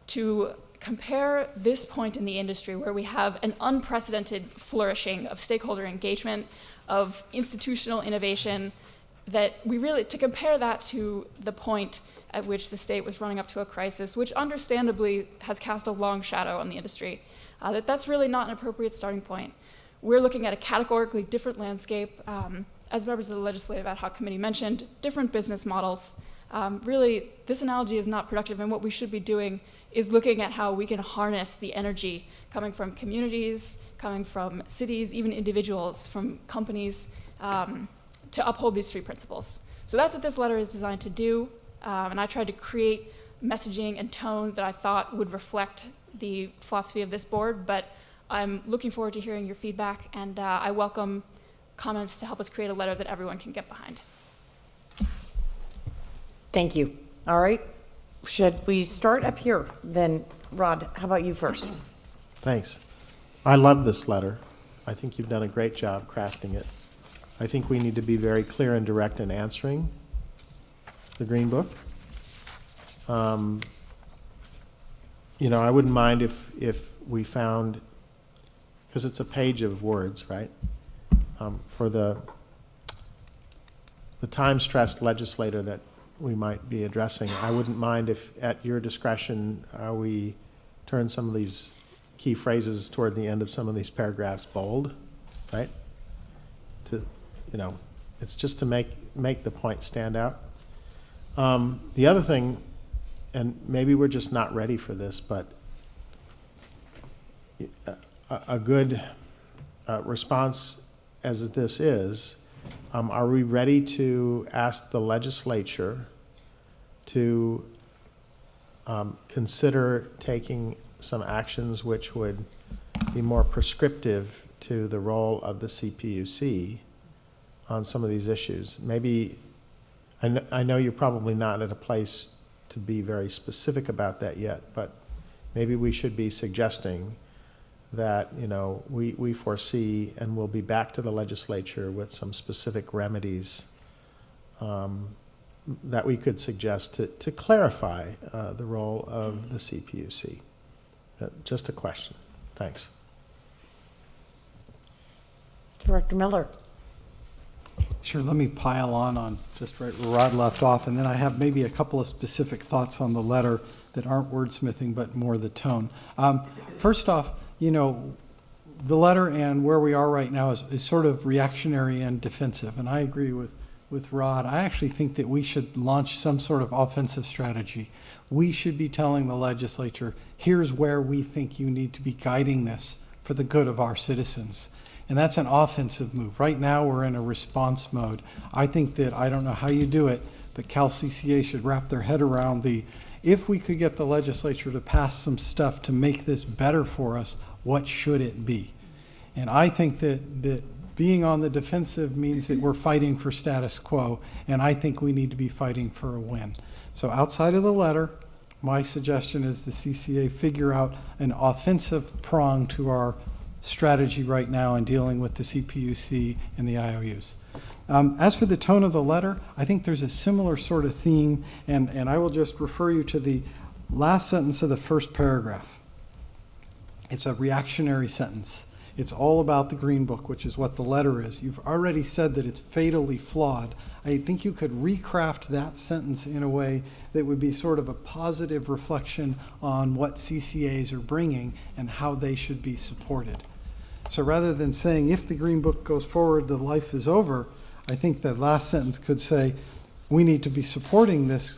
to compare this point in the industry where we have an unprecedented flourishing of stakeholder engagement, of institutional innovation, that we really, to compare that to the point at which the state was running up to a crisis, which understandably has cast a long shadow on the industry, that's really not an appropriate starting point. We're looking at a categorically different landscape. As members of the Legislative Ad Hoc Committee mentioned, different business models. Really, this analogy is not productive, and what we should be doing is looking at how we can harness the energy coming from communities, coming from cities, even individuals, from companies, to uphold these three principles. So that's what this letter is designed to do, and I tried to create messaging and tone that I thought would reflect the philosophy of this board, but I'm looking forward to hearing your feedback, and I welcome comments to help us create a letter that everyone can get behind. Thank you. All right. Should we start up here? Then, Rod, how about you first? Thanks. I love this letter. I think you've done a great job crafting it. I think we need to be very clear and direct in answering the Green Book. You know, I wouldn't mind if we found, because it's a page of words, right? For the time-stressed legislator that we might be addressing, I wouldn't mind if, at your discretion, we turn some of these key phrases toward the end of some of these paragraphs bold, right? To, you know, it's just to make the point stand out. The other thing, and maybe we're just not ready for this, but a good response as this is, are we ready to ask the legislature to consider taking some actions which would be more prescriptive to the role of the CPUC on some of these issues? Maybe, I know you're probably not at a place to be very specific about that yet, but maybe we should be suggesting that, you know, we foresee and we'll be back to the legislature with some specific remedies that we could suggest to clarify the role of the CPUC. Just a question. Thanks. Director Miller. Sure, let me pile on just right where Rod left off, and then I have maybe a couple of specific thoughts on the letter that aren't wordsmithing, but more the tone. First off, you know, the letter and where we are right now is sort of reactionary and defensive, and I agree with Rod. I actually think that we should launch some sort of offensive strategy. We should be telling the legislature, here's where we think you need to be guiding this for the good of our citizens. And that's an offensive move. Right now, we're in a response mode. I think that, I don't know how you do it, but CalCCA should wrap their head around if we could get the legislature to pass some stuff to make this better for us, what should it be? And I think that being on the defensive means that we're fighting for status quo, and I think we need to be fighting for a win. So outside of the letter, my suggestion is the CCA figure out an offensive prong to our strategy right now in dealing with the CPUC and the IOUs. As for the tone of the letter, I think there's a similar sort of theme, and I will just refer you to the last sentence of the first paragraph. It's a reactionary sentence. It's all about the Green Book, which is what the letter is. You've already said that it's fatally flawed. I think you could recraft that sentence in a way that would be sort of a positive reflection on what CCAs are bringing and how they should be supported. So rather than saying, if the Green Book goes forward, the life is over, I think that last sentence could say, we need to be supporting this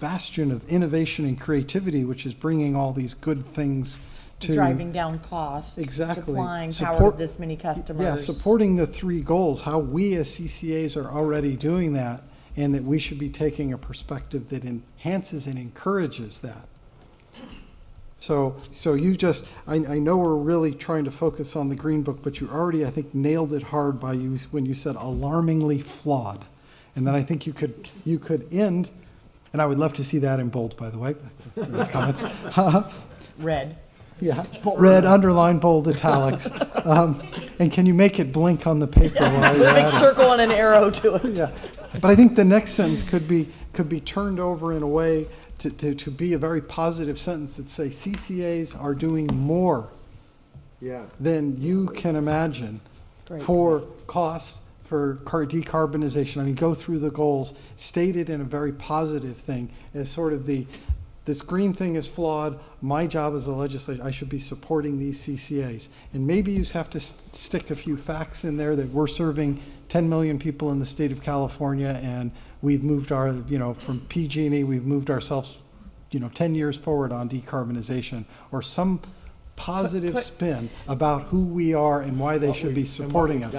bastion of innovation and creativity, which is bringing all these good things to Driving down costs. Exactly. Supplying power Support- to this many customers. Yeah, supporting the three goals, how we as CCAs are already doing that, and that we should be taking a perspective that enhances and encourages that. So you just, I know we're really trying to focus on the Green Book, but you already, I think, nailed it hard by you when you said alarmingly flawed. And then I think you could end, and I would love to see that in bold, by the way. These comments. Red. Yeah, red, underline, bold, italics. And can you make it blink on the paper while you're Big at it? circle and an arrow to it. Yeah, but I think the next sentence could be turned over in a way to be a very positive sentence that say CCAs are doing more than you can imagine for cost, for decarbonization. I mean, go through the goals, stated in a very positive thing as sort of this green thing is flawed. My job as a legislator, I should be supporting these CCAs. And maybe you have to stick a few facts in there that we're serving 10 million people in the state of California, and we've moved our, from PG&E, we've moved ourselves, 10 years forward on decarbonization, or some positive spin about who we are and why they should be supporting us.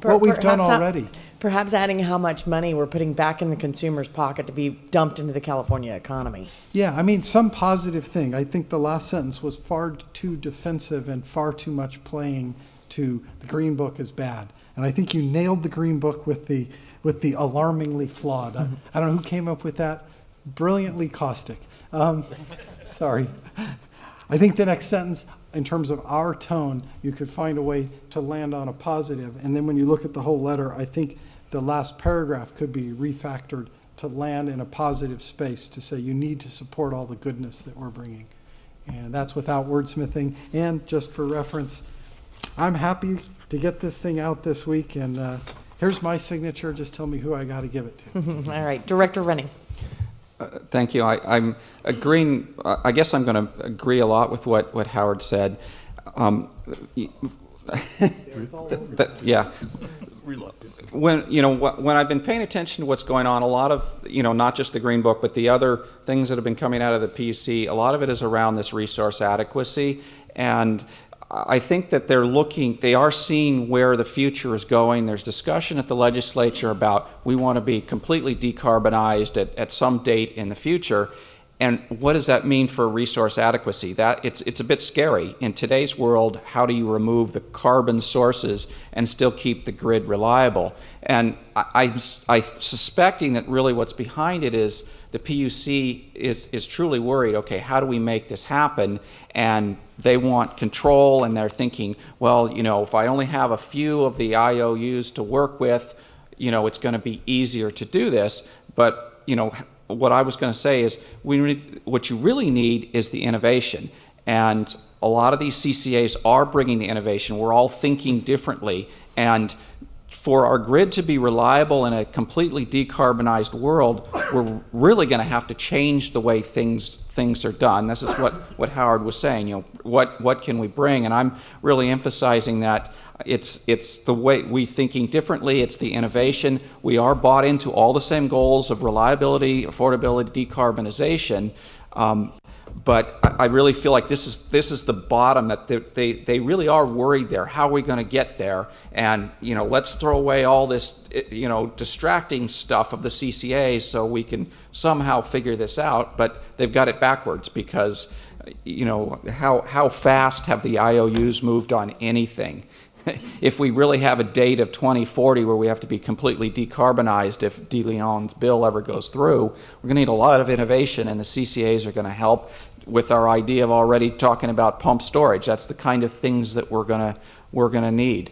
What we've done already. Perhaps adding how much money we're putting back in the consumer's pocket to be dumped into the California economy. Yeah, I mean, some positive thing. I think the last sentence was far too defensive and far too much playing to the Green Book is bad. And I think you nailed the Green Book with the alarmingly flawed. I don't know who came up with that. Brilliantly caustic. Sorry. I think the next sentence, in terms of our tone, you could find a way to land on a positive. And then when you look at the whole letter, I think the last paragraph could be refactored to land in a positive space to say you need to support all the goodness that we're bringing. And that's without wordsmithing. And just for reference, I'm happy to get this thing out this week. And here's my signature. Just tell me who I got to give it to. All right, Director Rennie. Thank you. I'm agreeing. I guess I'm going to agree a lot with what Howard said. Yeah. When I've been paying attention to what's going on, a lot of, not just the Green Book, but the other things that have been coming out of the PUC, a lot of it is around this resource adequacy. And I think that they are seeing where the future is going. There's discussion at the legislature about we want to be completely decarbonized at some date in the future. And what does that mean for resource adequacy? It's a bit scary. In today's world, how do you remove the carbon sources and still keep the grid reliable? And I'm suspecting that really what's behind it is the PUC is truly worried, okay, how do we make this happen? And they want control, and they're thinking, well, if I only have a few of the IOUs to work with, it's going to be easier to do this. But, what I was going to say is what you really need is the innovation. And a lot of these CCAs are bringing the innovation. We're all thinking differently. And for our grid to be reliable in a completely decarbonized world, we're really going to have to change the way things are done. This is what Howard was saying. What can we bring? And I'm really emphasizing that it's the way we thinking differently. It's the innovation. We are bought into all the same goals of reliability, affordability, decarbonization. But I really feel like this is the bottom, that they really are worried there. How are we going to get there? And let's throw away all this distracting stuff of the CCAs so we can somehow figure this out. But they've got it backwards because how fast have the IOUs moved on anything? If we really have a date of 2040 where we have to be completely decarbonized if De Leon's bill ever goes through, we're going to need a lot of innovation, and the CCAs are going to help with our idea of already talking about pump storage. That's the kind of things that we're going to need.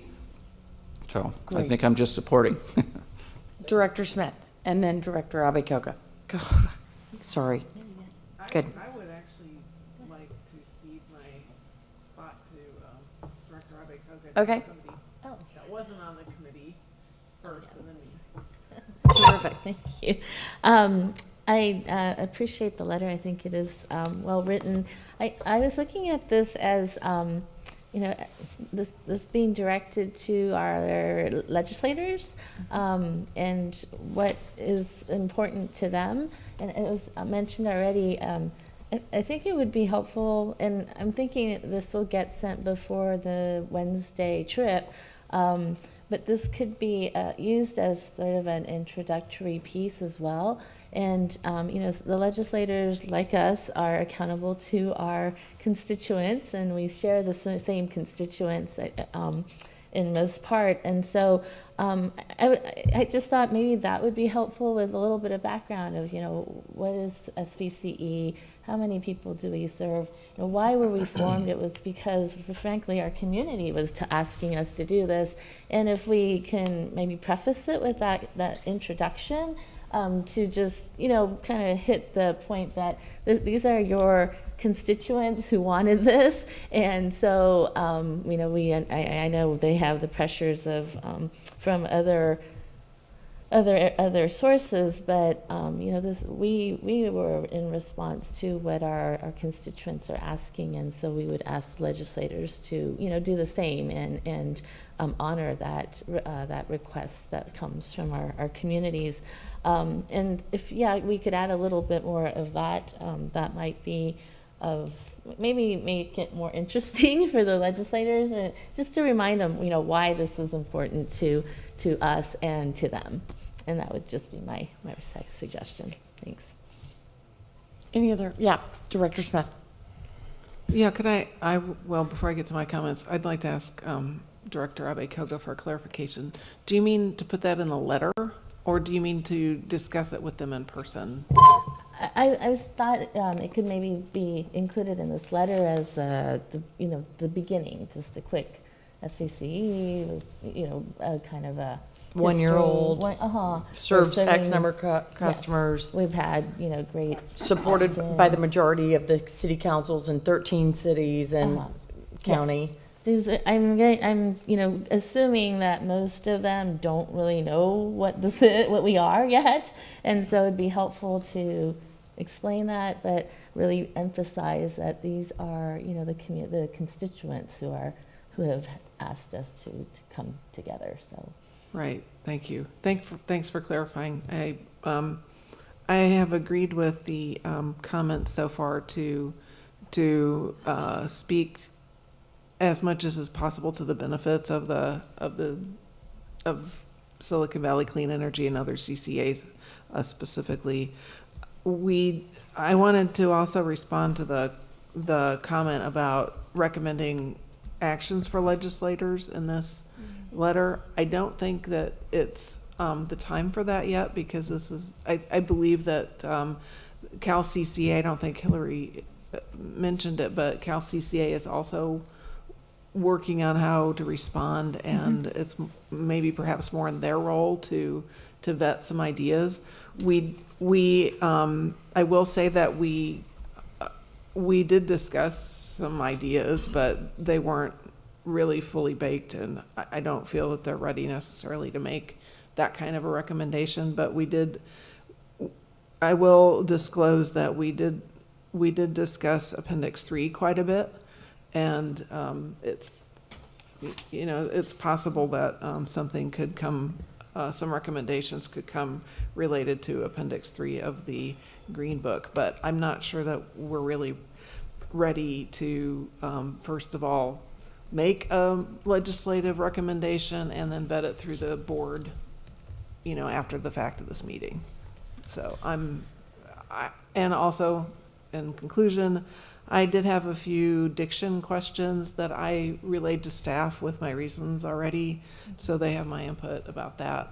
So Great. I think I'm just supporting. Director Smith, and then Director Abekoga. Sorry. Good. I would actually like to cede my spot to Director Abekoga. Okay. Somebody that wasn't on the committee first, and then me. Perfect, thank you. I appreciate the letter. I think it is well written. I was looking at this as, you know, this being directed to our legislators and what is important to them. And it was mentioned already. I think it would be helpful, and I'm thinking this will get sent before the Wednesday trip. But this could be used as sort of an introductory piece as well. And, you know, the legislators, like us, are accountable to our constituents, and we share the same constituents in most part. And so I just thought maybe that would be helpful with a little bit of background of, you know, what is SVCE? How many people do we serve? You know, why were we formed? It was because, frankly, our community was asking us to do this. And if we can maybe preface it with that introduction, to just, you know, kind of hit the point that these are your constituents who wanted this. And so, you know, I know they have the pressures of from other sources, but you know, we were in response to what our constituents are asking, and so we would ask legislators to, you know, do the same and honor that request that comes from our communities. And if we could add a little bit more of that, that might be maybe make it more interesting for the legislators, and just to remind them, you know, why this is important to us and to them. And that would just be my suggestion. Thanks. Any other? Yeah, Director Smith. Yeah, could well, before I get to my comments, I'd like to ask Director Abe-Koga for a clarification. Do you mean to put that in the letter, or do you mean to discuss it with them in person? I thought it could maybe be included in this letter as the beginning, just a quick SVCE, with, you know, kind of a 1-year-old serves X number of customers. Yes. We've had, you know, great supported by the majority of the city councils in 13 cities and county. Yes. I'm you know, assuming that most of them don't really know what we are yet, and so it'd be helpful to explain that, but really emphasize that these are, you know, the constituents who have asked us to come together. So. Right. Thank you. Thanks for clarifying. I have agreed with the comments so far to speak as much as is possible to the benefits of Silicon Valley Clean Energy and other CCAs specifically. I wanted to also respond to the comment about recommending actions for legislators in this letter. I don't think that it's the time for that yet, because this is, I believe that Cal CCA, I don't think Hillary mentioned it, but Cal CCA is also working on how to respond, and it's maybe perhaps more in their role to vet some ideas. I will say that we did discuss some ideas, but they weren't really fully baked, and I don't feel that they're ready necessarily to make that kind of a recommendation. But I will disclose that we did discuss Appendix 3 quite a bit, and it's, you know, it's possible that something could come, some recommendations could come related to Appendix 3 of the Green Book, but I'm not sure that we're really ready to, first of all, make a legislative recommendation and then vet it through the board, you know, after the fact of this meeting. So and also, in conclusion, I did have a few diction questions that I relayed to staff with my reasons already, so they have my input about that.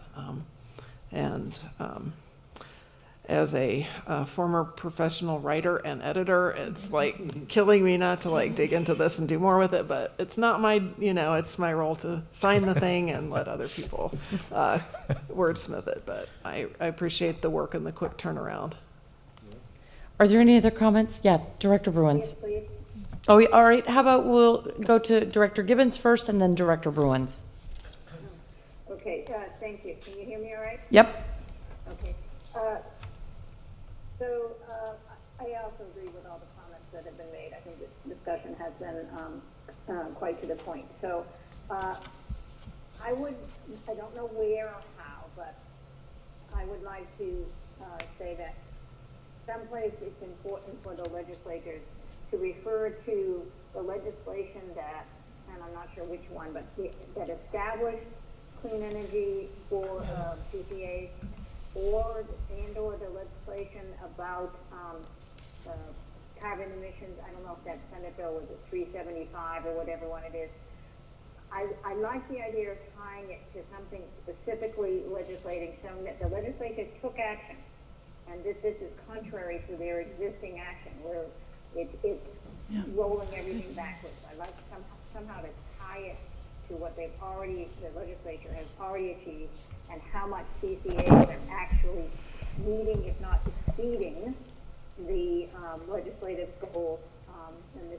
As a former professional writer and editor, it's like killing me not to like dig into this and do more with it, but it's not my, you know, it's my role to sign the thing and let other people wordsmith it. But I appreciate the work and the quick turnaround. Are there any other comments? Yeah, Director Bruins. Yes, please. Oh, all right. How about we'll go to Director Gibbons first and then Director Bruins. Okay, thank you. Can you hear me all right? Yep. Okay. also agree with all the comments that have been made. I think this discussion has been quite to the point. So I don't know where or how, but I would like to say that someplace it's important for the legislators to refer to the legislation that, and I'm not sure which one, but that established clean energy for CPAs, or the legislation about carbon emissions. I don't know if that Senate bill was at 375 or whatever one it is. I like the idea of tying it to something specifically legislating, showing that the legislature took action, and this is contrary to their existing action, where it's rolling everything backwards. I like somehow to tie it to what the legislature has already achieved, and how much CCAs are actually meeting, if not exceeding, the legislative goals, and the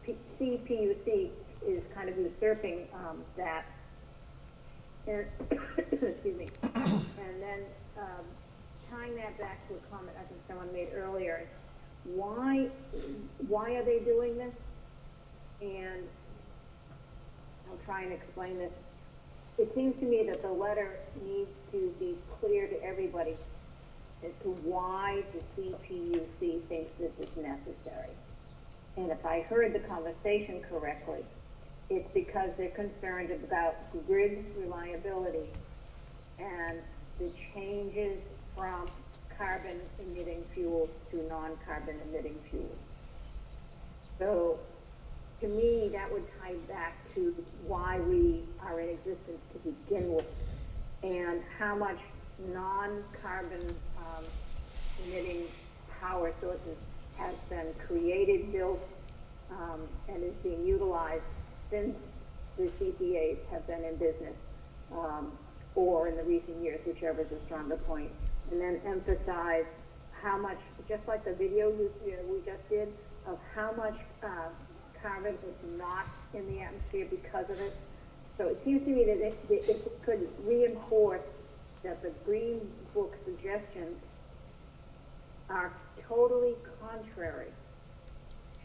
CPUC is kind of usurping that. And, excuse me. And then tying that back to a comment I think someone made earlier, why are they doing this? And I'll try and explain this. It seems to me that the letter needs to be clear to everybody as to why the CPUC thinks this is necessary. And if I heard the conversation correctly, it's because they're concerned about grid reliability and the changes from carbon emitting fuels to non-carbon emitting fuels. So to me, that would tie back to why we are in existence to begin with, and how much non-carbon emitting power sources has been created, built, and is being utilized since the CPAs have been in business, or in the recent years, whichever is a stronger point. And then emphasize how much, just like the video we just did, of how much carbon is not in the atmosphere because of it. So it seems to me that it could reinforce that the Green Book suggestions are totally contrary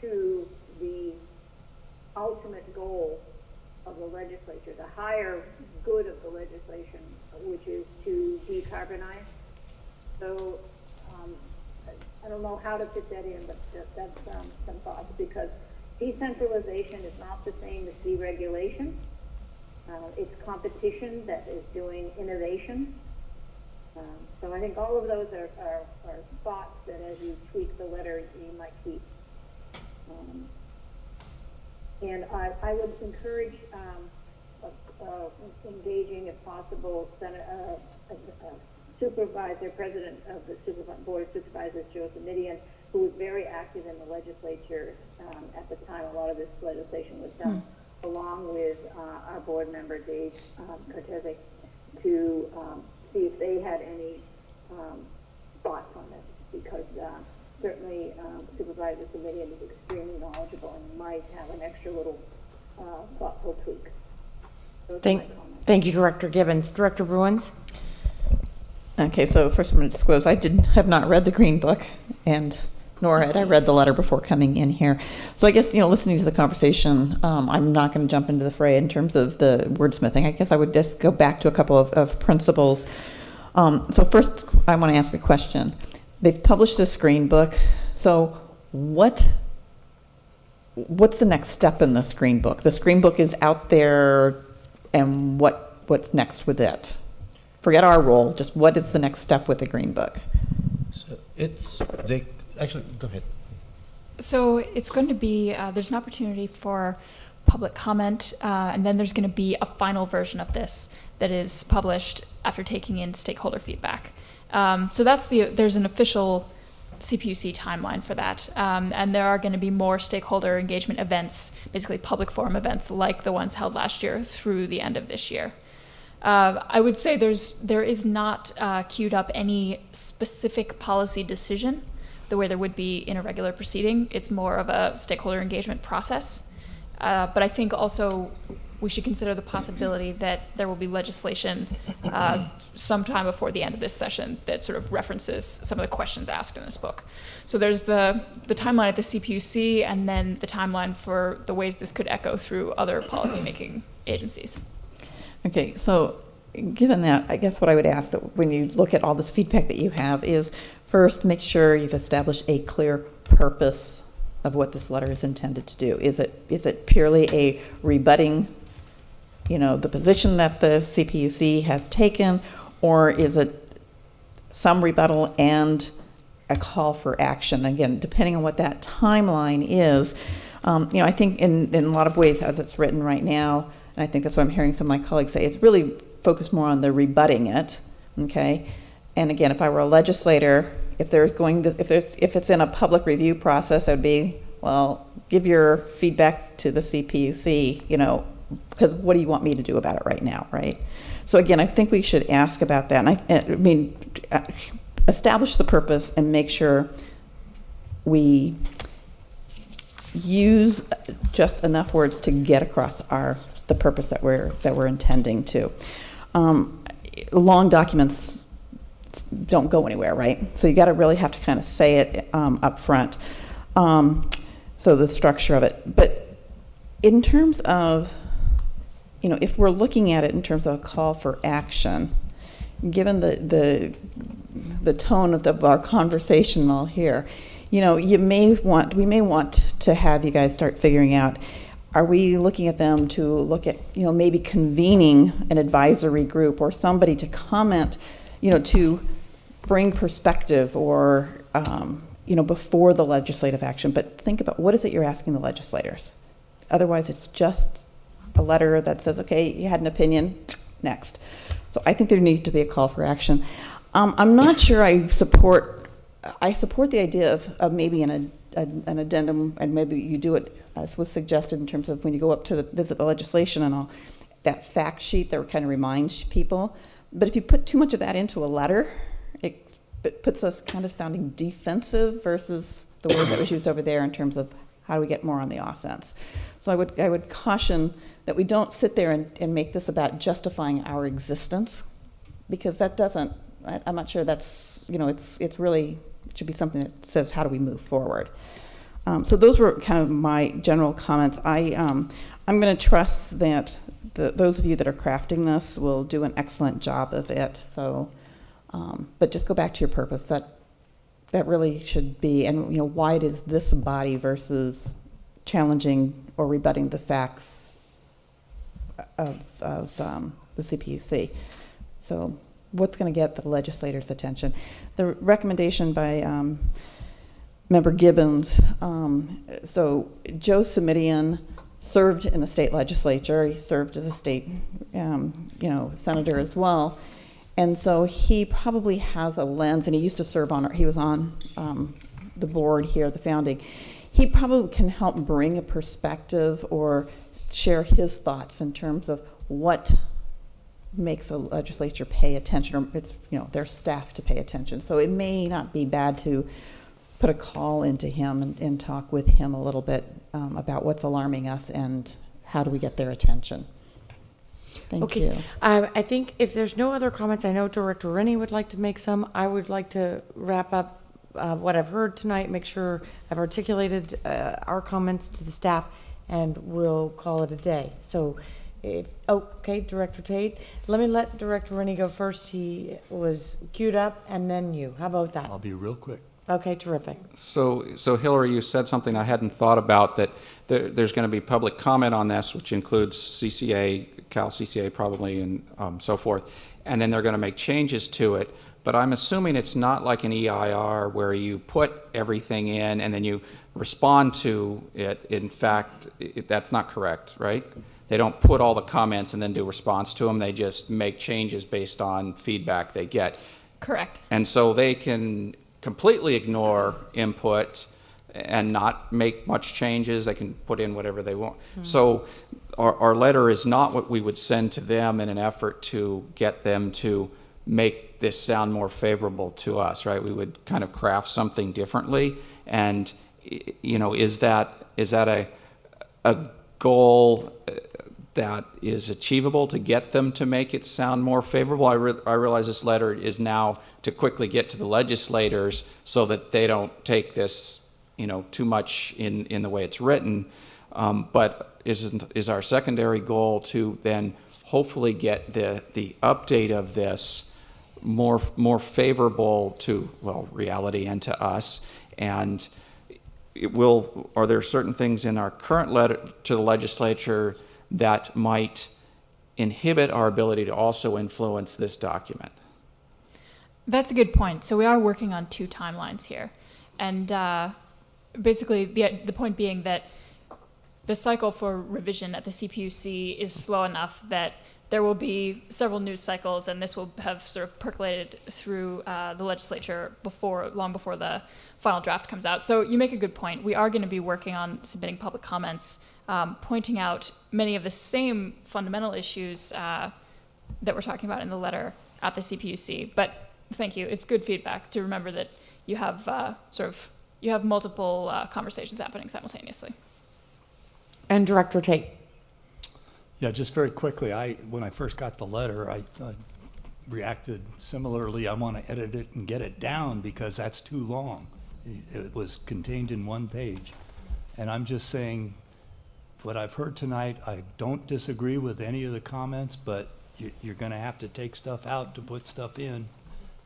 to the ultimate goal of the legislature, the higher good of the legislation, which is to decarbonize. So I don't know how to fit that in, but that's some thoughts, because decentralization is not the same as deregulation. It's competition that is doing innovation. So I think all of those are thoughts that as you tweak the letter, you might keep. And I would encourage engaging, if possible, President of the Board of Supervisors, Joe Simidian, who was very active in the legislature at the time a lot of this legislation was done, along with our board member, Dave Cortese, to see if they had any thoughts on this, because certainly Supervisor Simidian is extremely knowledgeable and might have an extra little thoughtful tweak. Thank you, Director Gibbons. Director Bruins? Okay, so first I'm going to disclose I have not read the Green Book, and nor had I read the letter before coming in here. So I guess, listening to the conversation, I'm not going to jump into the fray in terms of the wordsmithing. I guess I would just go back to a couple of principles. So first, I want to ask a question. They've published this Green Book, so what's the next step in this Green Book? This Green Book is out there, and what's next with it? Forget our role, just what is the next step with the Green Book? So actually, go ahead. So it's going to be, there's an opportunity for public comment, and then there's going to be a final version of this that is published after taking in stakeholder feedback. So there's an official CPUC timeline for that, and there are going to be more stakeholder engagement events, basically public forum events like the ones held last year through the end of this year. I would say there is not queued up any specific policy decision the way there would be in a regular proceeding. It's more of a stakeholder engagement process. But I think also we should consider the possibility that there will be legislation sometime before the end of this session that sort of references some of the questions asked in this book. So there's the timeline at the CPUC, and then the timeline for the ways this could echo through other policymaking agencies. Okay, so given that, I guess what I would ask that when you look at all this feedback that you have is, first, make sure you've established a clear purpose of what this letter is intended to do. Is it purely a rebutting, the position that the CPUC has taken, or is it some rebuttal and a call for action? Again, depending on what that timeline is, I think in a lot of ways, as it's written right now, and I think that's what I'm hearing some of my colleagues say, it's really focused more on the rebutting it, okay? And again, if I were a legislator, if it's in a public review process, it would be, well, give your feedback to the CPUC, because what do you want me to do about it right now, right? So again, I think we should ask about that. And establish the purpose and make sure we use just enough words to get across the purpose that we're intending to. Long documents don't go anywhere, right? So you got to really have to kind of say it up front. So the structure of it. But in terms of, if we're looking at it in terms of a call for action, given the tone of our conversation all here, we may want to have you guys start figuring out, are we looking at them to look at, maybe convening an advisory group or somebody to comment, to bring perspective or, before the legislative action. But think about, what is it you're asking the legislators? Otherwise, it's just a letter that says, okay, you had an opinion, next. So I think there needs to be a call for action. I'm not sure I support the idea of maybe an addendum, and maybe you do it as was suggested in terms of when you go up to visit the legislation and all, that fact sheet that kind of reminds people. But if you put too much of that into a letter, it puts us kind of sounding defensive versus the word that was used over there in terms of how do we get more on the offense. So I would caution that we don't sit there and make this about justifying our existence, because that doesn't, I'm not sure that's, it's really, it should be something that says, how do we move forward? So those were kind of my general comments. I'm going to trust that those of you that are crafting this will do an excellent job of it. So, but just go back to your purpose. That really should be, and why does this body versus challenging or rebutting the facts of the CPUC? So, what's going to get the legislators' attention? The recommendation by Member Gibbons. So Joe Simidian served in the state legislature. He served as a state, senator as well. And so he probably has a lens, and he used to serve he was on the board here, the founding. He probably can help bring a perspective or share his thoughts in terms of what makes a legislature pay attention, or it's, their staff to pay attention. So it may not be bad to put a call into him and talk with him a little bit about what's alarming us and how do we get their attention. Thank you. I think if there's no other comments, I know Director Rennie would like to make some. I would like to wrap up what I've heard tonight, make sure I've articulated our comments to the staff, and we'll call it a day. So, okay, Director Tate. Let me let Director Rennie go first. He was queued up, and then you. How about that? I'll be real quick. Okay, terrific. So Hillary, you said something I hadn't thought about, that there's going to be public comment on this, which includes CCA, Cal CCA probably, and so forth, and then they're going to make changes to it. But I'm assuming it's not like an EIR where you put everything in and then you respond to it. In fact, that's not correct, right? They don't put all the comments and then do response to them. They just make changes based on feedback they get. Correct. And so they can completely ignore input and not make much changes. They can put in whatever they want. Mm-hmm. So our letter is not what we would send to them in an effort to get them to make this sound more favorable to us, right? We would kind of craft something differently. And, is that a goal that is achievable to get them to make it sound more favorable. I realize this letter is now to quickly get to the legislators so that they don't take this, too much in the way it's written. But is our secondary goal to then hopefully get the update of this more favorable to, reality and to us? And are there certain things in our current letter to the legislature that might inhibit our ability to also influence this document? That's a good point. So we are working on two timelines here. And basically the point being that the cycle for revision at the CPUC is slow enough that there will be several news cycles, and this will have sort of percolated through the legislature long before the final draft comes out. So you make a good point. We are going to be working on submitting public comments, pointing out many of the same fundamental issues that we're talking about in the letter at the CPUC. But thank you. It's good feedback to remember that you have multiple conversations happening simultaneously. And Director Tate. Yeah, just very quickly, when I first got the letter, I reacted similarly. I want to edit it and get it down because that's too long. It was contained in one page. And I'm just saying, what I've heard tonight, I don't disagree with any of the comments, but you're going to have to take stuff out to put stuff in,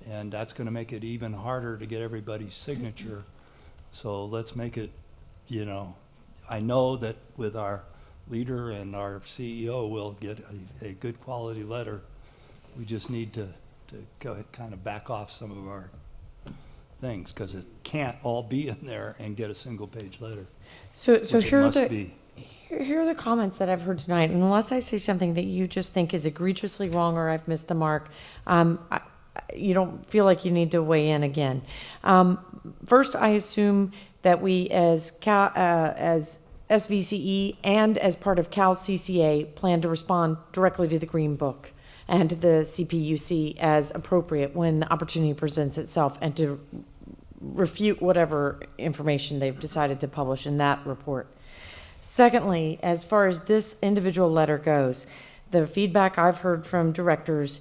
and that's going to make it even harder to get everybody's signature. So let's make it, I know that with our leader and our CEO, we'll get a good quality letter. We just need to kind of back off some of our things, because it can't all be in there and get a single page letter. So here are the comments that I've heard tonight, and unless I say something that you just think is egregiously wrong or I've missed the mark, you don't feel like you need to weigh in again. First, I assume that we as SVCE and as part of Cal CCA plan to respond directly to the Green Book and to the CPUC as appropriate when the opportunity presents itself, and to refute whatever information they've decided to publish in that report. Secondly, as far as this individual letter goes, the feedback I've heard from directors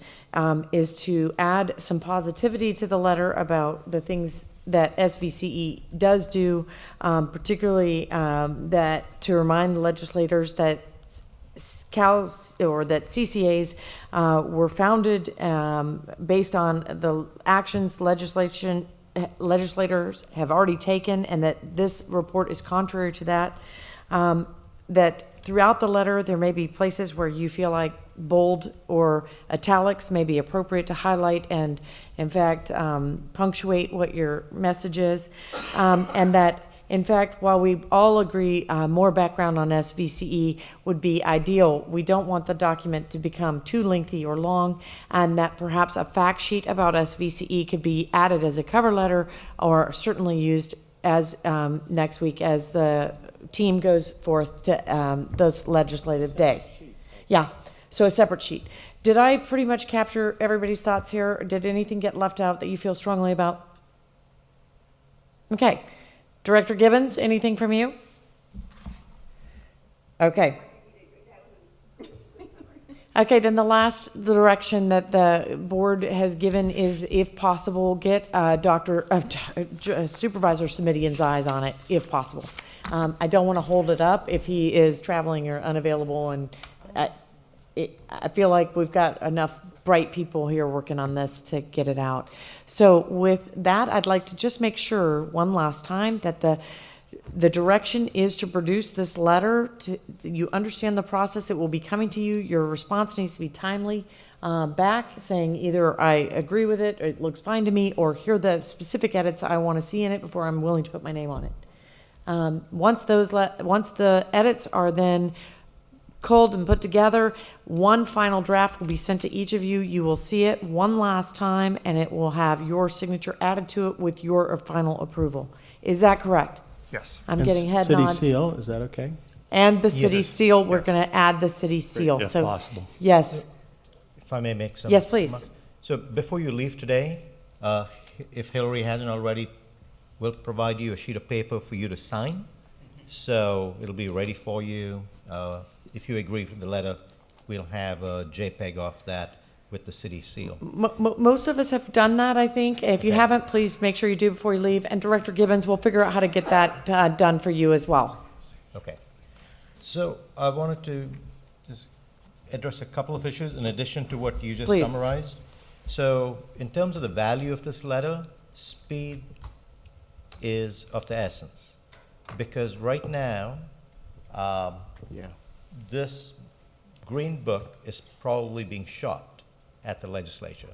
is to add some positivity to the letter about the things that SVCE does do, particularly that to remind the legislators that CCAs were founded based on the actions legislators have already taken, and that this report is contrary to that. That throughout the letter, there may be places where you feel like bold or italics may be appropriate to highlight and, in fact, punctuate what your message is. And that, in fact, while we all agree more background on SVCE would be ideal, we don't want the document to become too lengthy or long, and that perhaps a fact sheet about SVCE could be added as a cover letter, or certainly used as next week as the team goes forth to this legislative day. Yeah, so a separate sheet. Did I pretty much capture everybody's thoughts here? Or did anything get left out that you feel strongly about? Okay. Director Gibbons, anything from you? Okay. Okay, then the last direction that the board has given is, if possible, get Supervisor Simitian's eyes on it, if possible. I don't want to hold it up if he is traveling or unavailable, and I feel like we've got enough bright people here working on this to get it out. So with that, I'd like to just make sure one last time that the direction is to produce this letter. You understand the process. It will be coming to you. Your response needs to be timely back, saying either I agree with it, or it looks fine to me, or here are the specific edits I want to see in it before I'm willing to put my name on it. Once the edits are then culled and put together, one final draft will be sent to each of you. You will see it one last time, and it will have your signature added to it with your final approval. Is that correct? Yes. I'm getting head nods. City seal, is that okay? And the city seal, we're going to add the city seal. If so possible. Yes. If I may make some. Yes, please. So before you leave today, if Hillary hasn't already, we'll provide you a sheet of paper for you to sign. so it'll be ready for you. If you agree with the letter, we'll have a JPEG of that with the city seal. Most of us have done that, I think. If you haven't, please make sure you do before you leave. And Director Gibbons will figure out how to get that done for you as well. Okay. So I wanted to just address a couple of issues in addition to what you just Please. summarized. So in terms of the value of this letter, speed is of the essence. Because right now, this Green Book is probably being shot at the legislature.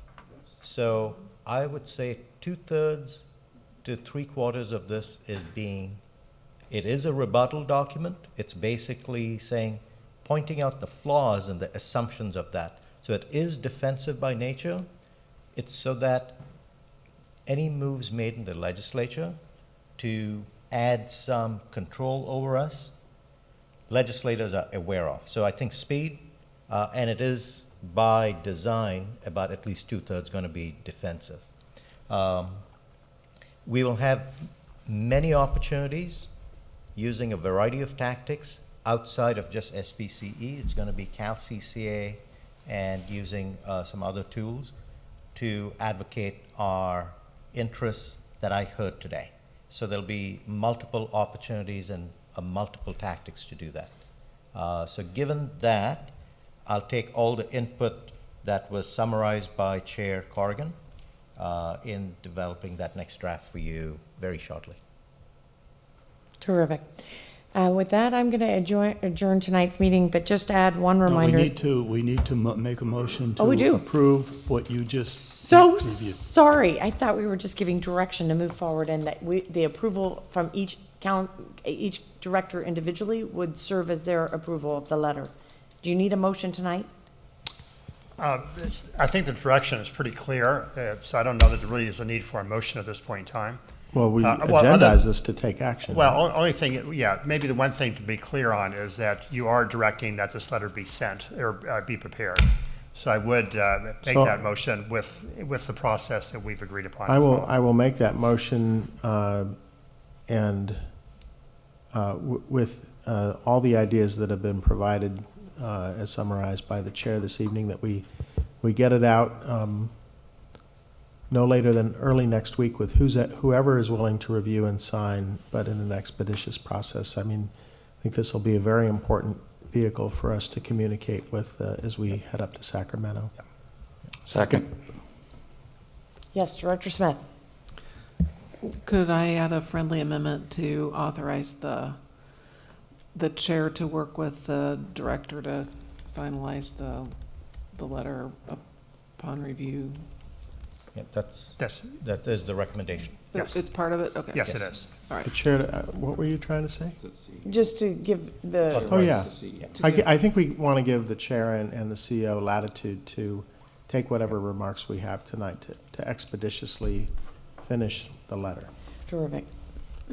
So I would say 2/3 to 3/4 of this it is a rebuttal document. It's basically saying, pointing out the flaws and the assumptions of that. So it is defensive by nature. It's so that any moves made in the legislature to add some control over us, legislators are aware of. So I think speed, and it is by design about at least 2/3 going to be defensive. We will have many opportunities using a variety of tactics outside of just SVCE. It's going to be Cal CCA and using some other tools to advocate our interests that I heard today. So there'll be multiple opportunities and multiple tactics to do that. So given that, I'll take all the input that was summarized by Chair Corrigan in developing that next draft for you very shortly. Terrific. With that, I'm going to adjourn tonight's meeting, but just add one No, reminder. we need to make a motion Oh, we do. to approve what you just So reviewed. sorry. I thought we were just giving direction to move forward and that the approval from each director individually would serve as their approval of the letter. Do you need a motion tonight? I think the direction is pretty clear, so I don't know that there really is a need for a motion at this point in time. Well, we agendize this to take action. Well, only thing, maybe the one thing to be clear on is that you are directing that this letter be sent or be prepared. So I would make that motion with the process that we've agreed upon. I will make that motion and with all the ideas that have been provided as summarized by the chair this evening, that we get it out no later than early next week with whoever is willing to review and sign, but in an expeditious process. I mean, I think this will be a very important vehicle for us to communicate with as we head up to Sacramento. Second. Yes, Director Smith. Could I add a friendly amendment to authorize the chair to work with the director to finalize the letter upon review? Yeah, that is the recommendation. Yes. It's part of it? Okay. Yes, it is. All right. The chair, what were you trying to say? Just to give the. Oh, yeah. I think we want to give the chair and the CEO latitude to take whatever remarks we have tonight to expeditiously finish the letter. Terrific.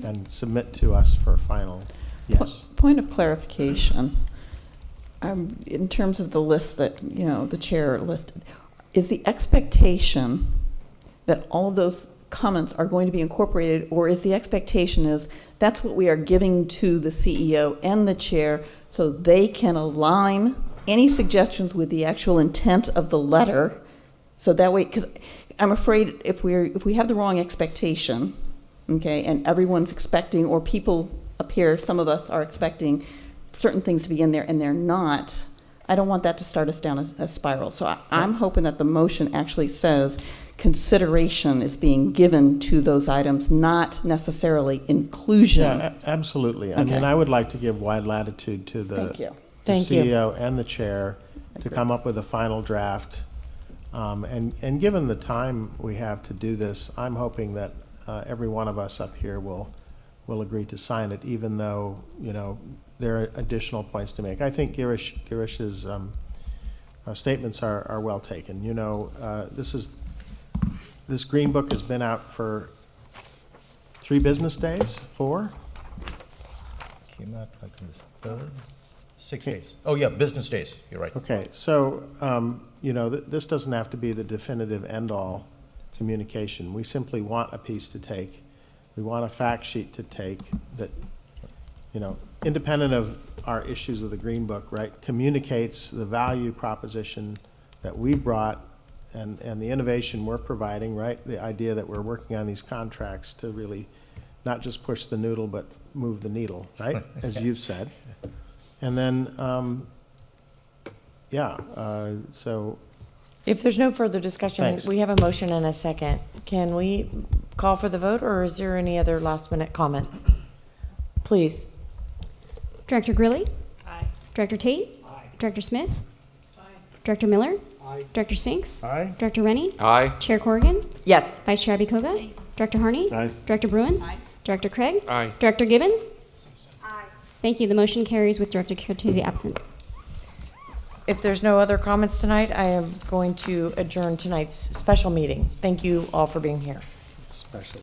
And submit to us for final, yes. Point of clarification, in terms of the list that, the chair listed, is the expectation that all of those comments are going to be incorporated, or is the expectation is that's what we are giving to the CEO and the chair so they can align any suggestions with the actual intent of the letter? So that way, because I'm afraid if we have the wrong expectation, okay, and everyone's expecting, or people appear, some of us are expecting certain things to be in there and they're not, I don't want that to start us down a spiral. So I'm hoping that the motion actually says consideration is being given to those items, not necessarily inclusion. Yeah, absolutely. I mean, I would like to give wide latitude to the CEO and the chair to come up with a final draft. And given the time we have to do this, I'm hoping that every one of us up here will agree to sign it, even though, there are additional points to make. I think Girish's statements are well taken. This Green Book has been out for 3 business days, 4? Came out like this third, 6 days. Oh yeah, business days. You're right. Okay, so this doesn't have to be the definitive end-all communication. We simply want a piece to take. We want a fact sheet to take that independent of our issues with the Green Book, right, communicates the value proposition that we brought and the innovation we're providing, right? The idea that we're working on these contracts to really not just push the noodle, but move the needle, right? As you've said. And then, so. If there's no further discussion, Thanks. we have a motion and a second. Can we call for the vote, or is there any other last-minute comments? Please. Director Grilly? Aye. Director Tate? Aye. Director Smith? Aye. Director Miller? Aye. Director Sinks? Aye. Director Rennie? Aye. Chair Corrigan? Yes. Vice Chair Abikoga? Aye. Director Harney? Aye. Director Bruins? Aye. Director Craig? Aye. Director Gibbons? Aye. Thank you. The motion carries with Director Cortese absent. If there's no other comments tonight, I am going to adjourn tonight's special meeting. Thank you all for being here. Special.